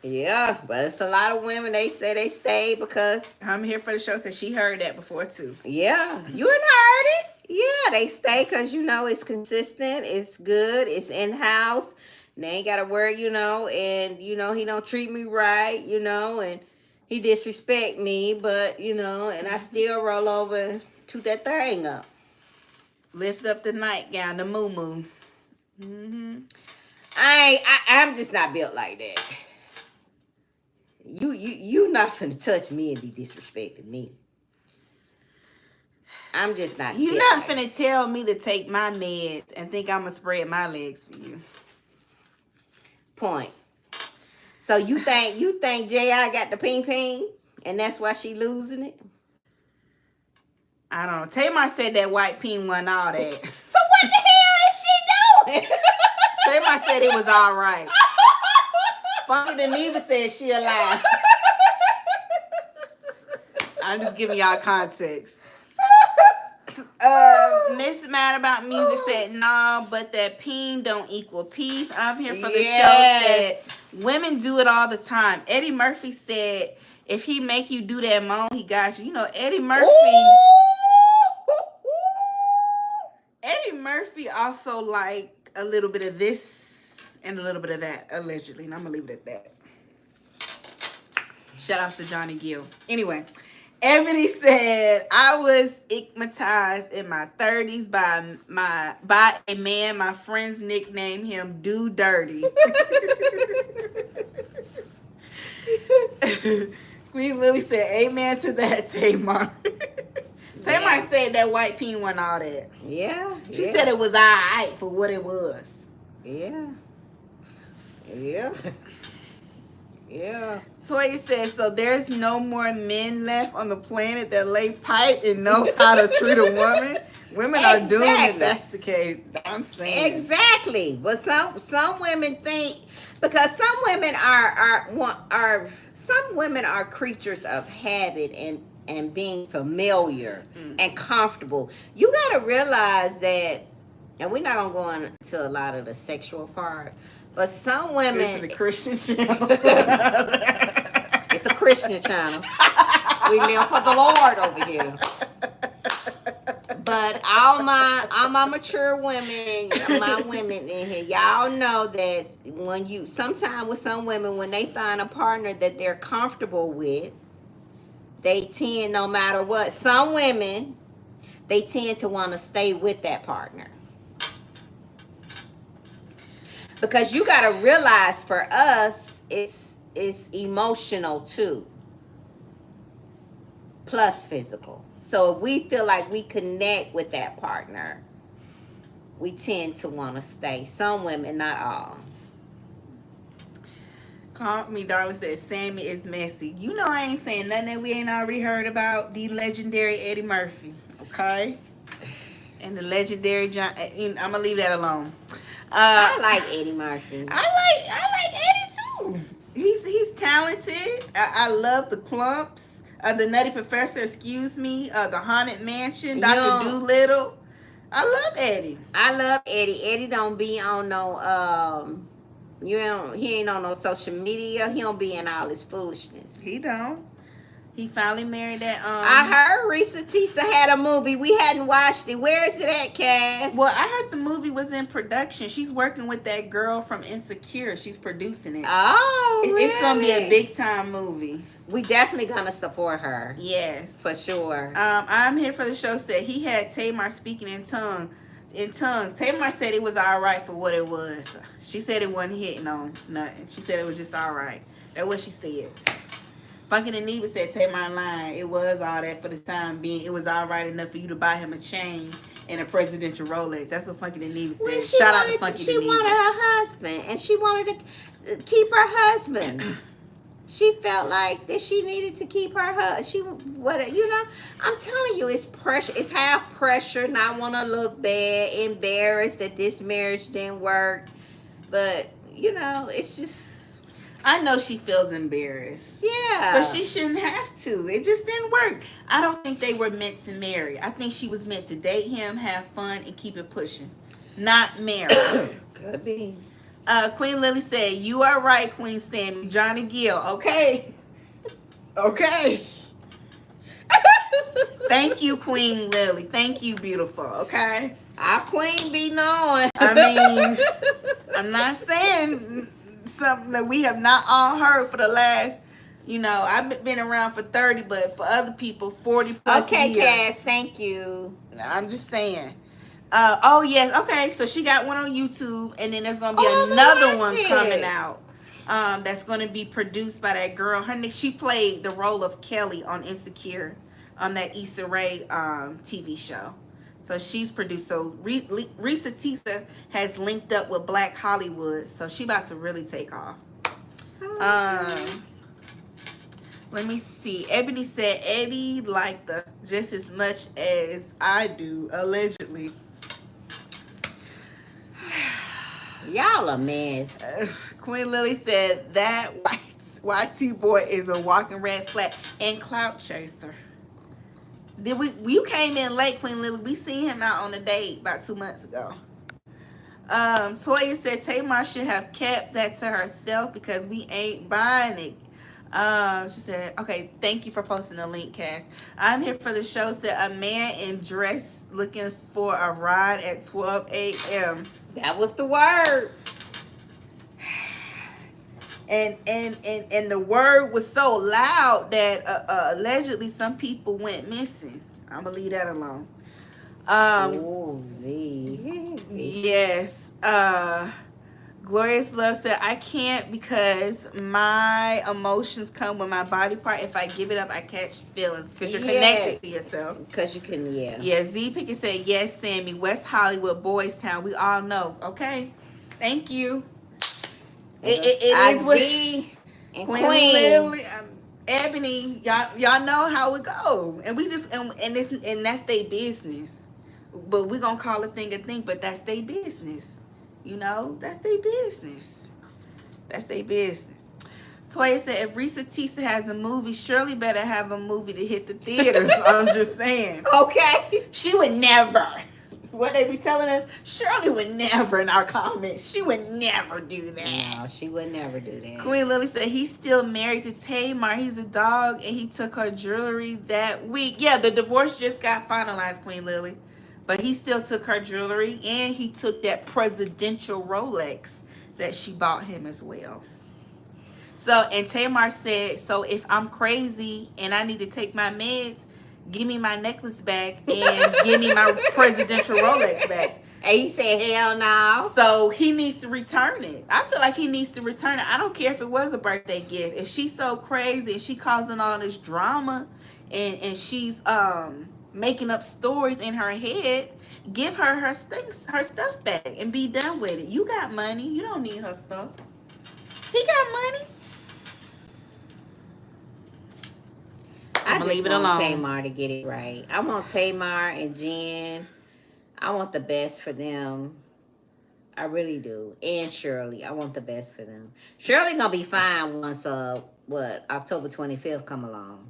Yeah, but it's a lot of women, they say they stay because...
I'm here for the show, said she heard that before too.
Yeah, you ain't heard it. Yeah, they stay because, it's consistent, it's good, it's in-house. They ain't got to worry, and, he don't treat me right, and he disrespect me, but, and I still roll over and toot that thing up.
Lift up the nightgown, the moo-moo.
I'm just not built like that. You not finna touch me and be disrespecting me. I'm just not.
You not finna tell me to take my meds and think I'm gonna spread my legs for you.
Point. So you think J.I. got the ping, and that's why she losing it?
I don't know. Tamar said that white ping wasn't all that.
So what the hell is she doing?
Tamar said it was all right. Funky Deneva said she alive. I'm just giving y'all context. Miss Mad About Music said, nah, but that peen don't equal peace. I'm here for the show. Said, women do it all the time. Eddie Murphy said, if he make you do that moan, he got you. Eddie Murphy. Eddie Murphy also like a little bit of this and a little bit of that, allegedly. And I'm going to leave it at that. Shout out to Johnny Gill. Anyway, Ebony said, I was stigmatized in my 30s by a man my friends nicknamed him Do Dirty. Queen Lily said, amen to that, Tamar. Tamar said that white peen wasn't all that.
Yeah.
She said it was all right for what it was.
Yeah.
Toya says, so there's no more men left on the planet that lay pipe and know how to treat a woman? Women are doomed if that's the case. I'm saying.
Exactly. But some women think, because some women are creatures of habit and being familiar and comfortable. You got to realize that, and we're not going to go into a lot of the sexual part, But some
This
women,
is a Christian channel.
it's a Christian channel. We live for the Lord over here. But all my mature women, my women in here, y'all know that sometimes with some women, when they find a partner that they're comfortable with, they tend, no matter what, some women, they tend to want to stay with that partner. Because you got to realize, for us, it's emotional too, plus physical. So if we feel like we connect with that partner, we tend to want to stay. Some women, not all.
Call me, darling, said Sammy is messy. You know I ain't saying nothing that we ain't already heard about the legendary Eddie Murphy, okay? And the legendary John. I'm gonna leave that alone.
I like Eddie Murphy.
I like Eddie too. He's talented. I love the Clumps, the Nutty Professor. Excuse me. The Haunted Mansion, Dr. Doolittle. I love Eddie.
I love Eddie. Eddie don't be on no he ain't on no social media. He don't be in all his foolishness.
He don't. He finally married that.
I heard Risa Tisa had a movie. We hadn't watched it. Where is it at, Cass?
Well, I heard the movie was in production. She's working with that girl from Insecure. She's producing it.
Oh, really?
It's gonna be a big time movie.
We definitely gonna support her.
Yes,
for sure.
I'm here for the show. Said he had Tamar speaking in tongues. Tamar said it was all right for what it was. She said it wasn't hitting on nothing. She said it was just all right. That's what she said. Funky and Neva said Tamar lying. It was all that for the time being. It was all right enough for you to buy him a chain and a presidential Rolex. That's what Funky and Neva said. Shout out to Funky and Neva.
She wanted her husband, and she wanted to keep her husband. She felt like that she needed to keep her husband. I'm telling you, it's pressure. It's half pressure, not want to look bad, embarrassed that this marriage didn't work. But, it's just...
I know she feels embarrassed.
Yeah.
But she shouldn't have to. It just didn't work. I don't think they were meant to marry. I think she was meant to date him, have fun, and keep it pushing. Not marry.
Could be.
Queen Lily said, you are right, Queen Sammy. Johnny Gill. Okay. Okay. Thank you, Queen Lily. Thank you, beautiful. Okay.
Our queen be knowing.
I mean, I'm not saying something that we have not all heard for the last, I've been around for 30, but for other people, 40 plus years.
Okay, Cass, thank you.
I'm just saying. Oh, yes. Okay, so she got one on YouTube, and then there's going to be another one coming out that's going to be produced by that girl. She played the role of Kelly on Insecure on that Issa Rae TV show. So she's produced. So Risa Tisa has linked up with Black Hollywood. So she about to really take off. Let me see. Ebony said Eddie liked her just as much as I do, allegedly.
Y'all a mess.
Queen Lily said that YT boy is a walking red flag and clout chaser. You came in late, Queen Lily. We seen him out on a date about 2 months ago. Toya said Tamar should have kept that to herself because we ain't buying it. She said, okay, thank you for posting the link, Cass. I'm here for the show. Said a man in dress looking for a ride at 12 a.m.
That was the word.
And the word was so loud that allegedly some people went missing. I'm gonna leave that alone.
Z.
Yes. Glorious Love said, I can't because my emotions come with my body part. If I give it up, I catch feelings because you're connected to yourself.
Because you can,
Yeah, Z Pickett said, yes, Sammy, West Hollywood, Boys Town. We all know. Okay. Thank you. It is what
and
Queen
Queen.
Lily, Ebony, y'all know how it go. And we just and that's their business. But we gonna call a thing, but that's their business. That's their business. That's their business. Toya said, if Risa Tisa has a movie, surely better have a movie to hit the theaters. I'm just saying.
Okay.
She would never. what they be telling us, Shirley would never in our comments. She would never do that.
No, she would never do that.
Queen Lily said he's still married to Tamar. He's a dog and he took her jewelry that week. Yeah, the divorce just got finalized, Queen Lily. But he still took her jewelry and he took that presidential Rolex that she bought him as well. So, and Tamar said, so if I'm crazy and I need to take my meds, give me my necklace back and give me my presidential Rolex back.
And he said, hell no.
So he needs to return it. I feel like he needs to return it. I don't care if it was a birthday gift. If she's so crazy and she causing all this drama and she's making up stories in her head, give her her stuff back and be done with it. You got money. You don't need her stuff. He got money.
I just
leave it
want
alone.
Tamar to get it right. I want Tamar and Jen. I want the best for them. I really do. And Shirley. I want the best for them. Shirley gonna be fine once October 25th come along.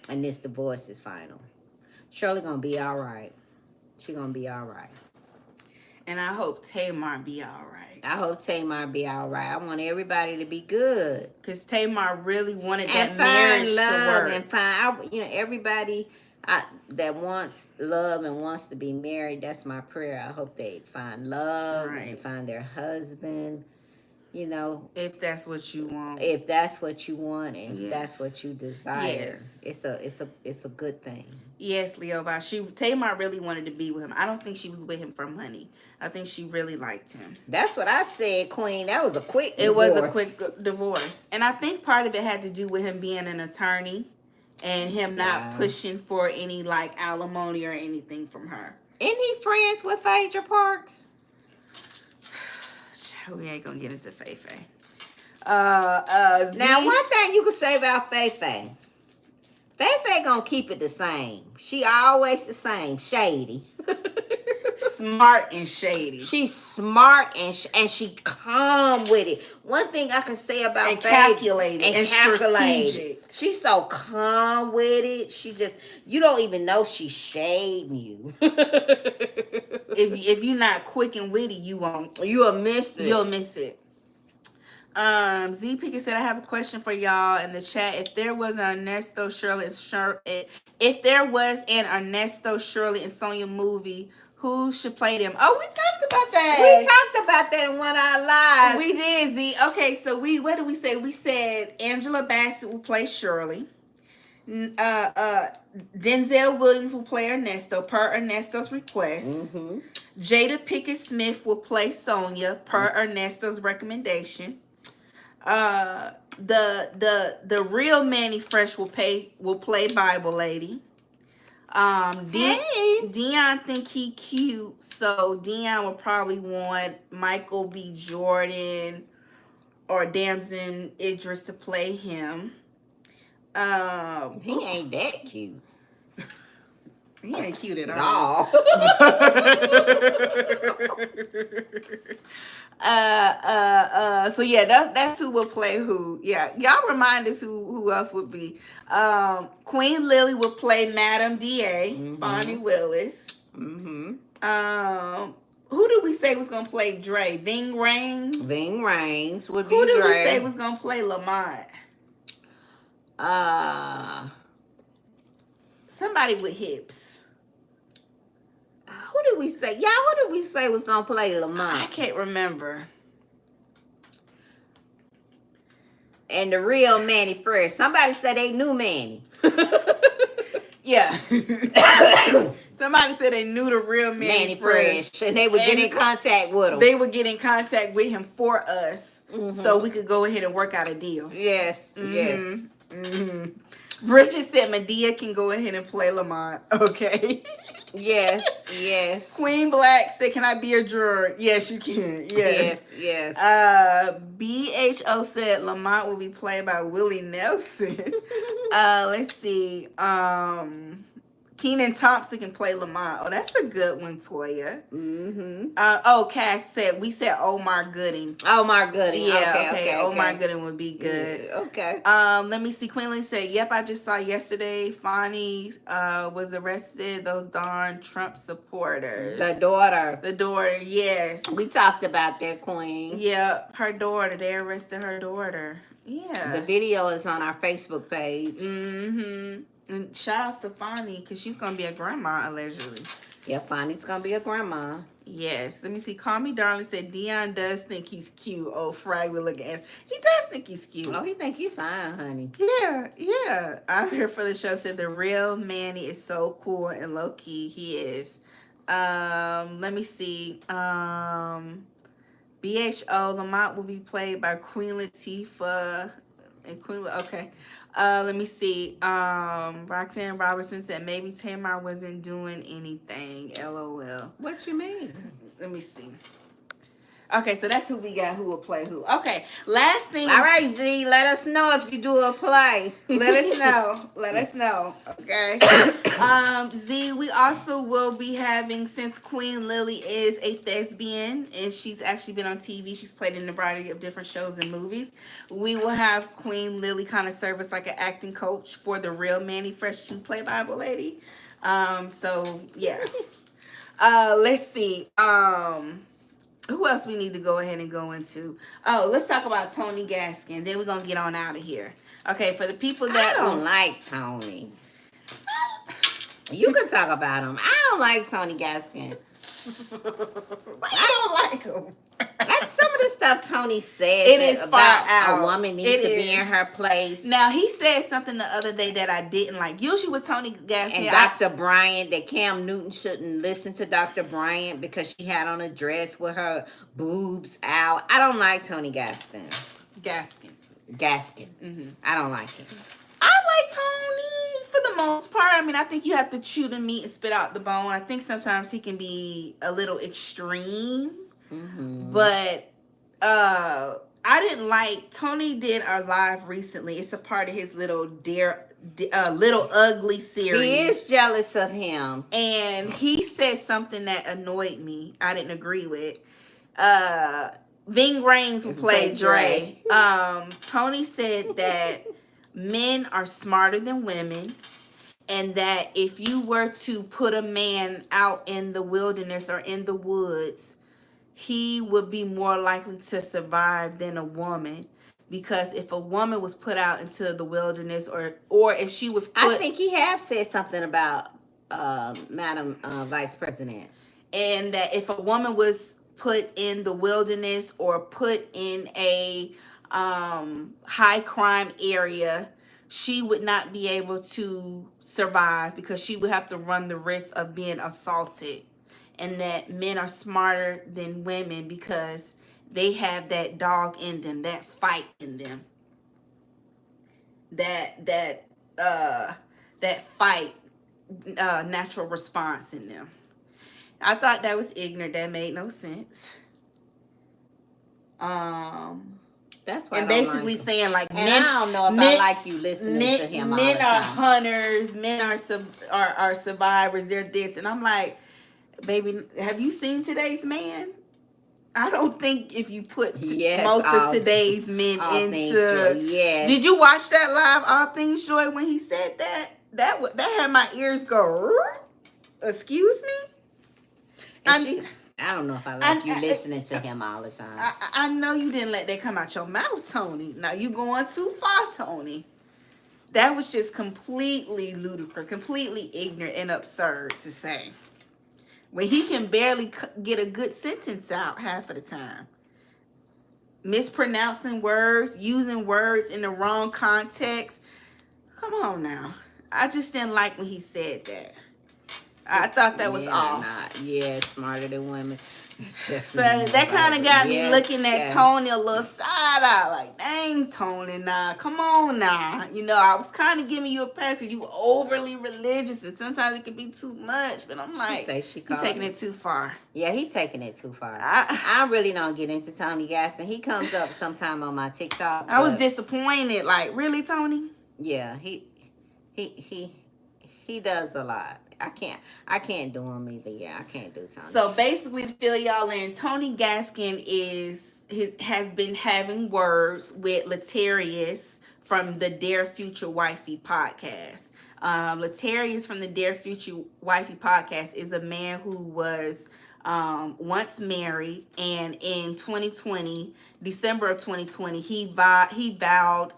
And this divorce is final. Shirley gonna be all right. She gonna be all right.
And I hope Tamar be all right.
I hope Tamar be all right. I want everybody to be good.
Because Tamar really wanted
And
that
find
marriage
love
to work.
and find, everybody that wants love and wants to be married, that's my prayer. I hope they find love and
Right.
find their husband,
If that's what you want.
if that's what you want and if
Yes.
that's what you desire.
Yes.
It's a good thing.
Yes, Leo. Tamar really wanted to be with him. I don't think she was with him for money. I think she really liked him.
That's what I said, Queen. That was a quick
It was a
divorce.
quick divorce. And I think part of it had to do with him being an attorney and him not
Yeah.
pushing for any like alimony or anything from her.
Isn't he friends with Phaedra Parks?
We ain't gonna get into Faye Faye.
Now, one thing you can say about Faye Faye. Faye Faye gonna keep it the same. She always the same. Shady.
Smart and shady.
She's smart and she calm with it. One thing I can say about
And
Faye,
calculated and
calculated.
strategic.
She's so calm with it. She just, you don't even know she's shading you.
If you're not quick and witty, you won't.
You'll miss it.
You'll miss it. Z Pickett said, I have a question for y'all in the chat. If there was an Ernesto, Shirley, and Sonia movie, who should play them? Oh, we talked about that.
We talked about that in one of our lives.
We did, Z. Okay, so what did we say? We said Angela Bassett will play Shirley. Denzel Williams will play Ernesto per Ernesto's request.
Mm-hmm.
Jada Pickett Smith will play Sonia per Ernesto's recommendation. The real Manny Fresh will play Bible Lady. Dion think he cute, so Dion will probably want Michael B. Jordan or Damson Idris to play him.
He ain't that cute.
He ain't cute at all.
No.
So yeah, that's who will play who. Yeah, y'all remind us who else would be. Queen Lily will play Madam DA, Fani Willis.
Mm-hmm.
Who did we say was gonna play Dre? Ving Rhames.
Ving Rhames would be
Who did
Dre.
we say was gonna play Lamont? Somebody with hips.
Who did we say? Yeah, who did we say was gonna play Lamont?
I can't remember.
And the real Manny Fresh. Somebody said they knew Manny.
Yeah. Somebody said they knew the real
Manny
Fresh.
Fresh. And they would get in contact with him.
They would get in contact with him for us, so we could go ahead and work out a deal.
Yes, yes.
Bridget said Medea can go ahead and play Lamont. Okay.
Yes, yes.
Queen Black said, "Can I be a juror?" Yes, you can. Yes.
Yes.
BHO said Lamont will be played by Willie Nelson. Let's see. Kenan Thompson can play Lamont. Oh, that's a good one, Toya.
Mm-hmm.
Cass said, we said Omar Gooding.
Omar Gooding.
Yeah,
Okay.
Omar Gooding would be good.
Yeah, okay.
Let me see. Quinlan said, yep, I just saw yesterday Fani was arrested. Those darn Trump supporters.
The daughter,
yes.
We talked about that, Queen.
Yeah, her daughter. They arrested her daughter. Yeah.
The video is on our Facebook page.
Mm-hmm. And shout outs to Fani, because she's going to be a grandma, allegedly.
Yeah, Fani's going to be a grandma.
Yes. Let me see. Call Me Darling said Dion does think he's cute. Oh, fragile looking ass. He does think he's cute.
Oh, he think you fine, honey.
Yeah. I'm here for the show. Said the real Manny is so cool and low key. He is. Let me see. BHO Lamont will be played by Queen Latifah and okay. Let me see. Roxanne Robertson said maybe Tamar wasn't doing anything. LOL.
What you mean?
Let me see. Okay, so that's who we got who will play who. Okay, last thing.
All right, Z, let us know if you do a play.
Let us know. Okay. Z, we also will be having, since Queen Lily is a thespian and she's actually been on TV, she's played in a variety of different shows and movies. We will have Queen Lily kind of serve as like an acting coach for the real Manny Fresh 2 play Bible lady. So yeah. Let's see. Who else we need to go ahead and go into? Oh, let's talk about Tony Gaskin. Then we're going to get on out of here. Okay, for the people that...
I don't like Tony. You can talk about him. I don't like Tony Gaskin.
I don't like him.
Like some of the stuff Tony says
It is
about
far out.
A woman needs to be in her place.
Now, he said something the other day that I didn't like. Usually with Tony Gaskin...
And Dr. Bryant, that Cam Newton shouldn't listen to Dr. Bryant because she had on a dress with her boobs out. I don't like Tony Gaskin.
Mm-hmm.
I don't like him.
I like Tony for the most part. I mean, I think you have to chew the meat and spit out the bone. I think sometimes he can be a little extreme.
Mm-hmm.
But I didn't like... Tony did our live recently. It's a part of his little Little Ugly series.
He is jealous of him.
And he said something that annoyed me. I didn't agree with. Ving Rhames will play Dre. Tony said that men are smarter than women, and that if you were to put a man out in the wilderness or in the woods, he would be more likely to survive than a woman. Because if a woman was put out into the wilderness, or if she was put...
I think he have said something about Madam Vice President.
And that if a woman was put in the wilderness or put in a high crime area, she would not be able to survive because she would have to run the risk of being assaulted. And that men are smarter than women because they have that dog in them, that fight in them, that fight natural response in them. I thought that was ignorant. That made no sense.
That's why.
And basically saying like
and
men.
I don't know if I like you listening to him.
Men
all the
are
time.
hunters. Men are survivors. They're this, and I'm like, baby, have you seen today's man? I don't think if you put most of today's men into...
Yes.
Did you watch that live All Things Joy when he said that? That had my ears go, excuse me?
I don't know if I like you listening to him all the time.
I know you didn't let that come out your mouth, Tony. Now you going too far, Tony. That was just completely ludicrous, completely ignorant and absurd to say. When he can barely get a good sentence out half of the time. Mispronouncing words, using words in the wrong context. Come on now. I just didn't like when he said that. I thought that was off.
Smarter than women.
So that kind of got me looking at Tony a little side-eye, like, dang, Tony, nah, come on now. You know, I was kind of giving you a pass because you were overly religious, and sometimes it can be too much, but I'm like, he's taking it too far.
Yeah, he's taking it too far. I really don't get into Tony Gaston. He comes up sometime on my TikTok.
I was disappointed. Like, really, Tony?
Yeah, he does a lot. I can't do him either. Yeah, I can't do Tony.
So basically, to fill y'all in, Tony Gaskin has been having words with Latarius from the Dare Future Wifey podcast. Latarius from the Dare Future Wifey podcast is a man who was once married, and in 2020, December of 2020, he vowed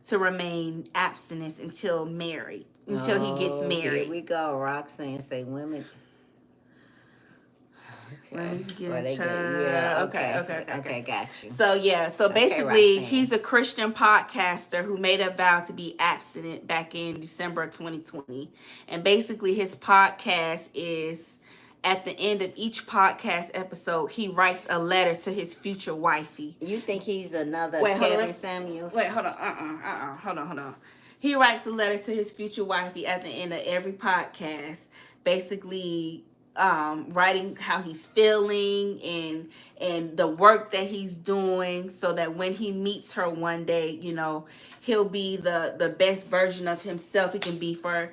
to remain abstinent until he gets
Oh, here
married.
we go. Roxanne say women.
Women's
Okay. Well,
getting
they get,
child.
yeah.
Okay.
Okay. Got you.
So yeah, so
Okay,
basically
Roxanne.
he's a Christian podcaster who made a vow to be abstinent back in December of 2020. And basically his podcast is, at the end of each podcast episode, he writes a letter to his future wifey.
You think he's another
Wait, hold on.
Kevin Samuels?
Wait, hold on. Hold on. He writes a letter to his future wifey at the end of every podcast, basically writing how he's feeling and the work that he's doing, so that when he meets her one day, he'll be the best version of himself he can be for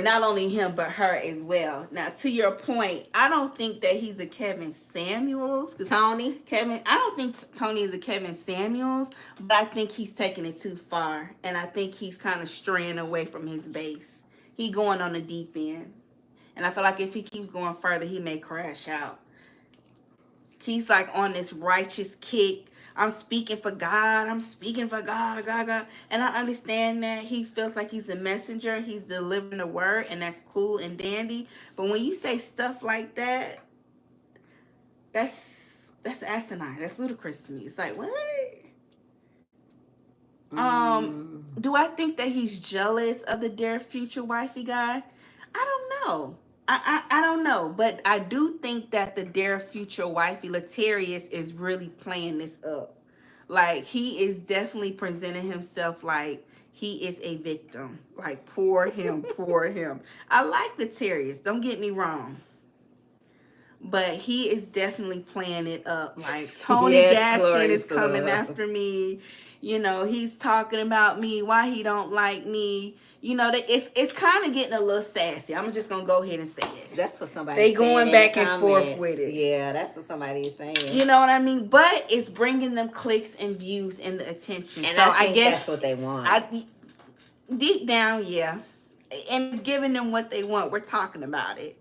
not only him but her as well. Now, to your point, I don't think that he's a Kevin Samuels.
Tony?
I don't think Tony is a Kevin Samuels, but I think he's taking it too far, and I think he's kind of straying away from his base. He going on the deep end. And I feel like if he keeps going further, he may crash out. He's like on this righteous kick. I'm speaking for God. God. And I understand that he feels like he's a messenger. He's delivering the word, and that's cool and dandy. But when you say stuff like that, that's asinine. That's ludicrous to me. It's like, what? Do I think that he's jealous of the Dare Future Wifey guy? I don't know. I don't know, but I do think that the Dare Future Wifey Latarius is really playing this up. Like, he is definitely presenting himself like he is a victim. Like, poor him. I like Latarius, don't get me wrong, but he is definitely playing it up. Like, Tony Gaskin is coming after me. He's talking about me, why he don't like me. It's kind of getting a little sassy. I'm just gonna go ahead and say it.
That's what somebody.
They going back and forth with it.
Yeah, that's what somebody is saying.
You know what I mean? But it's bringing them clicks and views and the attention.
And
so
I think
guess
that's what they want.
Deep down, yeah, and it's giving them what they want. We're talking about it,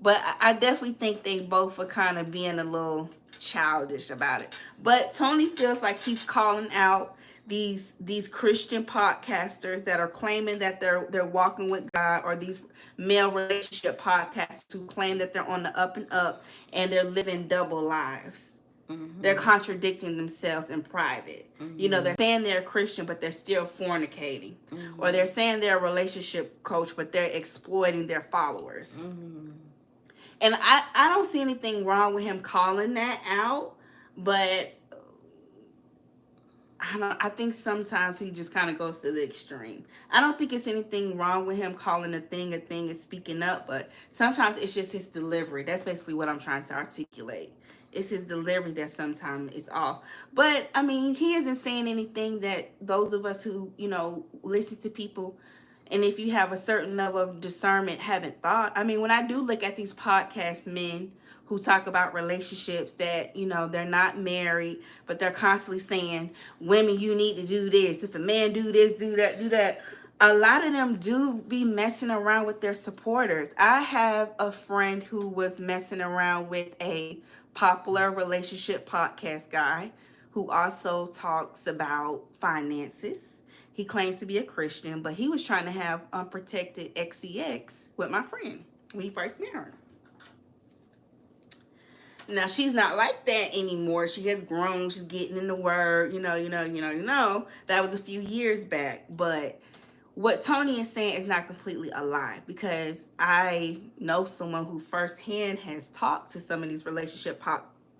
but I definitely think they both are kind of being a little childish about it. But Tony feels like he's calling out these Christian podcasters that are claiming that they're walking with God, or these male relationship podcasts who claim that they're on the up and up and they're living double lives. Mm-hmm. They're contradicting themselves in private. Mm-hmm. They're saying they're a Christian, but they're still fornicating. Mm-hmm. Or they're saying they're a relationship coach, but they're exploiting their followers. Mm-hmm. And I don't see anything wrong with him calling that out, but I think sometimes he just kind of goes to the extreme. I don't think it's anything wrong with him calling a thing and speaking up, but sometimes it's just his delivery. That's basically what I'm trying to articulate. It's his delivery that sometimes is off. But, I mean, he isn't saying anything that those of us who, listen to people, and if you have a certain level of discernment, haven't thought. I mean, when I do look at these podcast men who talk about relationships that, they're not married, but they're constantly saying, women, you need to do this. If a man do this, do that, do that. A lot of them do be messing around with their supporters. I have a friend who was messing around with a popular relationship podcast guy who also talks about finances. He claims to be a Christian, but he was trying to have unprotected XCX with my friend when he first met her. Now, she's not like that anymore. She has grown. She's getting in the word. That was a few years back. But what Tony is saying is not completely a lie, because I know someone who firsthand has talked to some of these relationship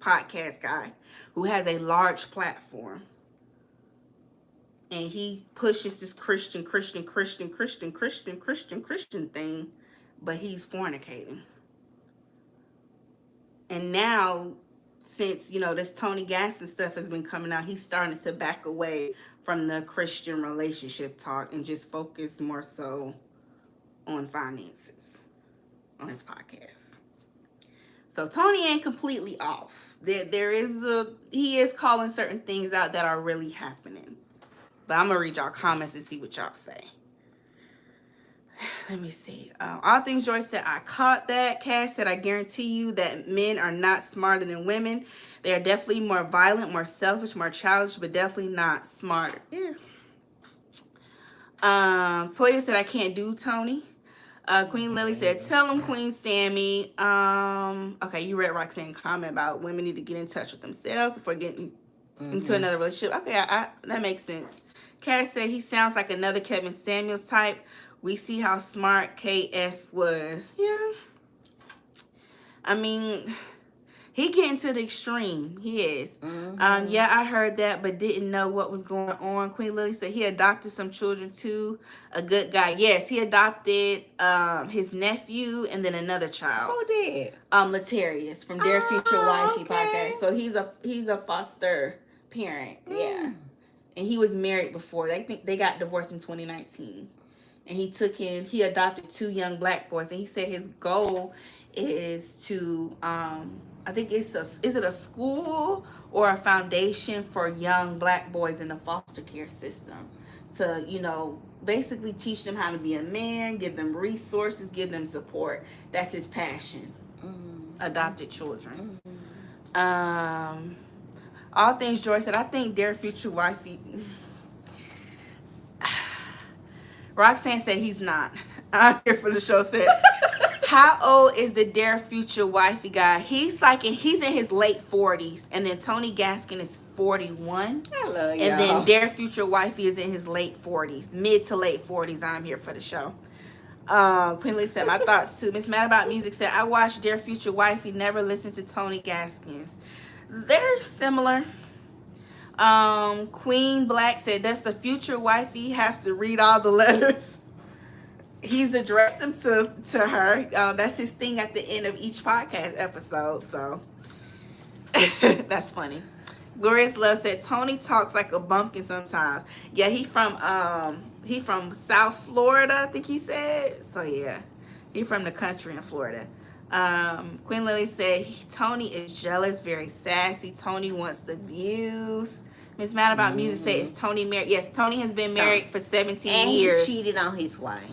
podcast guys who has a large platform. And he pushes this Christian thing, but he's fornicating. And now, since, this Tony Gaston stuff has been coming out, he's starting to back away from the Christian relationship talk and just focus more so on finances. on his podcast. So Tony ain't completely off. He is calling certain things out that are really happening. But I'm gonna read y'all comments and see what y'all say. Let me see. All things Joy said, I caught that. Cass said, I guarantee you that men are not smarter than women. They are definitely more violent, more selfish, more childish, but definitely not smarter. Yeah. Toya said, I can't do Tony. Queen Lily said, tell him, Queen Sammy. Okay, you read Roxanne's comment about women need to get in touch with themselves before getting into another relationship. Okay, that makes sense. Cass said, he sounds like another Kevin Samuels type. We see how smart KS was. Yeah. I mean, he getting to the extreme. He is. Yeah, I heard that, but didn't know what was going on. Queen Lily said he adopted some children too. A good guy. Yes, he adopted his nephew and then another child.
Who did?
Latarius from Dear Future Wifey
okay.
podcast. So he's a foster parent. Yeah. And he was married before. They think they got divorced in 2019. And he adopted 2 young black boys. And he said his goal is to, I think is it a school or a foundation for young black boys in the foster care system to, basically teach them how to be a man, give them resources, give them support. That's his passion. Adopted children. All things Joy said, I think Dear Future Wifey. Roxanne said he's not. I'm here for the show. Said, how old is the Dear Future Wifey guy? He's in his late 40s, and then Tony Gaskin is 41.
I love y'all.
And then Dear Future Wifey is in his late 40s, mid to late 40s. I'm here for the show. Queen Lee said, my thoughts too. Miss Mad About Music said, I watched Dear Future Wifey, never listened to Tony Gaskins. They're similar. Queen Black said, does the future wifey have to read all the letters? He's addressed them to her. That's his thing at the end of each podcast episode. So that's funny. Glorious Love said, Tony talks like a bumpkin sometimes. Yeah, he from South Florida, I think he said. So yeah, he from the country in Florida. Queen Lily said, Tony is jealous, very sassy. Tony wants the views. Miss Mad About Music said, is Tony married? Yes, Tony has been married for 17 years.
And he cheated on his wife.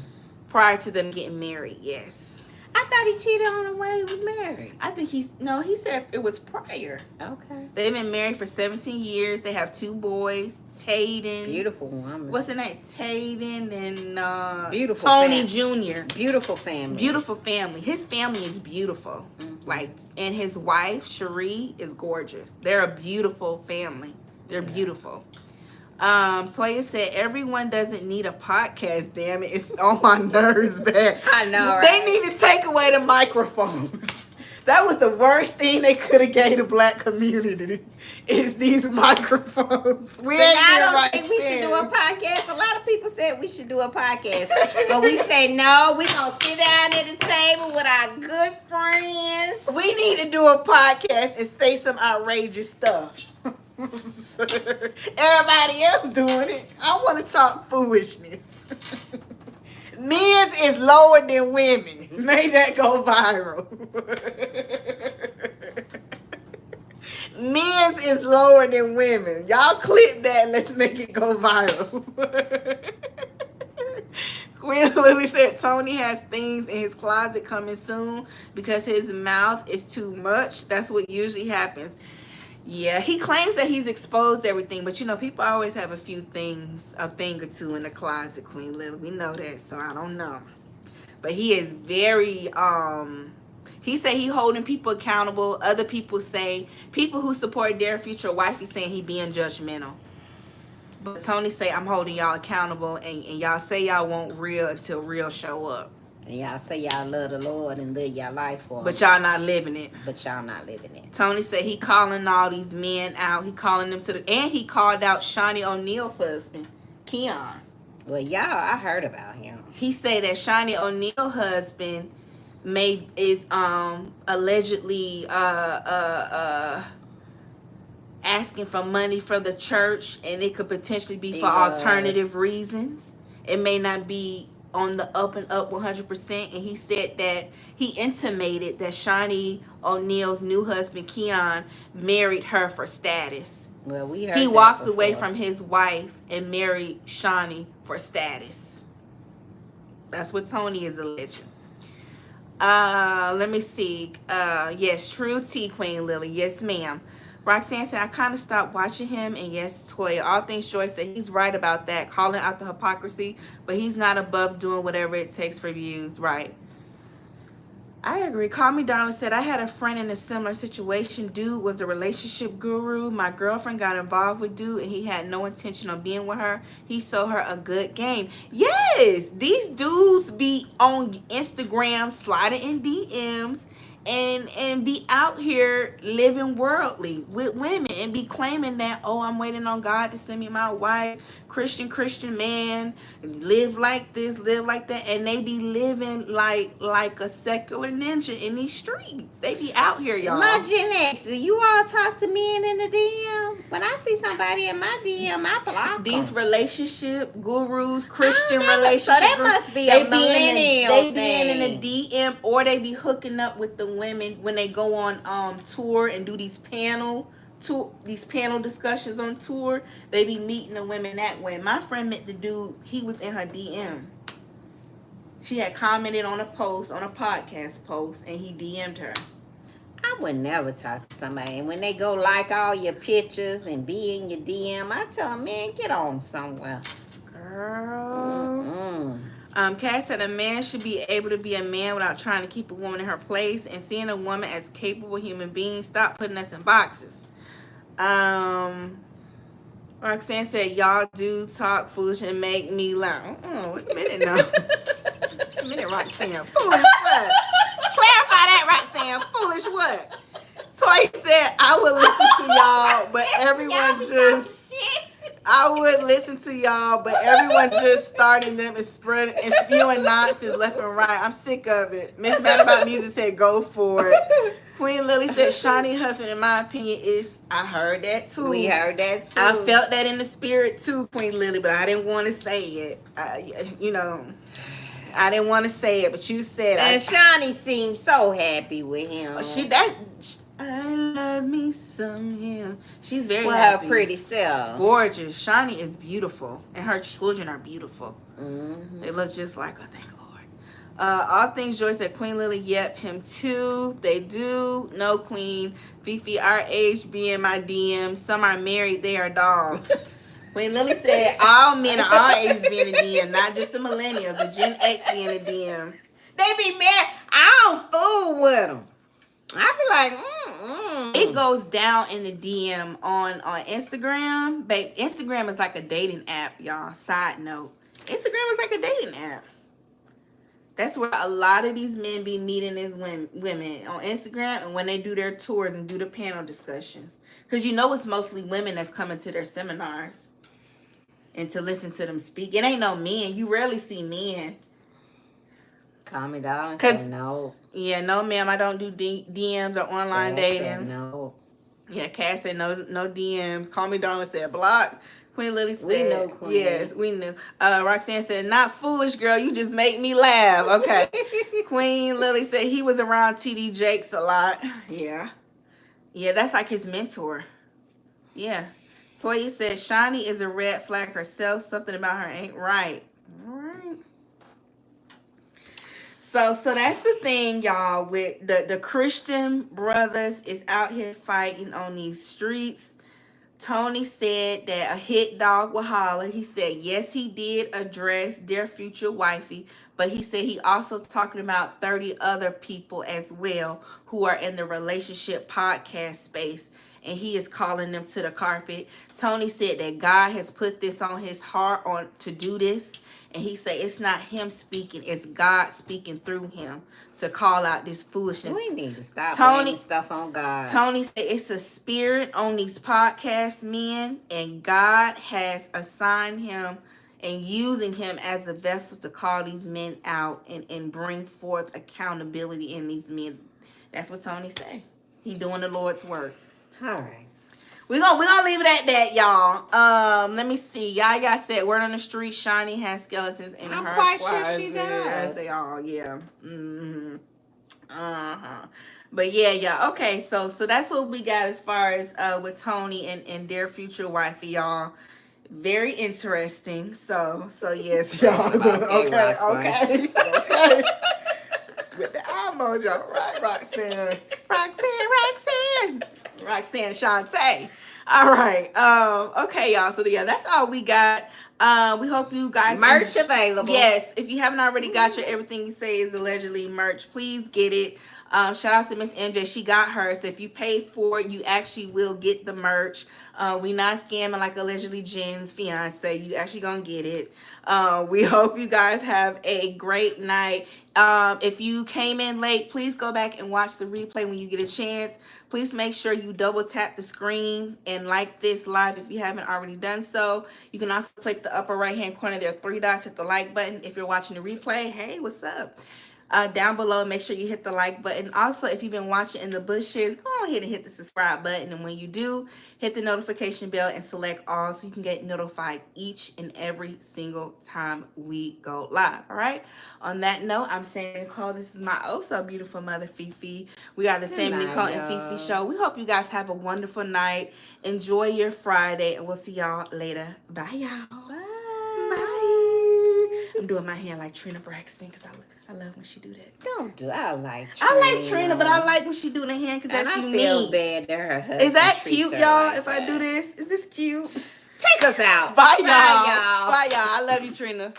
Prior to them getting married, yes.
I thought he cheated on her when he was married.
I think he said it was prior.
Okay.
They've been married for 17 years. They have 2 boys, Tayden.
Beautiful woman.
What's her name? Tayden and
beautiful
Tony
family.
Jr.
Beautiful family.
Beautiful family. His family is beautiful. And his wife, Cherie, is gorgeous. They're a beautiful family. They're beautiful. Toya said, everyone doesn't need a podcast, damn it. It's on my nerves bad.
I know, right?
They need to take away the microphones. That was the worst thing they could have gave the black community is these microphones.
I don't think we should do a podcast. A lot of people said we should do a podcast. But we say, no, we're going to sit down at the table with our good friends.
We need to do a podcast and say some outrageous stuff. Everybody else doing it. I want to talk foolishness. Men's is lower than women. Make that go viral. Men's is lower than women. Y'all clip that. Let's make it go viral. Queen Lily said Tony has things in his closet coming soon because his mouth is too much. That's what usually happens. Yeah, he claims that he's exposed everything, but people always have a thing or two in the closet, Queen Lily. We know that, so I don't know. But he is very, he said he holding people accountable. Other people who support Dear Future Wifey saying he being judgmental. But Tony say, I'm holding y'all accountable, and y'all say y'all want real until real show up.
And y'all say y'all love the Lord and live your life for him.
But y'all not living it.
Tony
said he calling all these men out. He calling them and he called out Shawnee O'Neal's husband, Keon.
Well, I heard about him.
He said that Shawnee O'Neal's husband is allegedly asking for money for the church, and it could potentially be for alternative reasons. It may not be on the up and up 100%, and he said that he intimated that Shawnee O'Neal's new husband Keon married her for status.
Well, we heard
He
that
walked away
before.
from his wife and married Shawnee for status. That's what Tony is alleging. Let me see. Yes, true tea, Queen Lily. Yes, ma'am. Roxanne said, I kind of stopped watching him. And yes, Toya, all things Joyce said, he's right about that, calling out the hypocrisy, but he's not above doing whatever it takes for views. Right. I agree. Call Me Darling said, I had a friend in a similar situation. Dude was a relationship guru. My girlfriend got involved with dude and he had no intention of being with her. He sold her a good game. Yes, these dudes be on Instagram sliding in DMs and be out here living worldly with women and be claiming that, oh, I'm waiting on God to send me my wife, Christian man, live like this, live like that, and they be living like a secular ninja in these streets. They be out here, y'all.
My Gen X, do you all talk to men in the DM? When I see somebody in my DM, I block
These
them.
relationship gurus, Christian
I don't know.
relationship
So that
gurus,
must be a millennial
they be
thing.
in the DM, or they be hooking up with the women when they go on tour and do these panel discussions on tour. They be meeting the women that way. My friend met the dude, he was in her DM. She had commented on a post, on a podcast post, and he DM'd her.
I would never talk to somebody. And when they go like all your pictures and be in your DM, I tell them, man, get on somewhere.
Girl. Cass said a man should be able to be a man without trying to keep a woman in her place and seeing a woman as capable human being. Stop putting us in boxes. Roxanne said, y'all do talk foolish and make me laugh. Wait a minute now. Wait a minute, Roxanne. Foolish what? Clarify that, Roxanne. Foolish what? Toy said, I would listen to y'all, but everyone just... I would listen to y'all, but everyone just starting them and spreading and spewing nonsense left and right. I'm sick of it. Miss Mad About Music said, go for it. Queen Lily said, Shawnee husband, in my opinion, is... I heard that too.
We heard that too.
I felt that in the spirit too, Queen Lily, but I didn't want to say it. I didn't want to say it, but you said it.
And Shawnee seemed so happy with him.
I love me some him. She's very
with
happy.
her pretty self.
Gorgeous. Shawnee is beautiful, and her children are beautiful.
Mm-hmm.
They look just like her. Thank Lord. All things Joy said, Queen Lily, yep, him too. They do. No, Queen. Fifi, our age be in my DMs. Some are married, they are dogs. Queen Lily said, all men of all ages be in the DM, not just the millennials. The Gen X be in the DM.
They be married. I don't fool with them. I feel like,
It goes down in the DM on Instagram. Babe, Instagram is like a dating app, y'all. Side note. Instagram is like a dating app. That's where a lot of these men be meeting these women on Instagram and when they do their tours and do the panel discussions. Because you know it's mostly women that's coming to their seminars and to listen to them speak. It ain't no men. You rarely see men.
Call me darling. Say no.
Yeah, no, ma'am. I don't do DMs or online dating.
No.
Yeah, Cass said no DMs. Call me darling said block. Queen Lily said,
we know, Queen.
Yes, we knew. Roxanne said, not foolish, girl. You just make me laugh. Okay. Queen Lily said he was around TD Jakes a lot. Yeah. Yeah, that's like his mentor. Yeah. Toya said, Shawnee is a red flag herself. Something about her ain't right. All right. So that's the thing, y'all, with the Christian brothers is out here fighting on these streets. Tony said that a hit dog will holler. He said, yes, he did address their future wifey, but he said he also talking about 30 other people as well who are in the relationship podcast space, and he is calling them to the carpet. Tony said that God has put this on his heart to do this. And he said it's not him speaking, it's God speaking through him to call out this foolishness.
We need to stop blaming stuff on God.
Tony said it's a spirit on these podcast men, and God has assigned him and using him as a vessel to call these men out and bring forth accountability in these men. That's what Tony said. He doing the Lord's work.
All right.
we gonna leave it at that, y'all. Let me see. Y'all said word on the street. Shawnee has skeletons in
I'm
her
quite
closet.
sure she does.
They all, yeah. Mm-hmm. Uh-huh. But yeah. Okay, so that's what we got as far as with Tony and their future wifey, y'all. Very interesting. So yes, y'all.
Okay,
Okay.
Roxanne.
With the eye mojo, right, Roxanne Shantae. All right. Okay, y'all. So yeah, that's all we got. We hope you guys
Merch available.
Yes, if you haven't already got your everything you say is allegedly merch, please get it. Shout out to Miss MJ. She got hers. So if you pay for it, you actually will get the merch. We not scamming like allegedly Jen's fiance. You actually gonna get it. We hope you guys have a great night. If you came in late, please go back and watch the replay when you get a chance. Please make sure you double tap the screen and like this live if you haven't already done so. You can also click the upper right hand corner. There are 3 dots. Hit the like button. If you're watching the replay, hey, what's up? Down below, make sure you hit the like button. Also, if you've been watching in the bushes, go ahead and hit the subscribe button. And when you do, hit the notification bell and select all so you can get notified each and every single time we go live. All right. On that note, I'm Sam Nicole. This is my oh so beautiful mother, Fifi. We are the Sam Nicole and Fifi show. We hope you guys have a wonderful night. Enjoy your Friday, and we'll see y'all later. Bye, y'all. Bye. I'm doing my hair like Trina Braxton because I love when she do that.
Don't do. I like
Trina, but I like when she do the hand because that's unique.
I feel bad that her husband
Is that
treats
cute,
her
y'all?
like
If I do this, is this cute?
Take us out.
Bye, y'all.
Bye, y'all.
Bye, y'all. I love you, Trina.